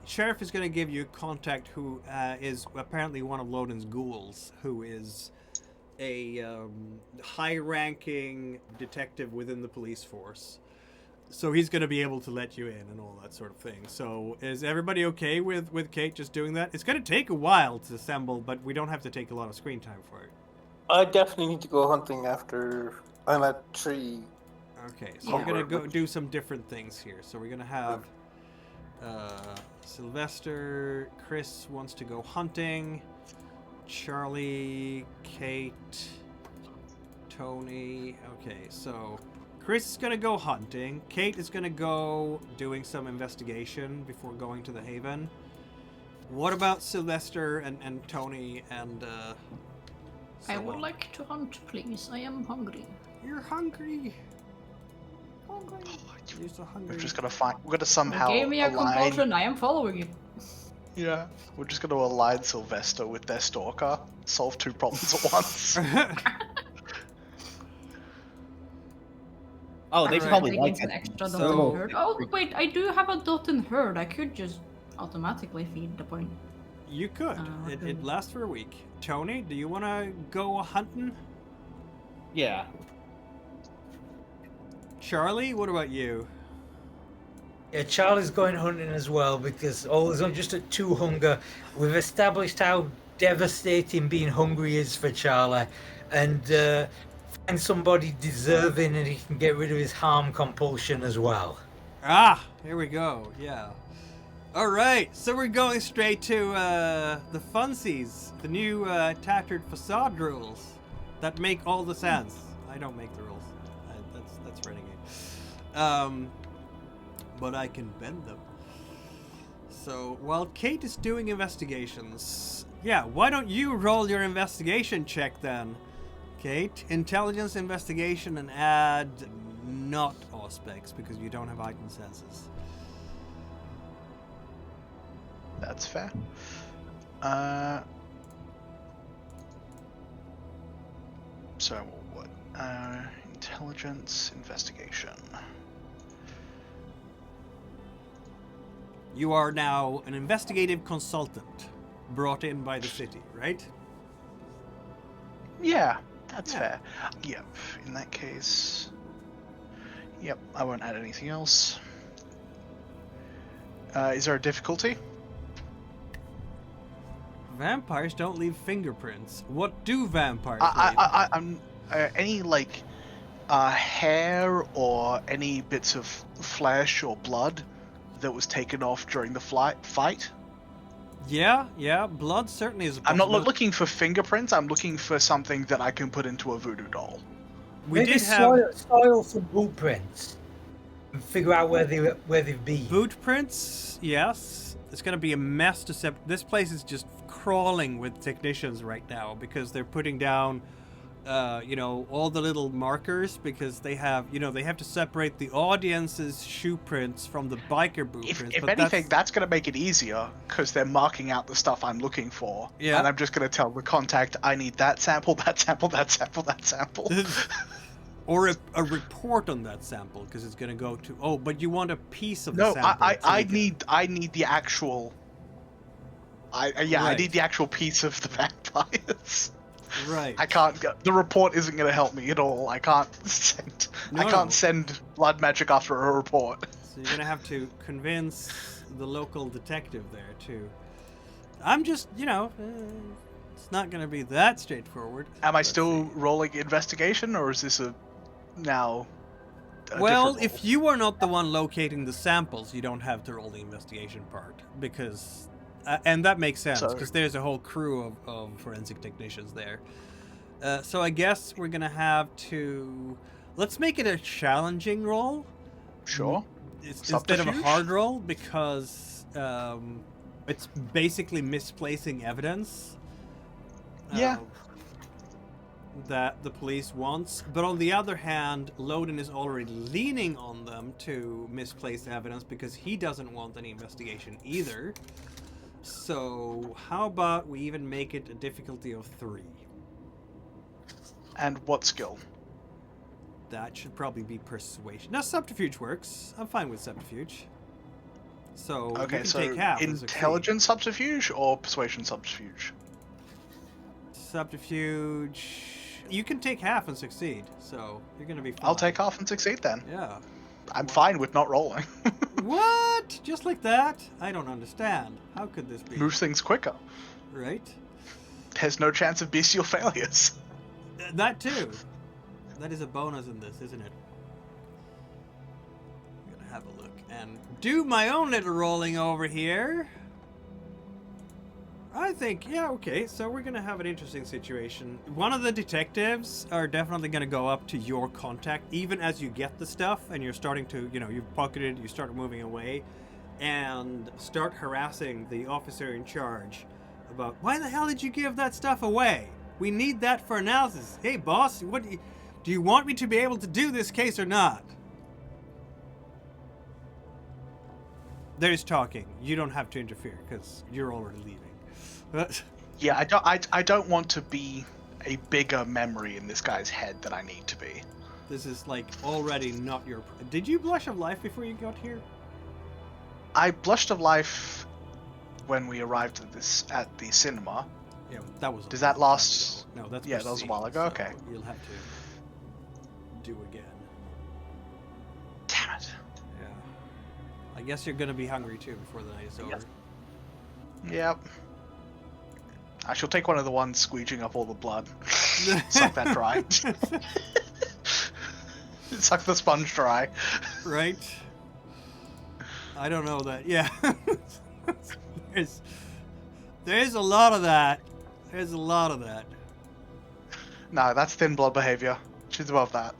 sheriff is gonna give you a contact who is apparently one of Loden's ghouls, who is a high-ranking detective within the police force. So he's going to be able to let you in and all that sort of thing. So is everybody okay with Kate just doing that? It's going to take a while to assemble, but we don't have to take a lot of screen time for it. I definitely need to go hunting after I'm at 3. Okay, so we're going to go do some different things here. So we're going to have Sylvester, Chris wants to go hunting, Charlie, Kate, Tony. Okay, so Chris is going to go hunting. Kate is going to go doing some investigation before going to the Haven. What about Sylvester and Tony and I would Salome? like to hunt, please. I am hungry. You're hungry. Hungry. You're so hungry. We're just gonna find. We're gonna somehow Give me a align. compulsion. I am following you. Yeah, we're just gonna align Sylvester with their stalker. Solve 2 problems at once. Oh, they Alright. probably like an that. extra So- dot herd. Oh wait, I do have a dot in herd. I could just automatically feed the point. You could. It okay. lasts for a week. Tony, do you want to go hunting? Yeah. Charlie, what about you? Yeah, Charlie's going hunting as well because he's only just at 2 hunger. We've established how devastating being hungry is for Charlie, and find somebody deserving and he can get rid of his harm compulsion as well. Ah, here we go. Yeah. All right, so we're going straight to the funsies, the new tattered facade rules that make all the sense. I don't make the rules. That's Renegade. But I can bend them. So while Kate is doing investigations, yeah, why don't you roll your investigation check then, Kate? Intelligence investigation and add not auspex because you don't have heightened senses. That's fair. So what? Intelligence investigation. You are now an investigative consultant brought in by the city, right? Yeah, that's Yeah. fair. Yep. In that case. Yep. I won't add anything else. Is there a difficulty? Vampires don't leave fingerprints. What do vampires leave? I'm any like hair or any bits of flesh or blood that was taken off during the fight. Yeah, blood certainly is a I'm not possibility. looking for fingerprints. I'm looking for something that I can put into a voodoo doll. We Maybe did have soil some boot prints and figure out where they've been. boot prints, yes. It's going to be a mess to set. This place is just crawling with technicians right now because they're putting down, all the little markers because they have to separate the audience's shoe prints from the biker boot prints. If but anything, that's going to make it easier because they're marking out the stuff I'm looking for. Yeah. And I'm just going to tell the contact, I need that sample, that sample, that sample, that sample. Or a report on that sample, because it's going to go to... Oh, but you want a piece of the No, sample. I need the actual... I Right. need the actual piece of the vampires. Right. I can't... The report isn't going to help me at all. I can't send blood magic after a report. So you're going to have to convince the local detective there, too. I'm just, it's not going to be that straightforward. Am I Let's still see. rolling investigation, or is this now a Well, different if you are not the one locating the samples, you don't have to roll the investigation part, because... and that makes sense, because there's a whole crew of forensic technicians there. So I guess we're going to have to... Let's make it a challenging roll. Sure. Instead of a hard roll, because it's basically misplacing evidence. Yeah. That the police wants. But on the other hand, Loden is already leaning on them to misplace evidence because he doesn't want any investigation either. So how about we even make it a difficulty of 3? And what skill? That should probably be persuasion. Now, subterfuge works. I'm fine with subterfuge. So you Okay, can so take half and succeed. intelligence subterfuge or persuasion subterfuge? Subterfuge. You can take half and succeed, so you're gonna be fine. I'll take half and succeed then. Yeah. I'm fine with not rolling. What? Just like that? I don't understand. How could this be? Moves things quicker. Right? There's no chance of bestial failures. That too. That is a bonus in this, isn't it? I'm gonna have a look and do my own little rolling over here. I think, yeah, okay, so we're gonna have an interesting situation. One of the detectives are definitely gonna go up to your contact, even as you get the stuff, and you're starting to, you've pocketed, you start moving away, and start harassing the officer in charge about, why the hell did you give that stuff away? We need that for analysis. Hey, boss, what do you want me to be able to do this case or not? There's talking. You don't have to interfere, because you're already leaving. Yeah, I don't want to be a bigger memory in this guy's head than I need to be. This is like already not your... Did you blush of life before you got here? I blushed of life when we arrived at the cinema. Yeah, that was... Does that last... No, that's... Yeah, that was a while ago, so okay. You'll have to do again. Damn it. Yeah. I guess you're gonna be hungry too before the night is over. Yep. I shall take one of the ones squeeging up all the blood. Suck that dry. Suck the sponge dry. Right? I don't know that. Yeah. There's a lot of that. There's a lot of that. No, that's thin blood behavior. She's above that.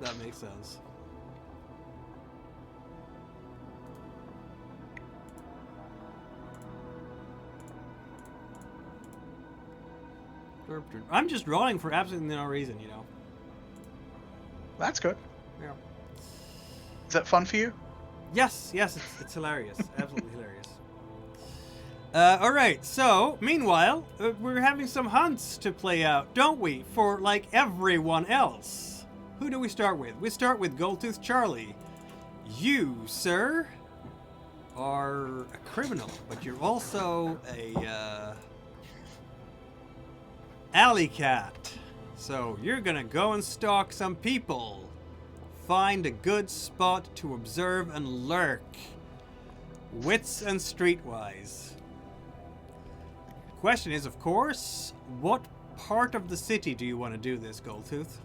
That makes sense. I'm just rolling for absolutely no reason, That's good. Yeah. Is that fun for you? Yes, it's hilarious. Absolutely hilarious. Alright, so, meanwhile, we're having some hunts to play out, don't we? For, like, everyone else. Who do we start with? We start with Goldtooth Charlie. You, sir, are a criminal, but you're also a, alley cat. So you're gonna go and stalk some people. Find a good spot to observe and lurk. Wits and streetwise. Question is, of course, what part of the city do you want to do this, Goldtooth?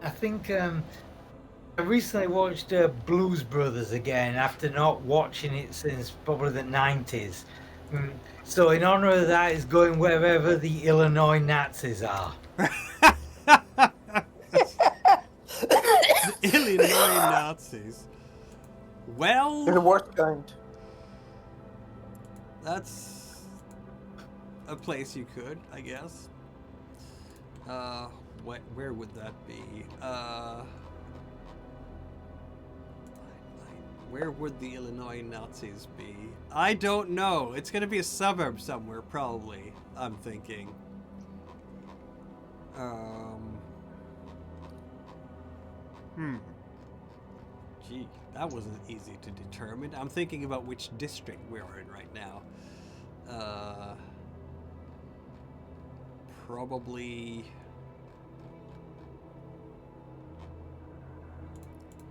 I think I recently watched Blues Brothers again after not watching it since probably the 90s. So in honor of that, it's going wherever the Illinois Nazis are. Illinois Nazis. Well, The worst kind. that's a place you could, I guess. Where would that be? Where would the Illinois Nazis be? I don't know. It's gonna be a suburb somewhere, probably. I'm thinking. Gee, that wasn't easy to determine. I'm thinking about which district we're in right now. Probably...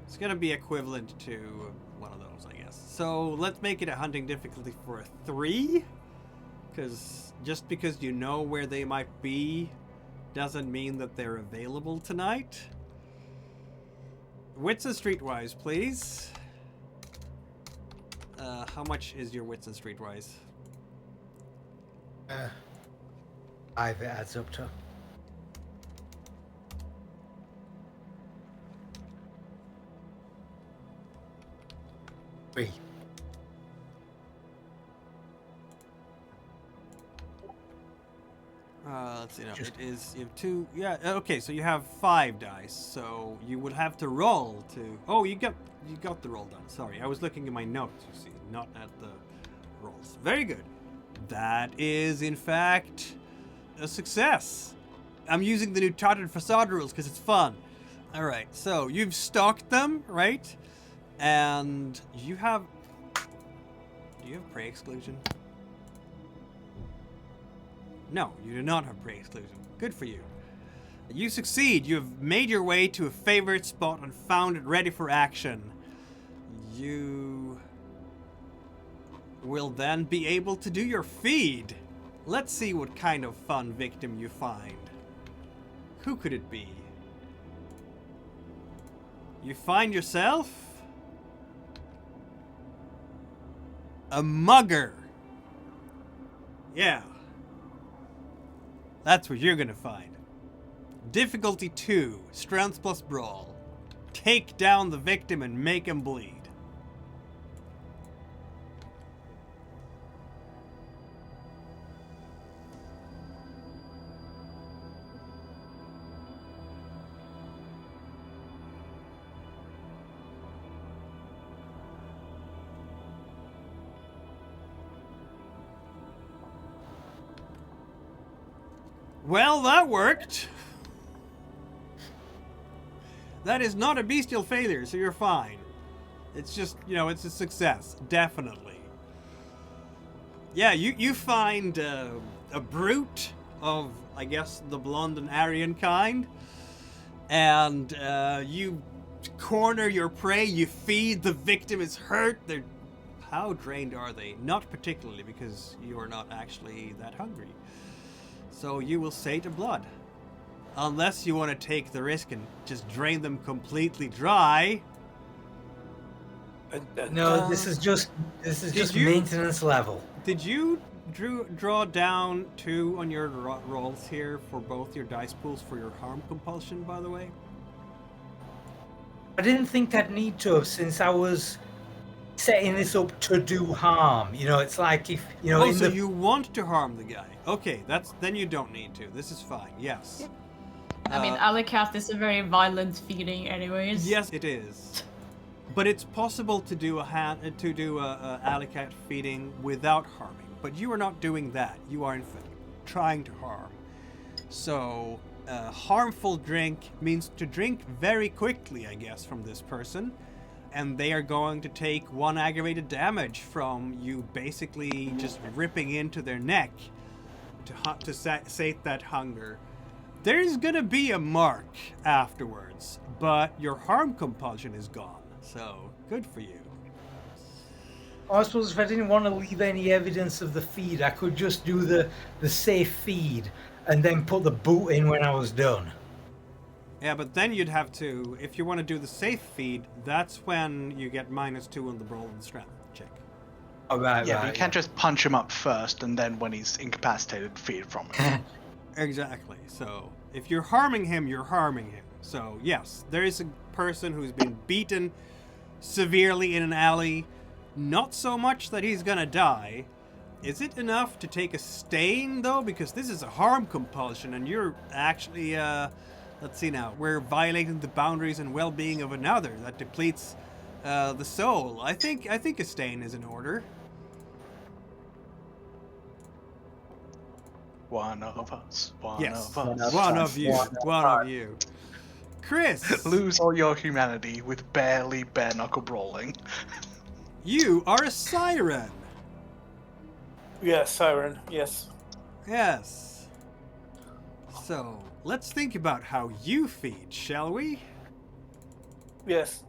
It's gonna be equivalent to one of those, I guess. So let's make it a hunting difficulty for a 3. Because just because you know where they might be doesn't mean that they're available tonight. Wits and Streetwise, please. How much is your Wits and Streetwise? 5 it adds up to. Three. Let's see now. It is, you have 2, yeah, okay, so you have 5 dice, so you would have to roll to, oh, you got the roll done, sorry, I was looking at my notes, you see, not at the rolls. Very good. That is, in fact, a success. I'm using the new Tattered Facade rules because it's fun. Alright, so you've stalked them, right? And you have, do you have prey exclusion? No, you do not have prey exclusion. Good for you. You succeed. You have made your way to a favorite spot and found it ready for action. You will then be able to do your feed. Let's see what kind of fun victim you find. Who could it be? You find yourself a mugger. Yeah. That's what you're gonna find. Difficulty 2, Strength plus Brawl. Take down the victim and make him bleed. Well, that worked. That is not a bestial failure, so you're fine. It's just, you know, it's a success. Definitely. Yeah, you find a brute of, I guess, the blonde and Aryan kind. And you corner your prey, you feed, the victim is hurt. How drained are they? Not particularly, because you're not actually that hungry. So you will sate a blood. Unless you want to take the risk and just drain them completely dry. No, this is just maintenance level. Did you draw down 2 on your rolls here for both your dice pools for your harm compulsion, by the way? I didn't think I'd need to have, since I was setting this up to do harm. You know, it's like if, you know... Oh, so you want to harm the guy. Okay, then you don't need to. This is fine, yes. I mean, Alicat is a very violent feeding anyways. Yes, it is. But it's possible to do a Alicat feeding without harming. But you are not doing that. You are, in fact, trying to harm. So, harmful drink means to drink very quickly, I guess, from this person. And they are going to take 1 aggravated damage from you basically just ripping into their neck to sate that hunger. There's gonna be a mark afterwards, but your harm compulsion is gone, so good for you. I suppose if I didn't want to leave any evidence of the feed, I could just do the safe feed and then put the boot in when I was done. Yeah, but then you'd have to, if you want to do the safe feed, that's when you get -2 on the brawl and strength check. Oh, right, yeah, right, but you can't just punch him up first and then when he's incapacitated, feed from him. Exactly. So if you're harming him, you're harming him. So yes, there is a person who's been beaten severely in an alley. Not so much that he's gonna die. Is it enough to take a stain though? Because this is a harm compulsion and you're actually, let's see now, we're violating the boundaries and well-being of another. That depletes The soul. I think a stain is in order. One of us. One Yes. of us. One of you. One of you. Chris, Lose all your humanity with barely bare knuckle brawling. you are a siren. Yeah, siren. Yes. Yes. So, let's think about how you feed, shall we? Yes.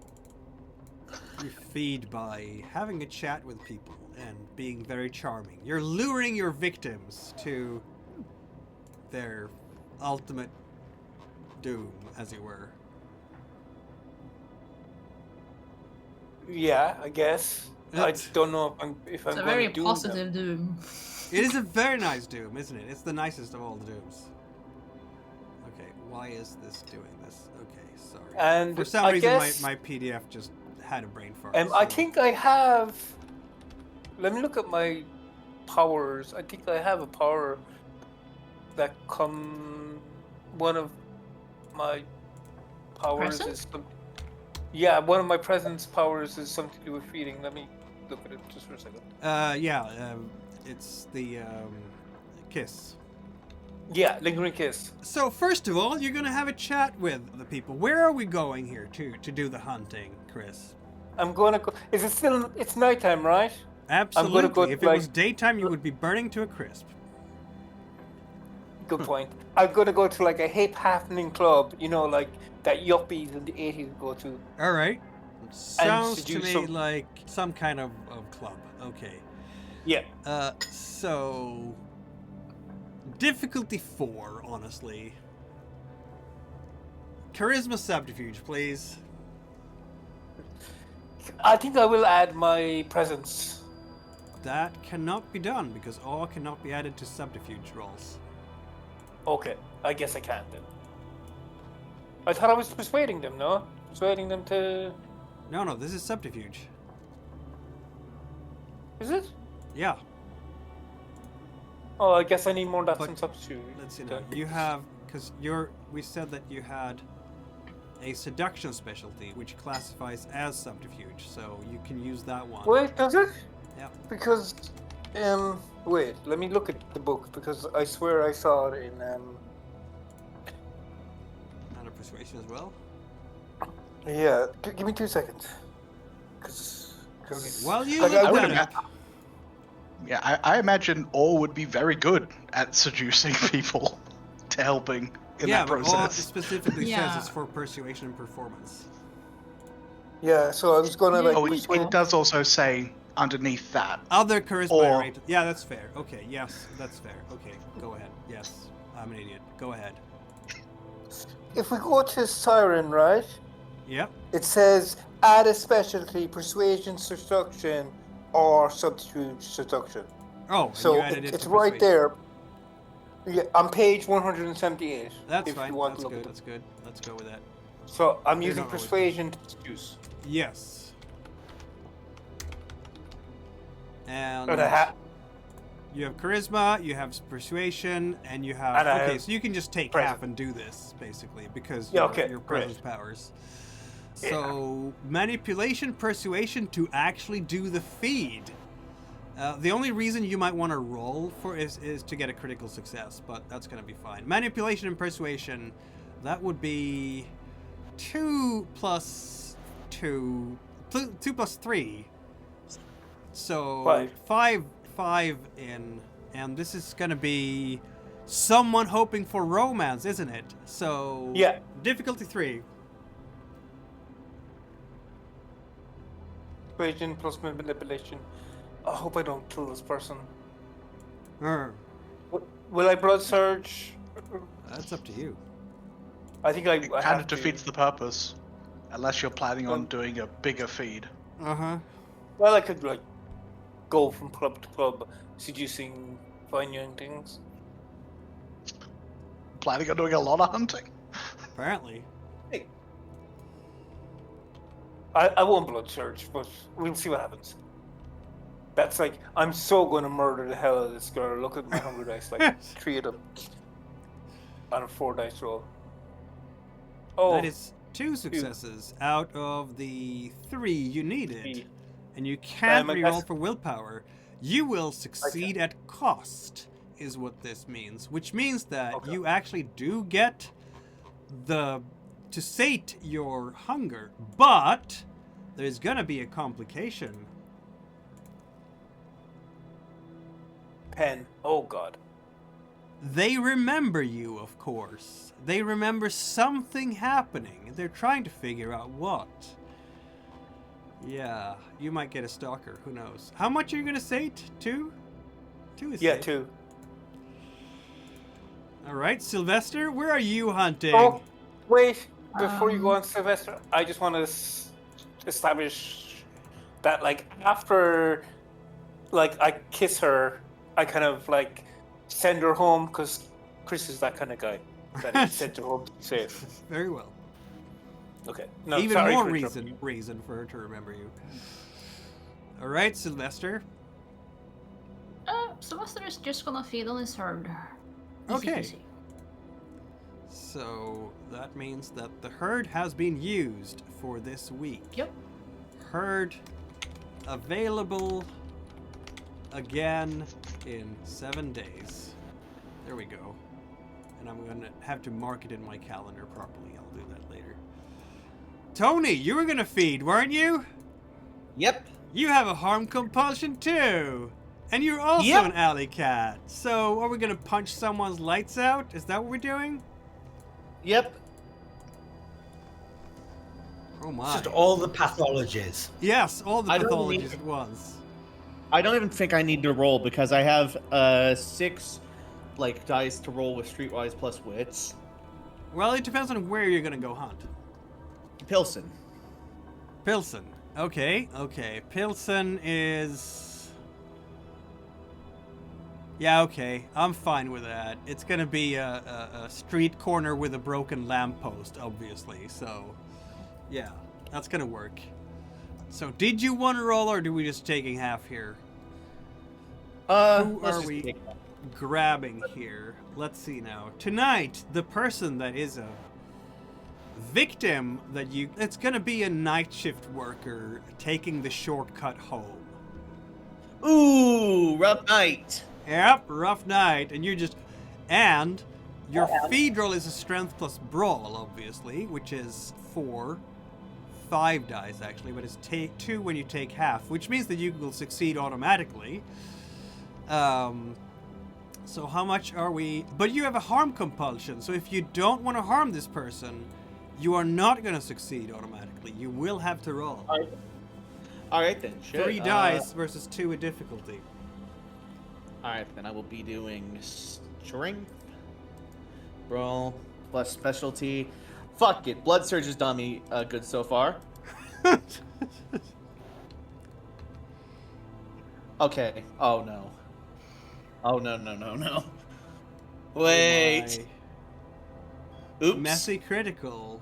You feed by having a chat with people and being very charming. You're luring your victims to their ultimate doom, as it were. Yeah, I guess. I don't know if I'm It's a going very to do positive doom. It is a very nice doom, isn't it? It's the nicest of all the dooms. Okay, why is this doing this? Okay, sorry. And For some I reason, guess, my PDF just had a brain fart. I so- think I have. Let me look at my powers. I think I have a power that one of my powers Present? is yeah, one of my presence powers is something to do with feeding. Let me look at it just for a second. It's the kiss. Yeah, lingering kiss. So first of all, you're gonna have a chat with the people. Where are we going here to do the hunting, Chris? I'm gonna go. Is it still? It's nighttime, right? Absolutely. go If to, it was daytime, you would be burning to a crisp. Good point. I'm gonna go to like a hip happening club. You know, like that yuppies in the 80s go to. All right. Sounds to seduce me some- like some kind of club. Okay. Yeah. So difficulty 4, honestly. Charisma subterfuge, please. I think I will add my presence. That cannot be done because all cannot be added to subterfuge rolls. Okay, I guess I can then. I thought I was persuading them, no? Persuading them to. No, this is subterfuge. Is it? Yeah. Oh, I guess I need more dots But and substitute. Let's see now. You have, because we said that you had a seduction specialty, which classifies as subterfuge, so you can use that one. Wait, does it? Yeah. Because, wait, let me look at the book because I swear I saw it in, And a persuasion as well. Yeah, give me 2 seconds. Cause Well, you Like, look I would that ima- up. Yeah, I imagine all would be very good at seducing people to helping in Yeah, that but all it process. specifically Yeah. says it's for persuasion and performance. yeah, so I was gonna like Oh, persuade. it does also say underneath that. Other charisma Or- rate. Yeah, that's fair. Okay, yes, that's fair. Okay, go ahead. Yes, I'm an idiot. Go ahead. If we go to Siren, right? Yep. It says add a specialty, persuasion, seduction, or substitute seduction. Oh, and So you added it it's to right persuasion. there. Yeah, on page 178. That's if fine. You want That's to look good. at it. That's good. Let's go with that. So I'm They're using not always persuasion to seduce. Yes. And And I have. you have charisma, you have persuasion, and you have. And I Okay, have so you can just take presence. half and do this basically because Yeah, your, okay, your great. presence powers. Yeah. So manipulation, persuasion to actually do the feed. The only reason you might want to roll for is to get a critical success, but that's going to be fine. Manipulation and persuasion, that would be 2 plus 2, 2 plus 3. So five in, and this is going to be someone hoping for romance, isn't it? So Yeah. difficulty 3. Persuasion plus manipulation. I hope I don't kill this person. Will I blood surge? That's up to you. I think I It have kind of to. defeats the purpose, unless you're planning on Um, doing a bigger feed. Uh-huh. Well, I could like go from club to club, seducing fine young things. Planning on doing a lot of hunting. Apparently. I won't blood surge, but we'll see what happens. That's like I'm so going to murder the hell out of this girl. Look at my hunger dice, like 3 of them on a 4 dice roll. Oh, That is 2 successes out of the 3 you needed, Three. and you can't I reroll guess- for willpower. You will succeed at cost, is what this means, which means that Okay. you actually do get to sate your hunger, but there's gonna be a complication. 10. Oh god. They remember you, of course. They remember something happening. They're trying to figure out what. Yeah, you might get a stalker. Who knows? How much are you gonna sate? 2? 2 is Yeah, sate. 2. All right, Sylvester, where are you hunting? Oh, wait. Before you go Um, on, Sylvester, I just want to establish that, like, after, like, I kiss her, I kind of, like, send her home, because Chris is that kind of guy. That he sent her home to be safe. Very well. Okay. No, Even sorry more for interrupting reason for her to remember you. All right, Sylvester. Sylvester is just gonna feed on his herd. Easy Okay. peasy. So that means that the herd has been used for this week. Yep. Herd available again in 7 days. There we go. And I'm gonna have to mark it in my calendar properly. I'll do that later. Tony, you were gonna feed, weren't you? Yep. You have a harm compulsion too. And you're also Yep. an alley cat. So are we gonna punch someone's lights out? Is that what we're doing? Yep. Oh It's my. just all the pathologies. Yes, all the I don't pathologies need- at once. I don't even think I need to roll because I have 6 like dice to roll with streetwise plus wits. Well, it depends on where you're gonna go hunt. Pilsen. Pilsen. Okay, okay. Pilsen is... Yeah, okay. I'm fine with that. It's gonna be a street corner with a broken lamppost, obviously. So, yeah, that's gonna work. So, did you want to roll, or are we just taking half here? Who let's are just we take- grabbing here? Let's see now. Tonight, the person that is a victim that you... It's gonna be a night shift worker taking the shortcut home. Ooh, rough night. Yep, rough night, and you're just... And your feed roll is a strength plus brawl, obviously, which is 5 dice, actually, but it's 2 when you take half, which means that you will succeed automatically. So how much are we... But you have a harm compulsion, so if you don't want to harm this person, you are not going to succeed automatically. You will have to roll. Alright then, shit. 3 dice versus 2 in difficulty. Alright, then I will be doing strength, brawl, plus specialty. Fuck it, blood surge has done me good so far. Okay. Oh no. Oh no no no no. Wait. Oh Oops. my. Messy critical.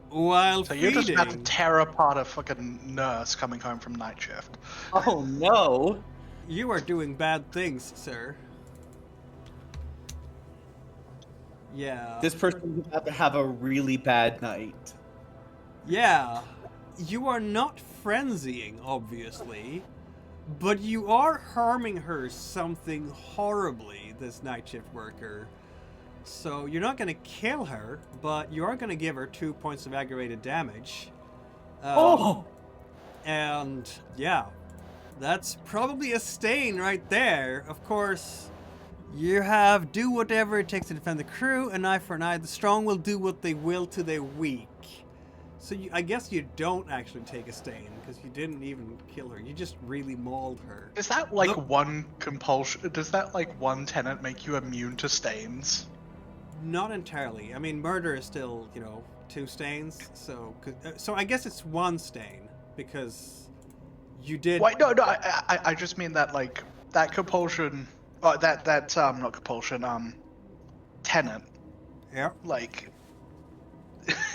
While So feeding. you're just about to tear apart a fucking nurse coming home from night shift. Oh no. You are doing bad things, sir. Yeah. This person is about to have a really bad night. Yeah. You are not frenzying, obviously, but you are harming her something horribly, this night shift worker. So you're not going to kill her, but you are going to give her 2 points of aggravated damage. Oh! And yeah, that's probably a stain right there. Of course, you have do whatever it takes to defend the crew, an eye for an eye. The strong will do what they will to their weak. So I guess you don't actually take a stain, because you didn't even kill her. You just really mauled her. Is that like Nope. one compulsion? Does that like one tenant make you immune to stains? Not entirely. I mean, murder is still, 2 stains. So I guess it's 1 stain, because you did... Wait, no, I just mean that like that compulsion, that not compulsion, tenant, Yeah. like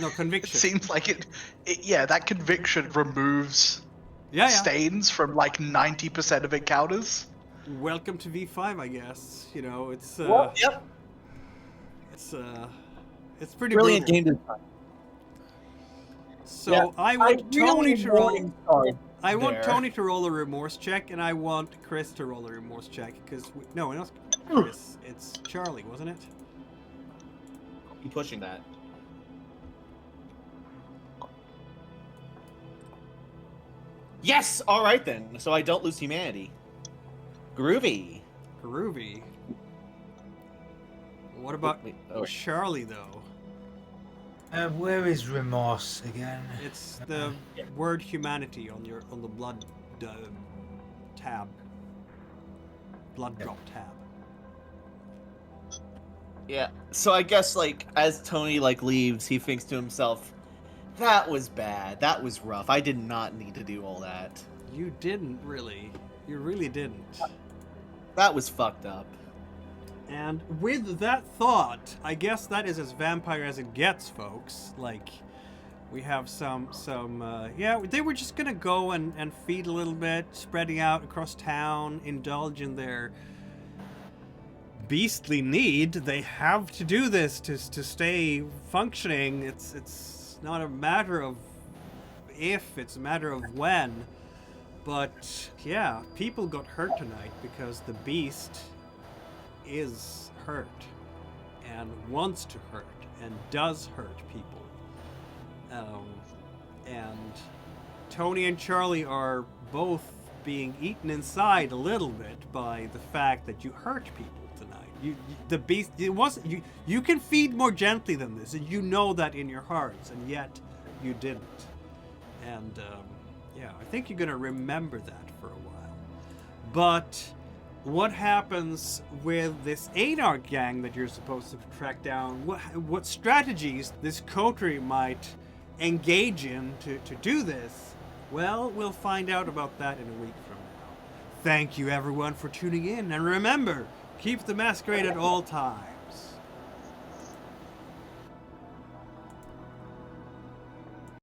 No, it conviction. seems like yeah, that conviction removes Yeah. stains from like 90% of encounters. Welcome to V5, I guess. It's Well, yep. it's pretty Brilliant brutal. game design. So Yeah, I want Tony to roll. Sorry. I want there. Tony to roll a remorse check, and I want Chris to roll a remorse check because no, not Chris. It's Charlie, wasn't it? I'm pushing that. Yes! Alright then. So I don't lose humanity. Groovy. Groovy. What about Wait, oh. Charlie though? Where is remorse again? It's the word humanity on the blood tab. Blood drop tab. Yeah. So I guess like as Tony like leaves, he thinks to himself, that was bad. That was rough. I did not need to do all that. You didn't really. You really didn't. That was fucked up. And with that thought, I guess that is as vampire as it gets, folks. Like, we have yeah, they were just gonna go and feed a little bit, spreading out across town, indulge in their beastly need. They have to do this to stay functioning. It's not a matter of if, it's a matter of when. But, yeah, people got hurt tonight because the beast is hurt and wants to hurt and does hurt people. And Tony and Charlie are both being eaten inside a little bit by the fact that you hurt people tonight. The beast, it wasn't, you can feed more gently than this, and you know that in your hearts, and yet you didn't. And, yeah, I think you're gonna remember that for a while. But what happens with this Anarch gang that you're supposed to track down? What strategies this coterie might engage in to do this? Well, we'll find out about that in a week from now. Thank you everyone for tuning in, and remember, keep the masquerade at all times.